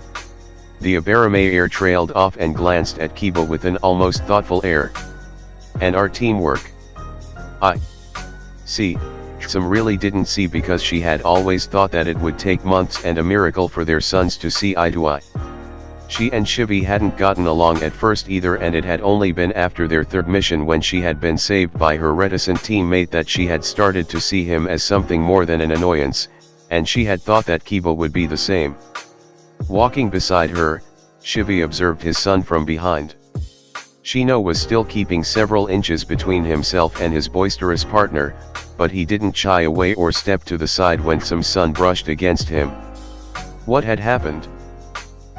Speaker 1: The Abarame heir trailed off and glanced at Kiba with an almost thoughtful air. And our teamwork. I see. Some really didn't see because she had always thought that it would take months and a miracle for their sons to see eye to eye. She and Shivi hadn't gotten along at first either, and it had only been after their third mission when she had been saved by her reticent teammate that she had started to see him as something more than an annoyance, and she had thought that Kiba would be the same. Walking beside her, Shivi observed his son from behind. Shino was still keeping several inches between himself and his boisterous partner, but he didn't shy away or step to the side when some sun brushed against him. What had happened?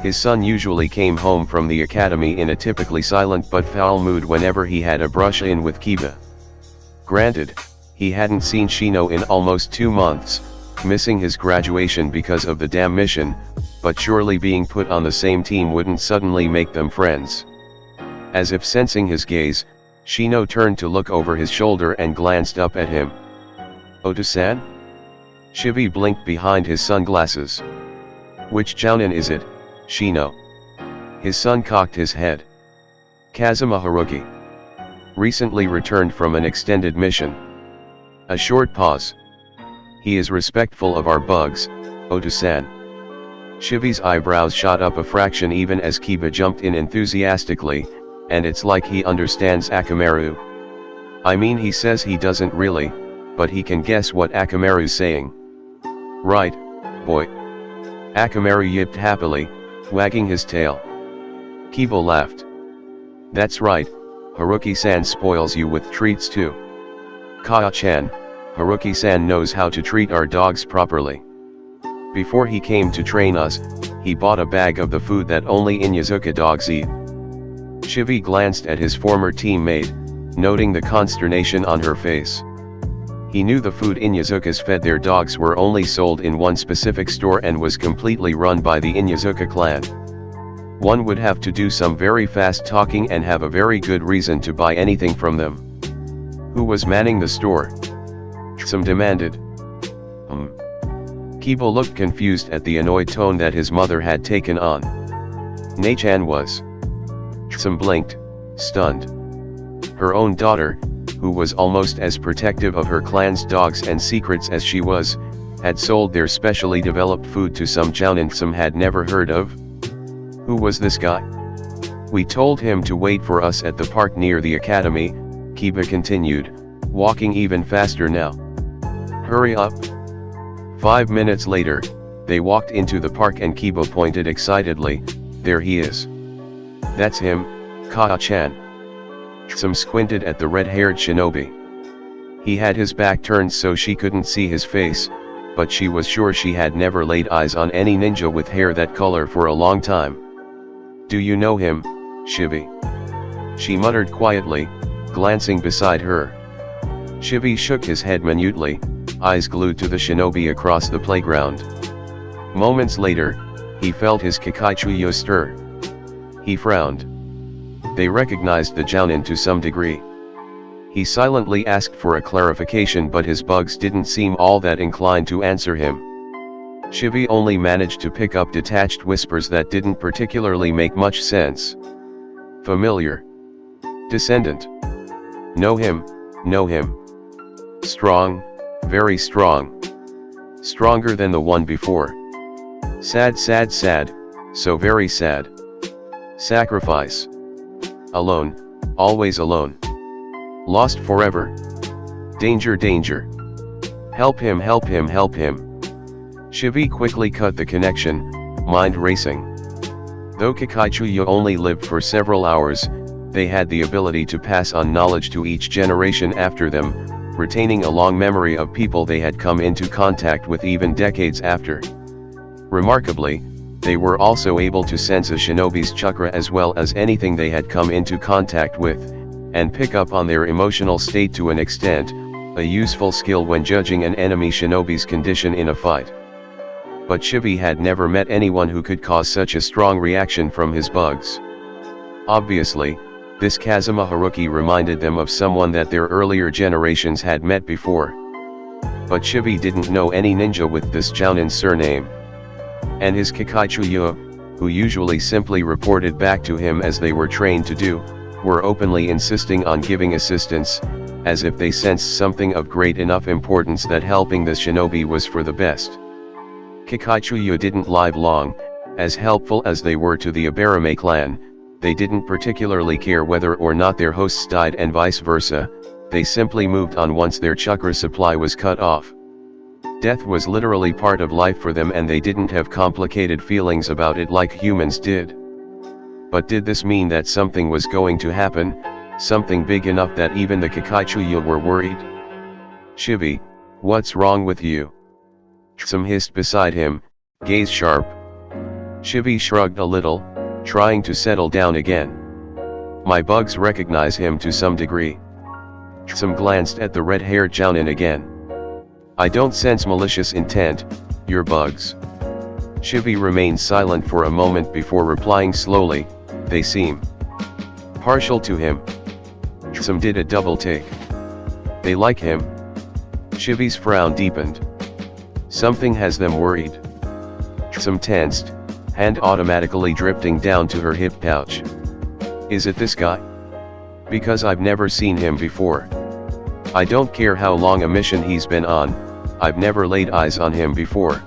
Speaker 1: His son usually came home from the academy in a typically silent but foul mood whenever he had a brush-in with Kiba. Granted, he hadn't seen Shino in almost 2 months, missing his graduation because of the damn mission, but surely being put on the same team wouldn't suddenly make them friends. As if sensing his gaze, Shino turned to look over his shoulder and glanced up at him. Oto-san? Shivi blinked behind his sunglasses. Which jounin is it, Shino? His son cocked his head. Kazuma Haruki. Recently returned from an extended mission. A short pause. He is respectful of our bugs, Oto-san. Shivi's eyebrows shot up a fraction even as Kiba jumped in enthusiastically, and it's like he understands Akamaru. I mean, he says he doesn't really, but he can guess what Akamaru's saying. Right, boy. Akamaru yipped happily, wagging his tail. Kiba laughed. That's right, Haruki-san spoils you with treats too. Kaya-chan, Haruki-san knows how to treat our dogs properly. Before he came to train us, he bought a bag of the food that only Inyazuka dogs eat. Shivi glanced at his former teammate, noting the consternation on her face. He knew the food Inyazukas fed their dogs were only sold in one specific store and was completely run by the Inyazuka clan. One would have to do some very fast talking and have a very good reason to buy anything from them. Who was manning the store? Some demanded. Kiba looked confused at the annoyed tone that his mother had taken on. Nei-chan was. Some blinked, stunned. Her own daughter, who was almost as protective of her clan's dogs and secrets as she was, had sold their specially developed food to some jounin some had never heard of. Who was this guy? We told him to wait for us at the park near the academy, Kiba continued, walking even faster now. Hurry up. 5 minutes later, they walked into the park and Kiba pointed excitedly, there he is. That's him, Kaa-chan. Some squinted at the red-haired shinobi. He had his back turned so she couldn't see his face, but she was sure she had never laid eyes on any ninja with hair that color for a long time. Do you know him, Shivi? She muttered quietly, glancing beside her. Shivi shook his head minutely, eyes glued to the shinobi across the playground. Moments later, he felt his Kakaichuyo stir. He frowned. They recognized the jounin to some degree. He silently asked for a clarification, but his bugs didn't seem all that inclined to answer him. Shivi only managed to pick up detached whispers that didn't particularly make much sense. Familiar. Descendant. Know him, know him. Strong, very strong. Stronger than the one before. Sad, sad, sad, so very sad. Sacrifice. Alone, always alone. Lost forever. Danger, danger. Help him, help him, help him. Shivi quickly cut the connection, mind racing. Though Kakaichuyo only lived for several hours, they had the ability to pass on knowledge to each generation after them, retaining a long memory of people they had come into contact with even decades after. Remarkably, they were also able to sense a shinobi's chakra as well as anything they had come into contact with, and pick up on their emotional state to an extent, a useful skill when judging an enemy shinobi's condition in a fight. But Shivi had never met anyone who could cause such a strong reaction from his bugs. Obviously, this Kazuma Haruki reminded them of someone that their earlier generations had met before. But Shivi didn't know any ninja with this jounin surname. And his Kakaichuyo, who usually simply reported back to him as they were trained to do, were openly insisting on giving assistance, as if they sensed something of great enough importance that helping this shinobi was for the best. Kakaichuyo didn't live long. As helpful as they were to the Abarame clan, they didn't particularly care whether or not their hosts died and vice versa, they simply moved on once their chakra supply was cut off. Death was literally part of life for them and they didn't have complicated feelings about it like humans did. But did this mean that something was going to happen, something big enough that even the Kakaichuyo were worried? Shivi, what's wrong with you? Some hissed beside him, gaze sharp. Shivi shrugged a little, trying to settle down again. My bugs recognize him to some degree. Some glanced at the red-haired jounin again. I don't sense malicious intent, your bugs. Shivi remained silent for a moment before replying slowly, they seem partial to him. Some did a double take. They like him. Shivi's frown deepened. Something has them worried. Some tensed, hand automatically drifting down to her hip pouch. Is it this guy? Because I've never seen him before. I don't care how long a mission he's been on, I've never laid eyes on him before.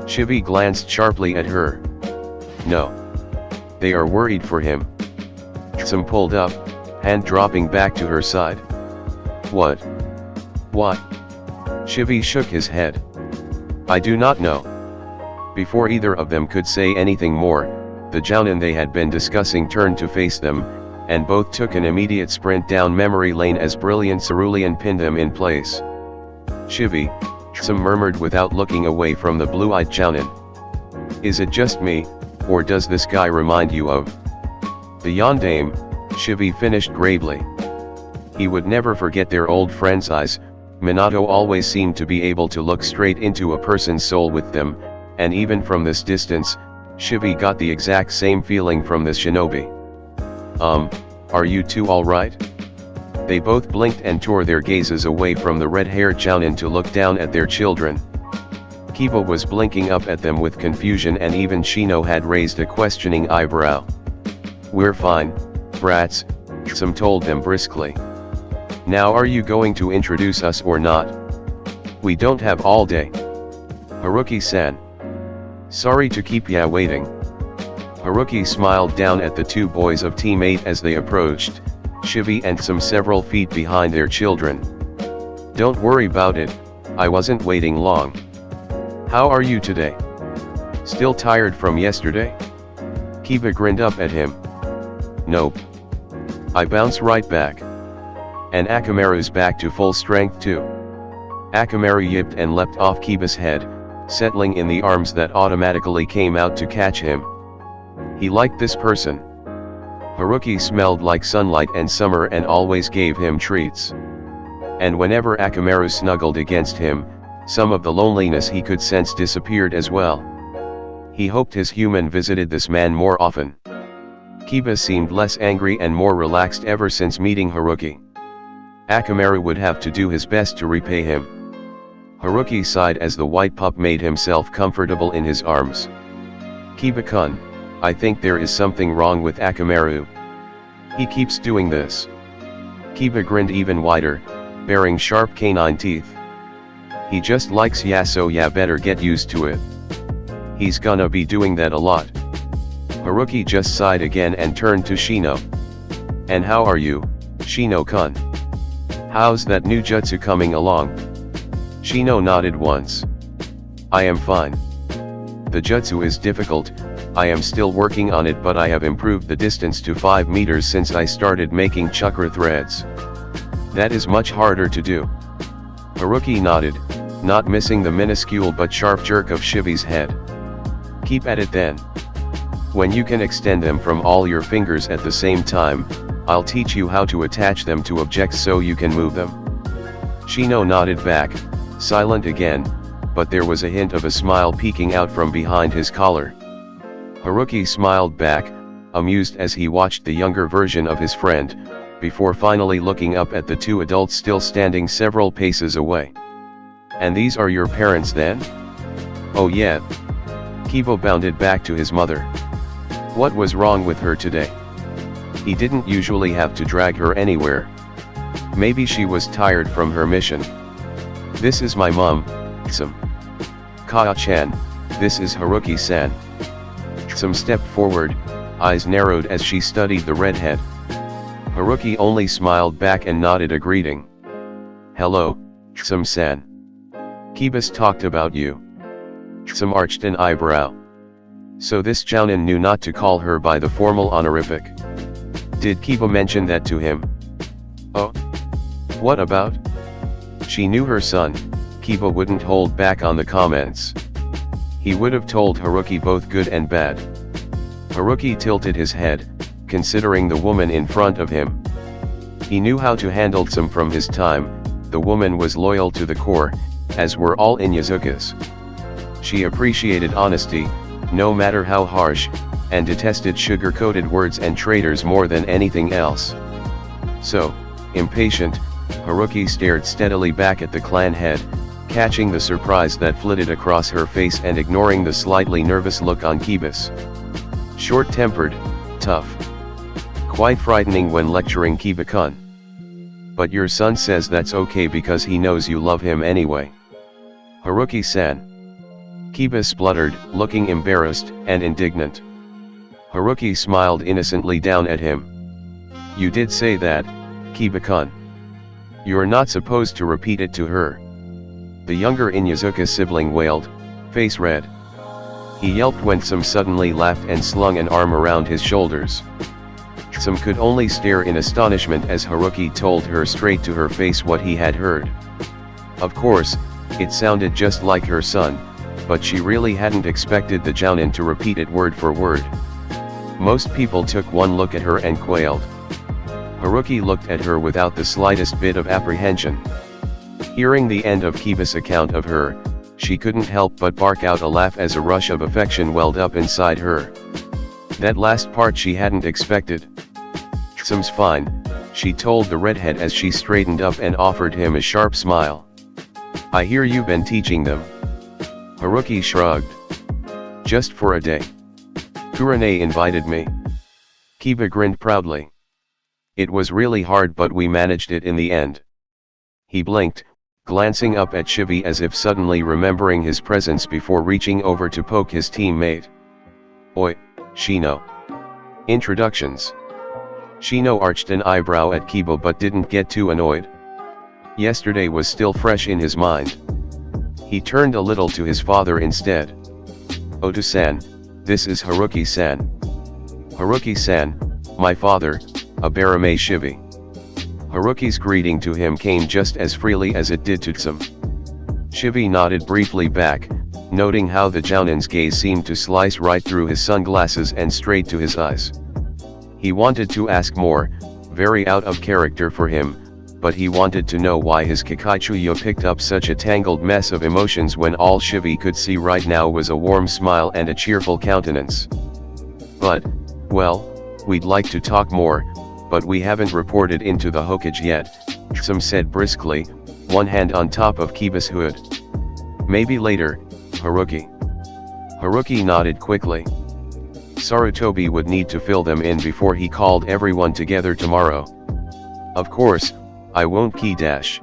Speaker 1: Shivi glanced sharply at her. No. They are worried for him. Some pulled up, hand dropping back to her side. What? What? Shivi shook his head. I do not know. Before either of them could say anything more, the jounin they had been discussing turned to face them, and both took an immediate sprint down memory lane as brilliant cerulean pinned them in place. Shivi, some murmured without looking away from the blue-eyed jounin. Is it just me, or does this guy remind you of the yandame? Shivi finished gravely. He would never forget their old friend's eyes. Minato always seemed to be able to look straight into a person's soul with them, and even from this distance, Shivi got the exact same feeling from this shinobi. Are you two alright? They both blinked and tore their gazes away from the red-haired jounin to look down at their children. Kiba was blinking up at them with confusion, and even Shino had raised a questioning eyebrow. "We're fine, brats," Some told them briskly. "Now are you going to introduce us or not? We don't have all day." Haruki-san. "Sorry to keep ya waiting." Haruki smiled down at the two boys of Team 8 as they approached, Shivi and Some several feet behind their children. "Don't worry about it, I wasn't waiting long. How are you today? Still tired from yesterday?" Kiba grinned up at him. "Nope. I bounce right back. And Akamaru's back to full strength too." Akamaru yipped and leapt off Kiba's head, settling in the arms that automatically came out to catch him. He liked this person. Haruki smelled like sunlight and summer and always gave him treats. And whenever Akamaru snuggled against him, some of the loneliness he could sense disappeared as well. He hoped his human visited this man more often. Kiba seemed less angry and more relaxed ever since meeting Haruki. Akamaru would have to do his best to repay him. Haruki sighed as the white pup made himself comfortable in his arms. "Kiba-kun, I think there is something wrong with Akamaru. He keeps doing this." Kiba grinned even wider, baring sharp canine teeth. "He just likes ya, so ya better get used to it. He's gonna be doing that a lot." Haruki just sighed again and turned to Shino. "And how are you, Shino-kun? How's that new jutsu coming along?" Shino nodded once. "I am fine. The jutsu is difficult, I am still working on it, but I have improved the distance to 5 meters since I started making chakra threads. That is much harder to do." Haruki nodded, not missing the minuscule but sharp jerk of Shivi's head. "Keep at it then. When you can extend them from all your fingers at the same time, I'll teach you how to attach them to objects so you can move them." Shino nodded back, silent again, but there was a hint of a smile peeking out from behind his collar. Haruki smiled back, amused as he watched the younger version of his friend, before finally looking up at the two adults still standing several paces away. "And these are your parents then?" "Oh yeah." Kiba bounded back to his mother. What was wrong with her today? He didn't usually have to drag her anywhere. Maybe she was tired from her mission. "This is my mom, Some. Kaa-chan, this is Haruki-san." Some stepped forward, eyes narrowed as she studied the redhead. Haruki only smiled back and nodded a greeting. "Hello, Some-san. Kiba's talked about you." Some arched an eyebrow. So this Jounin knew not to call her by the formal honorific. Did Kiba mention that to him? Oh? What about? She knew her son, Kiba wouldn't hold back on the comments. He would have told Haruki both good and bad. Haruki tilted his head, considering the woman in front of him. He knew how to handle Some from his time. The woman was loyal to the core, as were all Inyazukas. She appreciated honesty, no matter how harsh, and detested sugar-coated words and traitors more than anything else. So, impatient, Haruki stared steadily back at the clan head, catching the surprise that flitted across her face and ignoring the slightly nervous look on Kiba's. Short-tempered, tough. Quite frightening when lecturing Kiba-kun. But your son says that's okay because he knows you love him anyway. Haruki-san. Kiba spluttered, looking embarrassed and indignant. Haruki smiled innocently down at him. You did say that, Kiba-kun. You're not supposed to repeat it to her. The younger Inyazuka sibling wailed, face red. He yelped when Some suddenly laughed and slung an arm around his shoulders. Some could only stare in astonishment as Haruki told her straight to her face what he had heard. Of course, it sounded just like her son, but she really hadn't expected the Jounin to repeat it word for word. Most people took one look at her and quailed. Haruki looked at her without the slightest bit of apprehension. Hearing the end of Kiba's account of her, she couldn't help but bark out a laugh as a rush of affection welled up inside her. That last part she hadn't expected. Some's fine, she told the redhead as she straightened up and offered him a sharp smile. I hear you've been teaching them. Haruki shrugged. Just for a day. Kurane invited me. Kiba grinned proudly. It was really hard, but we managed it in the end. He blinked, glancing up at Chibi as if suddenly remembering his presence before reaching over to poke his teammate. Oi, Shino. Introductions. Shino arched an eyebrow at Kiba but didn't get too annoyed. Yesterday was still fresh in his mind. He turned a little to his father instead. Oto-san, this is Haruki-san. Haruki-san, my father, Abarame Shivi. Haruki's greeting to him came just as freely as it did to Tsum. Shivi nodded briefly back, noting how the Jounin's gaze seemed to slice right through his sunglasses and straight to his eyes. He wanted to ask more, very out of character for him, but he wanted to know why his Kakaichuyo picked up such a tangled mess of emotions when all Shivi could see right now was a warm smile and a cheerful countenance. But, well, we'd like to talk more, but we haven't reported into the Hokage yet, Tsum said briskly, one hand on top of Kiba's hood. Maybe later, Haruki. Haruki nodded quickly. Sarutobi would need to fill them in before he called everyone together tomorrow. Of course, I won't key dash.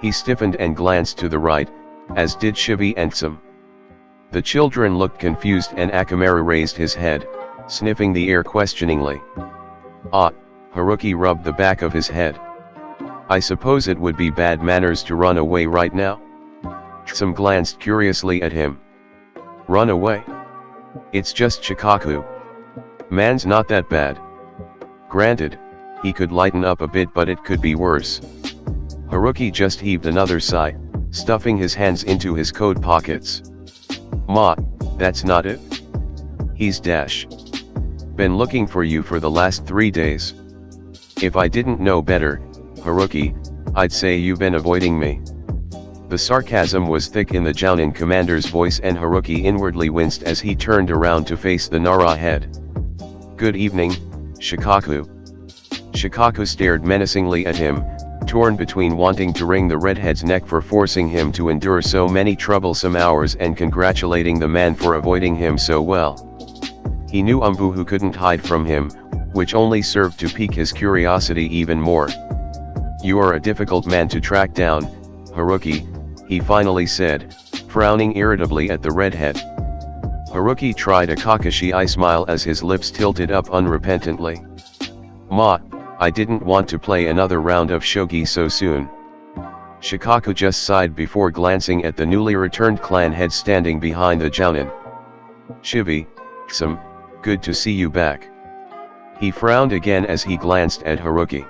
Speaker 1: He stiffened and glanced to the right, as did Shivi and Tsum. The children looked confused and Akamaru raised his head, sniffing the air questioningly. Ah, Haruki rubbed the back of his head. I suppose it would be bad manners to run away right now? Tsum glanced curiously at him. Run away? It's just Shikaku. Man's not that bad. Granted, he could lighten up a bit but it could be worse. Haruki just heaved another sigh, stuffing his hands into his coat pockets. Ma, that's not it. He's dash. Been looking for you for the last 3 days. If I didn't know better, Haruki, I'd say you've been avoiding me. The sarcasm was thick in the Jounin commander's voice and Haruki inwardly winced as he turned around to face the Nara head. Good evening, Shikaku. Shikaku stared menacingly at him, torn between wanting to wring the redhead's neck for forcing him to endure so many troublesome hours and congratulating the man for avoiding him so well. He knew Umbu couldn't hide from him, which only served to pique his curiosity even more. You are a difficult man to track down, Haruki, he finally said, frowning irritably at the redhead. Haruki tried a Kakashi eye smile as his lips tilted up unrepentantly. Ma, I didn't want to play another round of shogi so soon. Shikaku just sighed before glancing at the newly returned clan head standing behind the Jounin. Shivi, Tsum, good to see you back. He frowned again as he glanced at Haruki.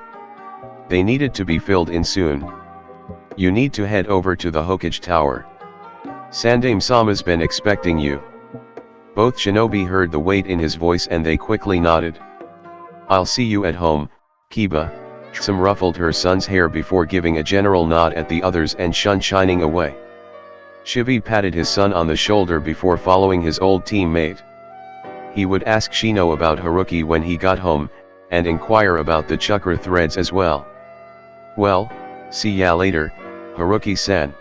Speaker 1: They needed to be filled in soon. You need to head over to the Hokage Tower. Sandame-sama's been expecting you. Both shinobi heard the weight in his voice and they quickly nodded. I'll see you at home, Kiba. Tsum ruffled her son's hair before giving a general nod at the others and shining away. Shivi patted his son on the shoulder before following his old teammate. He would ask Shino about Haruki when he got home, and inquire about the chakra threads as well. Well, see ya later, Haruki-san.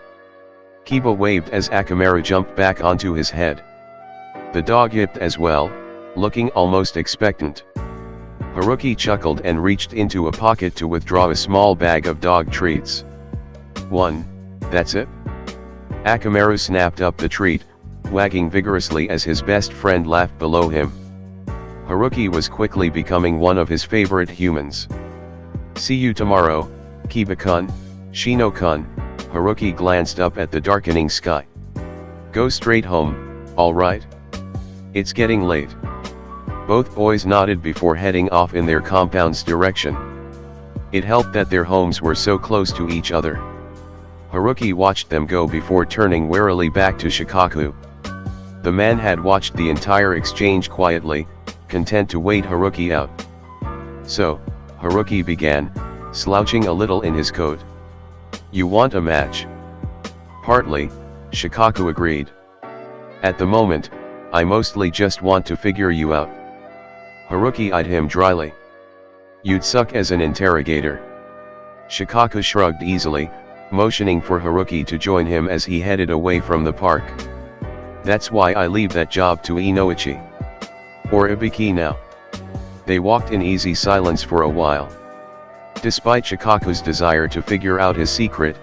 Speaker 1: Kiba waved as Akamaru jumped back onto his head. The dog yipped as well, looking almost expectant. Haruki chuckled and reached into a pocket to withdraw a small bag of dog treats. One, that's it? Akamaru snapped up the treat, wagging vigorously as his best friend laughed below him. Haruki was quickly becoming one of his favorite humans. See you tomorrow, Kiba-kun, Shino-kun. Haruki glanced up at the darkening sky. Go straight home, alright? It's getting late. Both boys nodded before heading off in their compound's direction. It helped that their homes were so close to each other. Haruki watched them go before turning warily back to Shikaku. The man had watched the entire exchange quietly, content to wait Haruki out. So, Haruki began, slouching a little in his coat. You want a match? Partly, Shikaku agreed. At the moment, I mostly just want to figure you out. Haruki eyed him dryly. You'd suck as an interrogator. Shikaku shrugged easily, motioning for Haruki to join him as he headed away from the park. That's why I leave that job to Inoichi. Or Ibiki now. They walked in easy silence for a while. Despite Shikaku's desire to figure out his secret,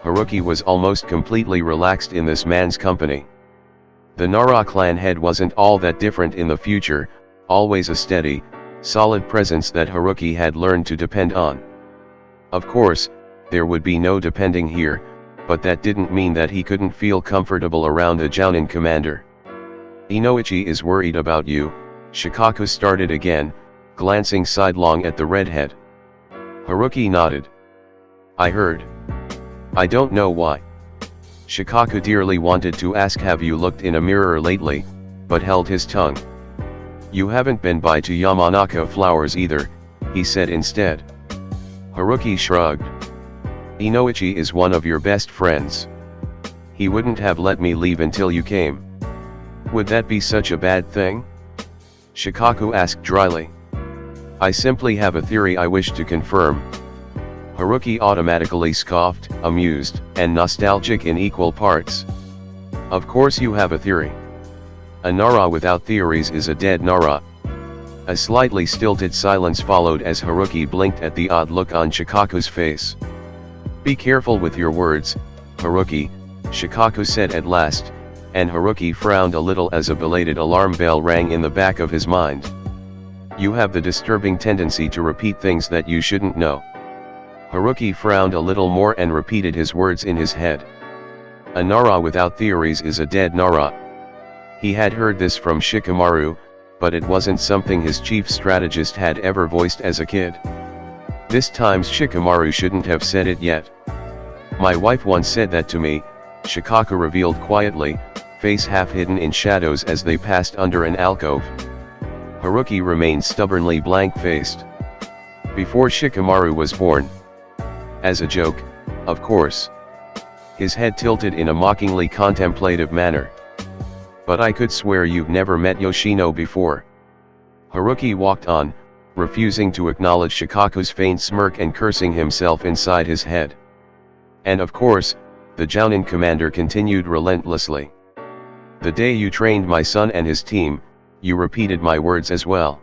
Speaker 1: Haruki was almost completely relaxed in this man's company. The Nara clan head wasn't all that different in the future, always a steady, solid presence that Haruki had learned to depend on. Of course, there would be no depending here, but that didn't mean that he couldn't feel comfortable around a Jounin commander. Inoichi is worried about you, Shikaku started again, glancing sidelong at the redhead. Haruki nodded. I heard. I don't know why. Shikaku dearly wanted to ask, have you looked in a mirror lately, but held his tongue. You haven't been by to Yamanaka flowers either, he said instead. Haruki shrugged. Inoichi is one of your best friends. He wouldn't have let me leave until you came. Would that be such a bad thing? Shikaku asked dryly. I simply have a theory I wish to confirm. Haruki automatically scoffed, amused, and nostalgic in equal parts. Of course you have a theory. A Nara without theories is a dead Nara. A slightly stilted silence followed as Haruki blinked at the odd look on Shikaku's face. Be careful with your words, Haruki, Shikaku said at last, and Haruki frowned a little as a belated alarm bell rang in the back of his mind. You have the disturbing tendency to repeat things that you shouldn't know. Haruki frowned a little more and repeated his words in his head. A Nara without theories is a dead Nara. He had heard this from Shikamaru, but it wasn't something his chief strategist had ever voiced as a kid. This time Shikamaru shouldn't have said it yet. My wife once said that to me, Shikaku revealed quietly, face half hidden in shadows as they passed under an alcove. Haruki remained stubbornly blank-faced. Before Shikamaru was born. As a joke, of course. His head tilted in a mockingly contemplative manner. But I could swear you've never met Yoshino before. Haruki walked on, refusing to acknowledge Shikaku's faint smirk and cursing himself inside his head. And of course, the Jounin commander continued relentlessly. The day you trained my son and his team, you repeated my words as well.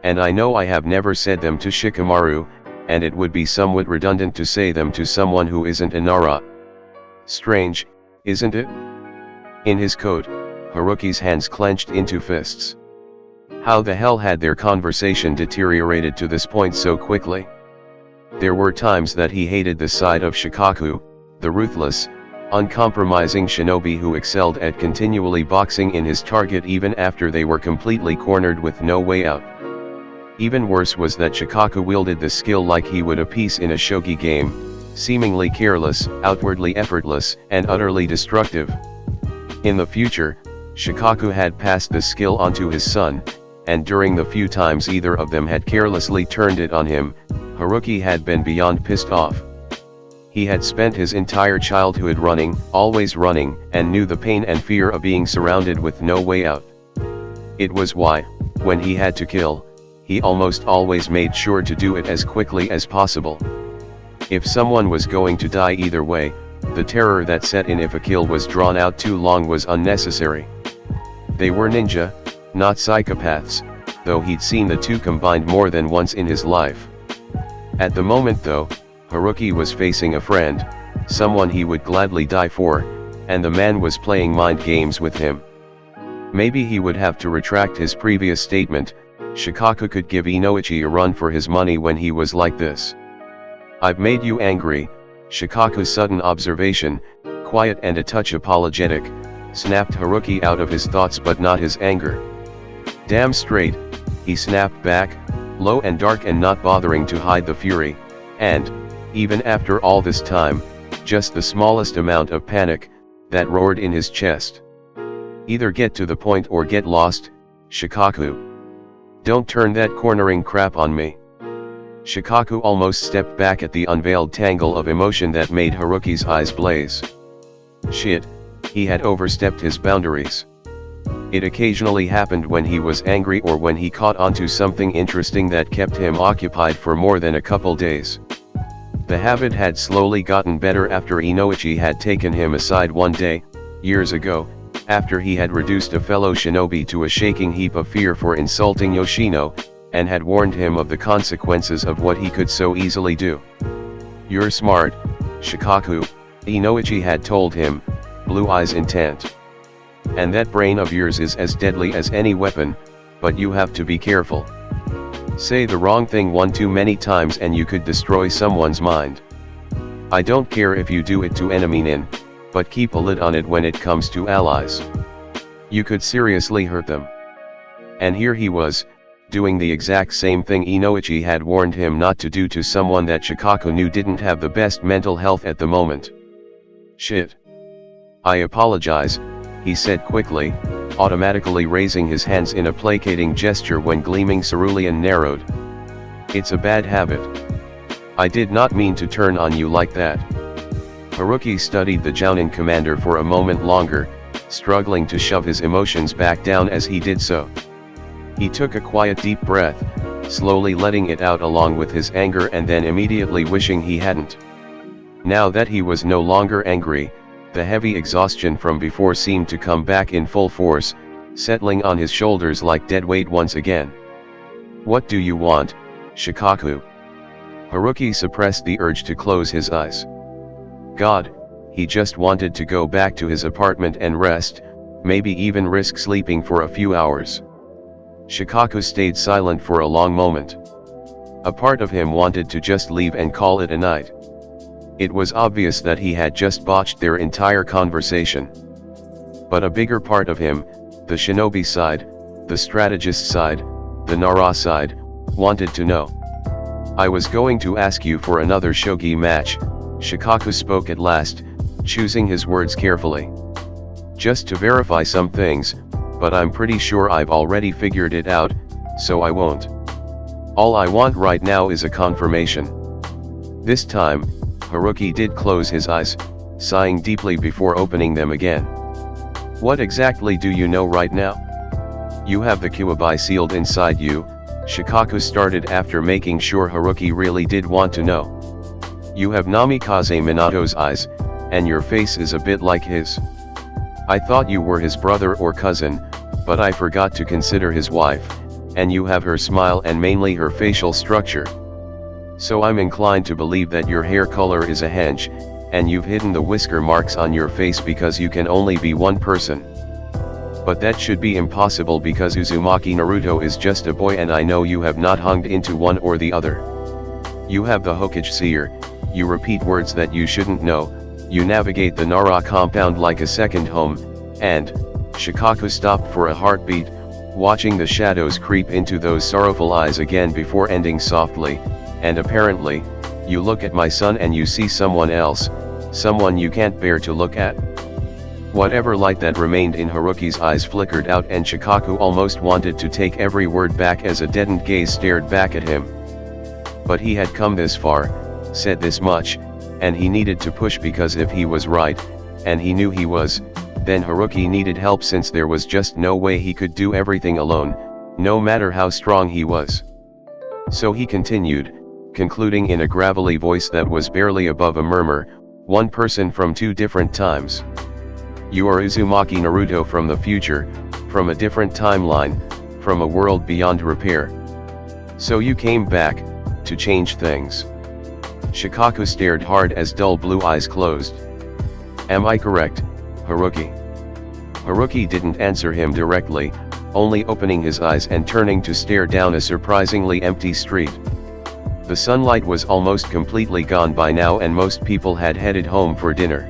Speaker 1: And I know I have never said them to Shikamaru, and it would be somewhat redundant to say them to someone who isn't a Nara. Strange, isn't it? In his coat, Haruki's hands clenched into fists. How the hell had their conversation deteriorated to this point so quickly? There were times that he hated the side of Shikaku, the ruthless, uncompromising shinobi who excelled at continually boxing in his target even after they were completely cornered with no way out. Even worse was that Shikaku wielded the skill like he would a piece in a shogi game, seemingly careless, outwardly effortless, and utterly destructive. In the future, Shikaku had passed the skill onto his son, and during the few times either of them had carelessly turned it on him, Haruki had been beyond pissed off. He had spent his entire childhood running, always running, and knew the pain and fear of being surrounded with no way out. It was why, when he had to kill, he almost always made sure to do it as quickly as possible. If someone was going to die either way, the terror that set in if a kill was drawn out too long was unnecessary. They were ninja, not psychopaths, though he'd seen the two combined more than once in his life. At the moment though, Haruki was facing a friend, someone he would gladly die for, and the man was playing mind games with him. Maybe he would have to retract his previous statement. Shikaku could give Inoichi a run for his money when he was like this. I've made you angry, Shikaku's sudden observation, quiet and a touch apologetic, snapped Haruki out of his thoughts but not his anger. Damn straight, he snapped back, low and dark and not bothering to hide the fury, and, even after all this time, just the smallest amount of panic, that roared in his chest. Either get to the point or get lost, Shikaku. Don't turn that cornering crap on me. Shikaku almost stepped back at the unveiled tangle of emotion that made Haruki's eyes blaze. Shit, he had overstepped his boundaries. It occasionally happened when he was angry or when he caught onto something interesting that kept him occupied for more than a couple days. The habit had slowly gotten better after Inoichi had taken him aside one day, years ago, after he had reduced a fellow shinobi to a shaking heap of fear for insulting Yoshino, and had warned him of the consequences of what he could so easily do. "You're smart, Shikaku," Inoichi had told him, Blue Eyes intent. "And that brain of yours is as deadly as any weapon, but you have to be careful. Say the wrong thing one too many times and you could destroy someone's mind. I don't care if you do it to enemy nin, but keep a lid on it when it comes to allies. You could seriously hurt them." And here he was, doing the exact same thing Inoichi had warned him not to do to someone that Shikaku knew didn't have the best mental health at the moment. "Shit. I apologize," he said quickly, automatically raising his hands in a placating gesture when gleaming cerulean narrowed. "It's a bad habit. I did not mean to turn on you like that." Haruki studied the Jounin commander for a moment longer, struggling to shove his emotions back down as he did so. He took a quiet deep breath, slowly letting it out along with his anger and then immediately wishing he hadn't. Now that he was no longer angry, the heavy exhaustion from before seemed to come back in full force, settling on his shoulders like dead weight once again. "What do you want, Shikaku?" Haruki suppressed the urge to close his eyes. God, he just wanted to go back to his apartment and rest, maybe even risk sleeping for a few hours. Shikaku stayed silent for a long moment. A part of him wanted to just leave and call it a night. It was obvious that he had just botched their entire conversation. But a bigger part of him, the shinobi side, the strategist side, the Nara side, wanted to know. "I was going to ask you for another shogi match," Shikaku spoke at last, choosing his words carefully. "Just to verify some things, but I'm pretty sure I've already figured it out, so I won't. All I want right now is a confirmation." This time, Haruki did close his eyes, sighing deeply before opening them again. "What exactly do you know right now?" "You have the Kuwabai sealed inside you," Shikaku started after making sure Haruki really did want to know. "You have Namikaze Minato's eyes, and your face is a bit like his. I thought you were his brother or cousin, but I forgot to consider his wife, and you have her smile and mainly her facial structure. So I'm inclined to believe that your hair color is a hench, and you've hidden the whisker marks on your face because you can only be one person. But that should be impossible because Uzumaki Naruto is just a boy and I know you have not hung into one or the other. You have the Hokage seer, you repeat words that you shouldn't know, you navigate the Nara compound like a second home, and..." Shikaku stopped for a heartbeat, watching the shadows creep into those sorrowful eyes again before ending softly, "And apparently, you look at my son and you see someone else, someone you can't bear to look at." Whatever light that remained in Haruki's eyes flickered out and Shikaku almost wanted to take every word back as a deadened gaze stared back at him. But he had come this far, said this much, and he needed to push because if he was right, and he knew he was, then Haruki needed help since there was just no way he could do everything alone, no matter how strong he was. So he continued, concluding in a gravelly voice that was barely above a murmur, "One person from two different times. You are Uzumaki Naruto from the future, from a different timeline, from a world beyond repair. So you came back, to change things." Shikaku stared hard as dull blue eyes closed. "Am I correct, Haruki?" Haruki didn't answer him directly, only opening his eyes and turning to stare down a surprisingly empty street. The sunlight was almost completely gone by now and most people had headed home for dinner.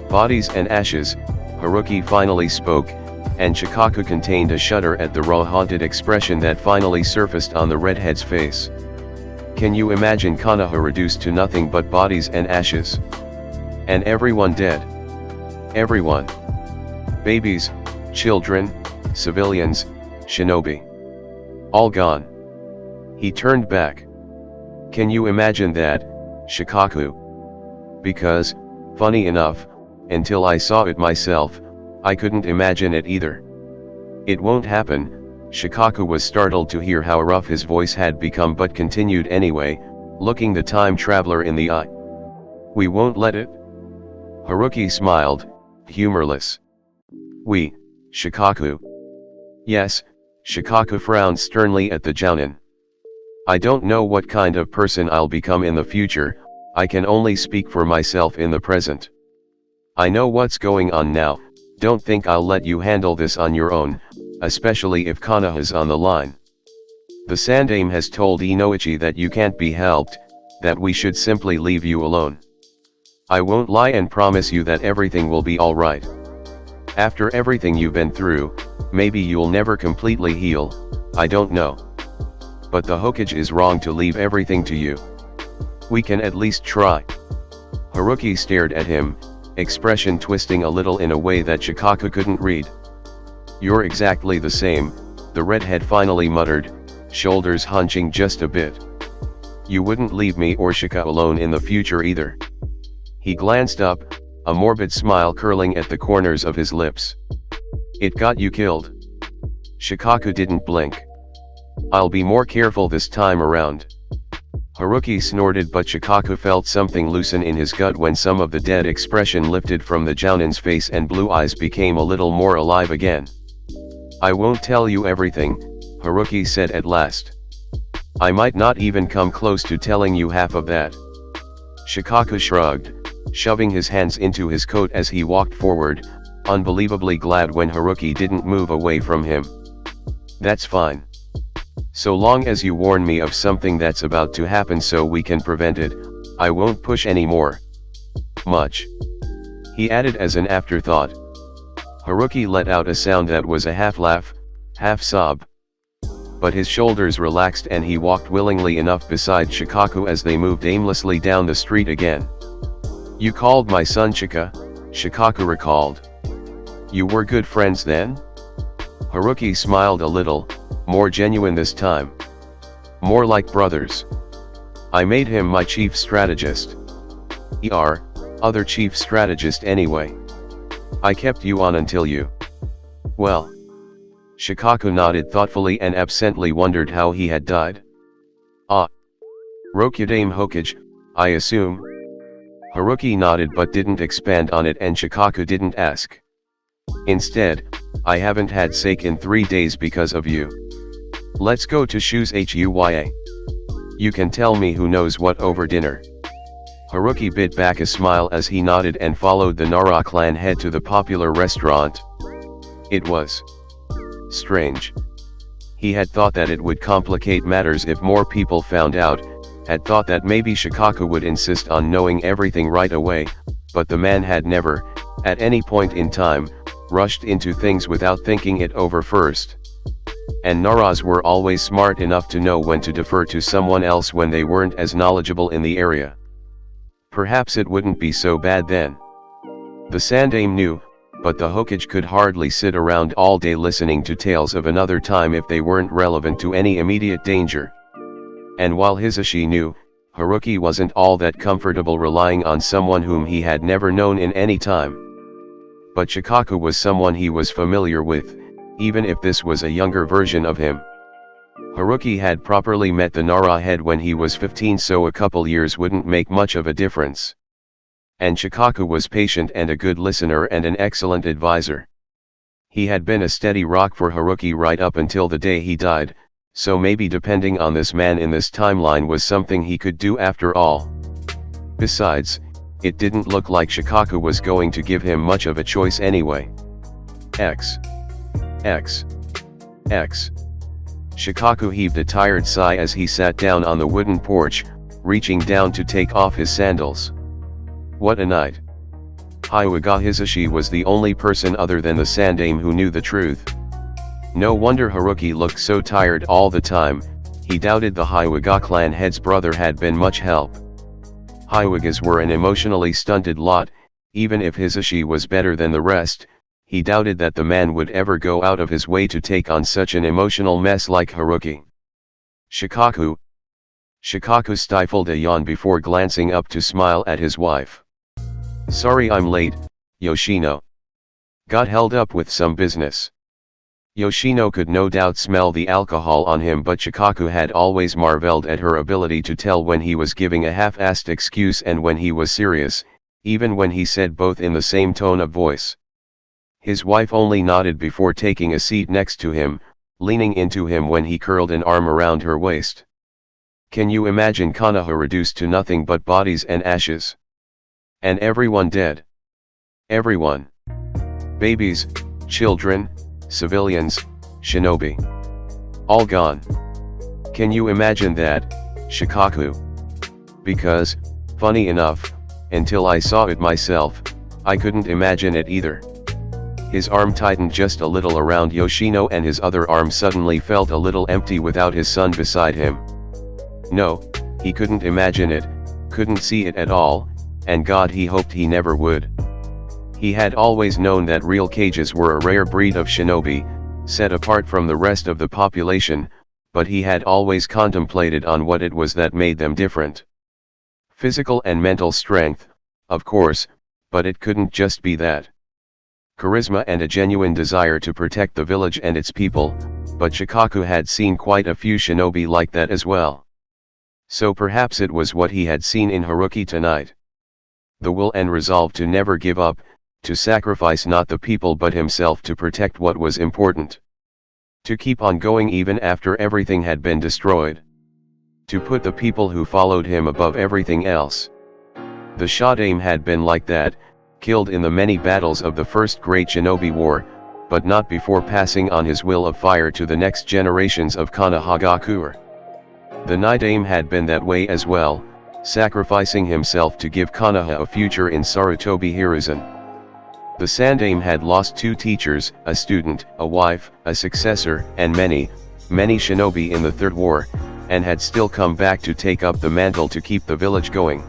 Speaker 1: "Bodies and ashes," Haruki finally spoke, and Shikaku contained a shudder at the raw haunted expression that finally surfaced on the redhead's face. Can you imagine Konoha reduced to nothing but bodies and ashes? And everyone dead. Everyone. Babies, children, civilians, shinobi. All gone. He turned back. Can you imagine that, Shikaku? Because, funny enough, until I saw it myself, I couldn't imagine it either. It won't happen. Shikaku was startled to hear how rough his voice had become but continued anyway, looking the time traveler in the eye. We won't let it? Haruki smiled, humorless. We, Shikaku. Yes, Shikaku frowned sternly at the Jounin. I don't know what kind of person I'll become in the future, I can only speak for myself in the present. I know what's going on now, don't think I'll let you handle this on your own, especially if Konoha's on the line. The Sandaime has told Inoichi that you can't be helped, that we should simply leave you alone. I won't lie and promise you that everything will be alright. After everything you've been through, maybe you'll never completely heal, I don't know. But the Hokage is wrong to leave everything to you. We can at least try. Haruki stared at him, expression twisting a little in a way that Shikaku couldn't read. You're exactly the same, the redhead finally muttered, shoulders hunching just a bit. You wouldn't leave me or Shika alone in the future either. He glanced up, a morbid smile curling at the corners of his lips. It got you killed. Shikaku didn't blink. I'll be more careful this time around. Haruki snorted, but Shikaku felt something loosen in his gut when some of the dead expression lifted from the Jounin's face and blue eyes became a little more alive again. I won't tell you everything, Haruki said at last. I might not even come close to telling you half of that. Shikaku shrugged, shoving his hands into his coat as he walked forward, unbelievably glad when Haruki didn't move away from him. That's fine. So long as you warn me of something that's about to happen so we can prevent it, I won't push any more. Much. He added as an afterthought. Haruki let out a sound that was a half laugh, half sob. But his shoulders relaxed and he walked willingly enough beside Shikaku as they moved aimlessly down the street again. You called my son Chika, Shikaku recalled. You were good friends then? Haruki smiled a little, more genuine this time. More like brothers. I made him my chief strategist. Other chief strategist anyway. I kept you on until you. Well. Shikaku nodded thoughtfully and absently wondered how he had died. Rokudaime Hokage, I assume? Haruki nodded but didn't expand on it, and Shikaku didn't ask. Instead, I haven't had sake in 3 days because of you. Let's go to Shoes Huya. You can tell me who knows what over dinner. Haruki bit back a smile as he nodded and followed the Nara clan head to the popular restaurant. It was strange. He had thought that it would complicate matters if more people found out, had thought that maybe Shikaku would insist on knowing everything right away, but the man had never, at any point in time, rushed into things without thinking it over first. And Naras were always smart enough to know when to defer to someone else when they weren't as knowledgeable in the area. Perhaps it wouldn't be so bad then. The Sandaime knew, but the Hokage could hardly sit around all day listening to tales of another time if they weren't relevant to any immediate danger. And while Hisashi knew, Haruki wasn't all that comfortable relying on someone whom he had never known in any time. But Shikaku was someone he was familiar with, even if this was a younger version of him. Haruki had properly met the Nara head when he was 15, so a couple years wouldn't make much of a difference. And Shikaku was patient and a good listener and an excellent advisor. He had been a steady rock for Haruki right up until the day he died, so maybe depending on this man in this timeline was something he could do after all. Besides, it didn't look like Shikaku was going to give him much of a choice anyway. X. Shikaku heaved a tired sigh as he sat down on the wooden porch, reaching down to take off his sandals. What a night. Hyuga Hisashi was the only person other than the Sandaime who knew the truth. No wonder Haruki looked so tired all the time, he doubted the Hyuga clan head's brother had been much help. Hyugas were an emotionally stunted lot, even if Hisashi was better than the rest, he doubted that the man would ever go out of his way to take on such an emotional mess like Haruki. Shikaku stifled a yawn before glancing up to smile at his wife. Sorry I'm late, Yoshino. Got held up with some business. Yoshino could no doubt smell the alcohol on him, but Shikaku had always marveled at her ability to tell when he was giving a half-assed excuse and when he was serious, even when he said both in the same tone of voice. His wife only nodded before taking a seat next to him, leaning into him when he curled an arm around her waist. Can you imagine Konoha reduced to nothing but bodies and ashes? And everyone dead. Everyone. Babies, children, civilians, shinobi. All gone. Can you imagine that, Shikaku? Because, funny enough, until I saw it myself, I couldn't imagine it either. His arm tightened just a little around Yoshino and his other arm suddenly felt a little empty without his son beside him. No, he couldn't imagine it, couldn't see it at all, and God he hoped he never would. He had always known that real Kages were a rare breed of shinobi, set apart from the rest of the population, but he had always contemplated on what it was that made them different. Physical and mental strength, of course, but it couldn't just be that. Charisma and a genuine desire to protect the village and its people, but Shikaku had seen quite a few shinobi like that as well. So perhaps it was what he had seen in Haruki tonight. The will and resolve to never give up, to sacrifice not the people but himself to protect what was important. To keep on going even after everything had been destroyed. To put the people who followed him above everything else. The Shodaime had been like that, killed in the many battles of the First Great Shinobi War, but not before passing on his will of fire to the next generations of Konohagakure. The Nidaime had been that way as well, sacrificing himself to give Konoha a future in Sarutobi Hiruzen. The Sandaime had lost 2 teachers, a student, a wife, a successor, and many, many shinobi in the Third War, and had still come back to take up the mantle to keep the village going.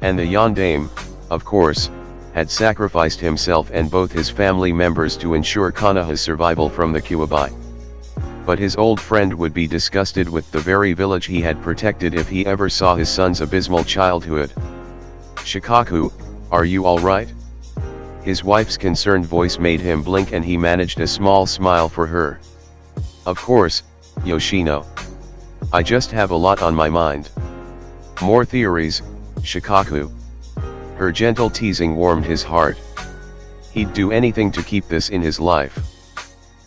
Speaker 1: And the Yondaime, of course, had sacrificed himself and both his family members to ensure Konoha's survival from the Kyuubi. But his old friend would be disgusted with the very village he had protected if he ever saw his son's abysmal childhood. Shikaku, are you alright? His wife's concerned voice made him blink and he managed a small smile for her. Of course, Yoshino. I just have a lot on my mind. More theories, Shikaku. Her gentle teasing warmed his heart. He'd do anything to keep this in his life.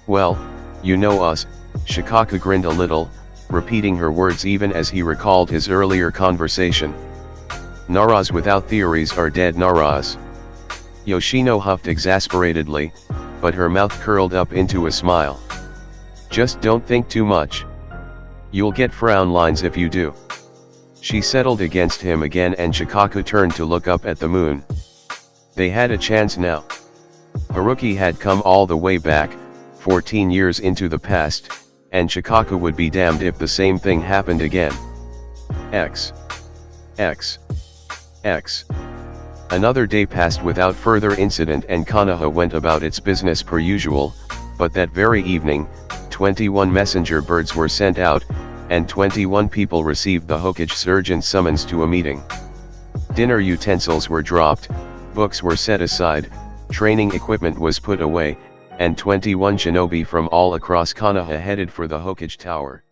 Speaker 1: Well, you know us, Shikaku grinned a little, repeating her words even as he recalled his earlier conversation. Naras without theories are dead Naras. Yoshino huffed exasperatedly, but her mouth curled up into a smile. Just don't think too much. You'll get frown lines if you do. She settled against him again and Shikaku turned to look up at the moon. They had a chance now. Haruki had come all the way back, 14 years into the past, and Shikaku would be damned if the same thing happened again. X. Another day passed without further incident and Konoha went about its business per usual, but that very evening, 21 messenger birds were sent out, and 21 people received the Hokage surgeon's summons to a meeting. Dinner utensils were dropped, books were set aside, training equipment was put away, and 21 shinobi from all across Konoha headed for the Hokage Tower.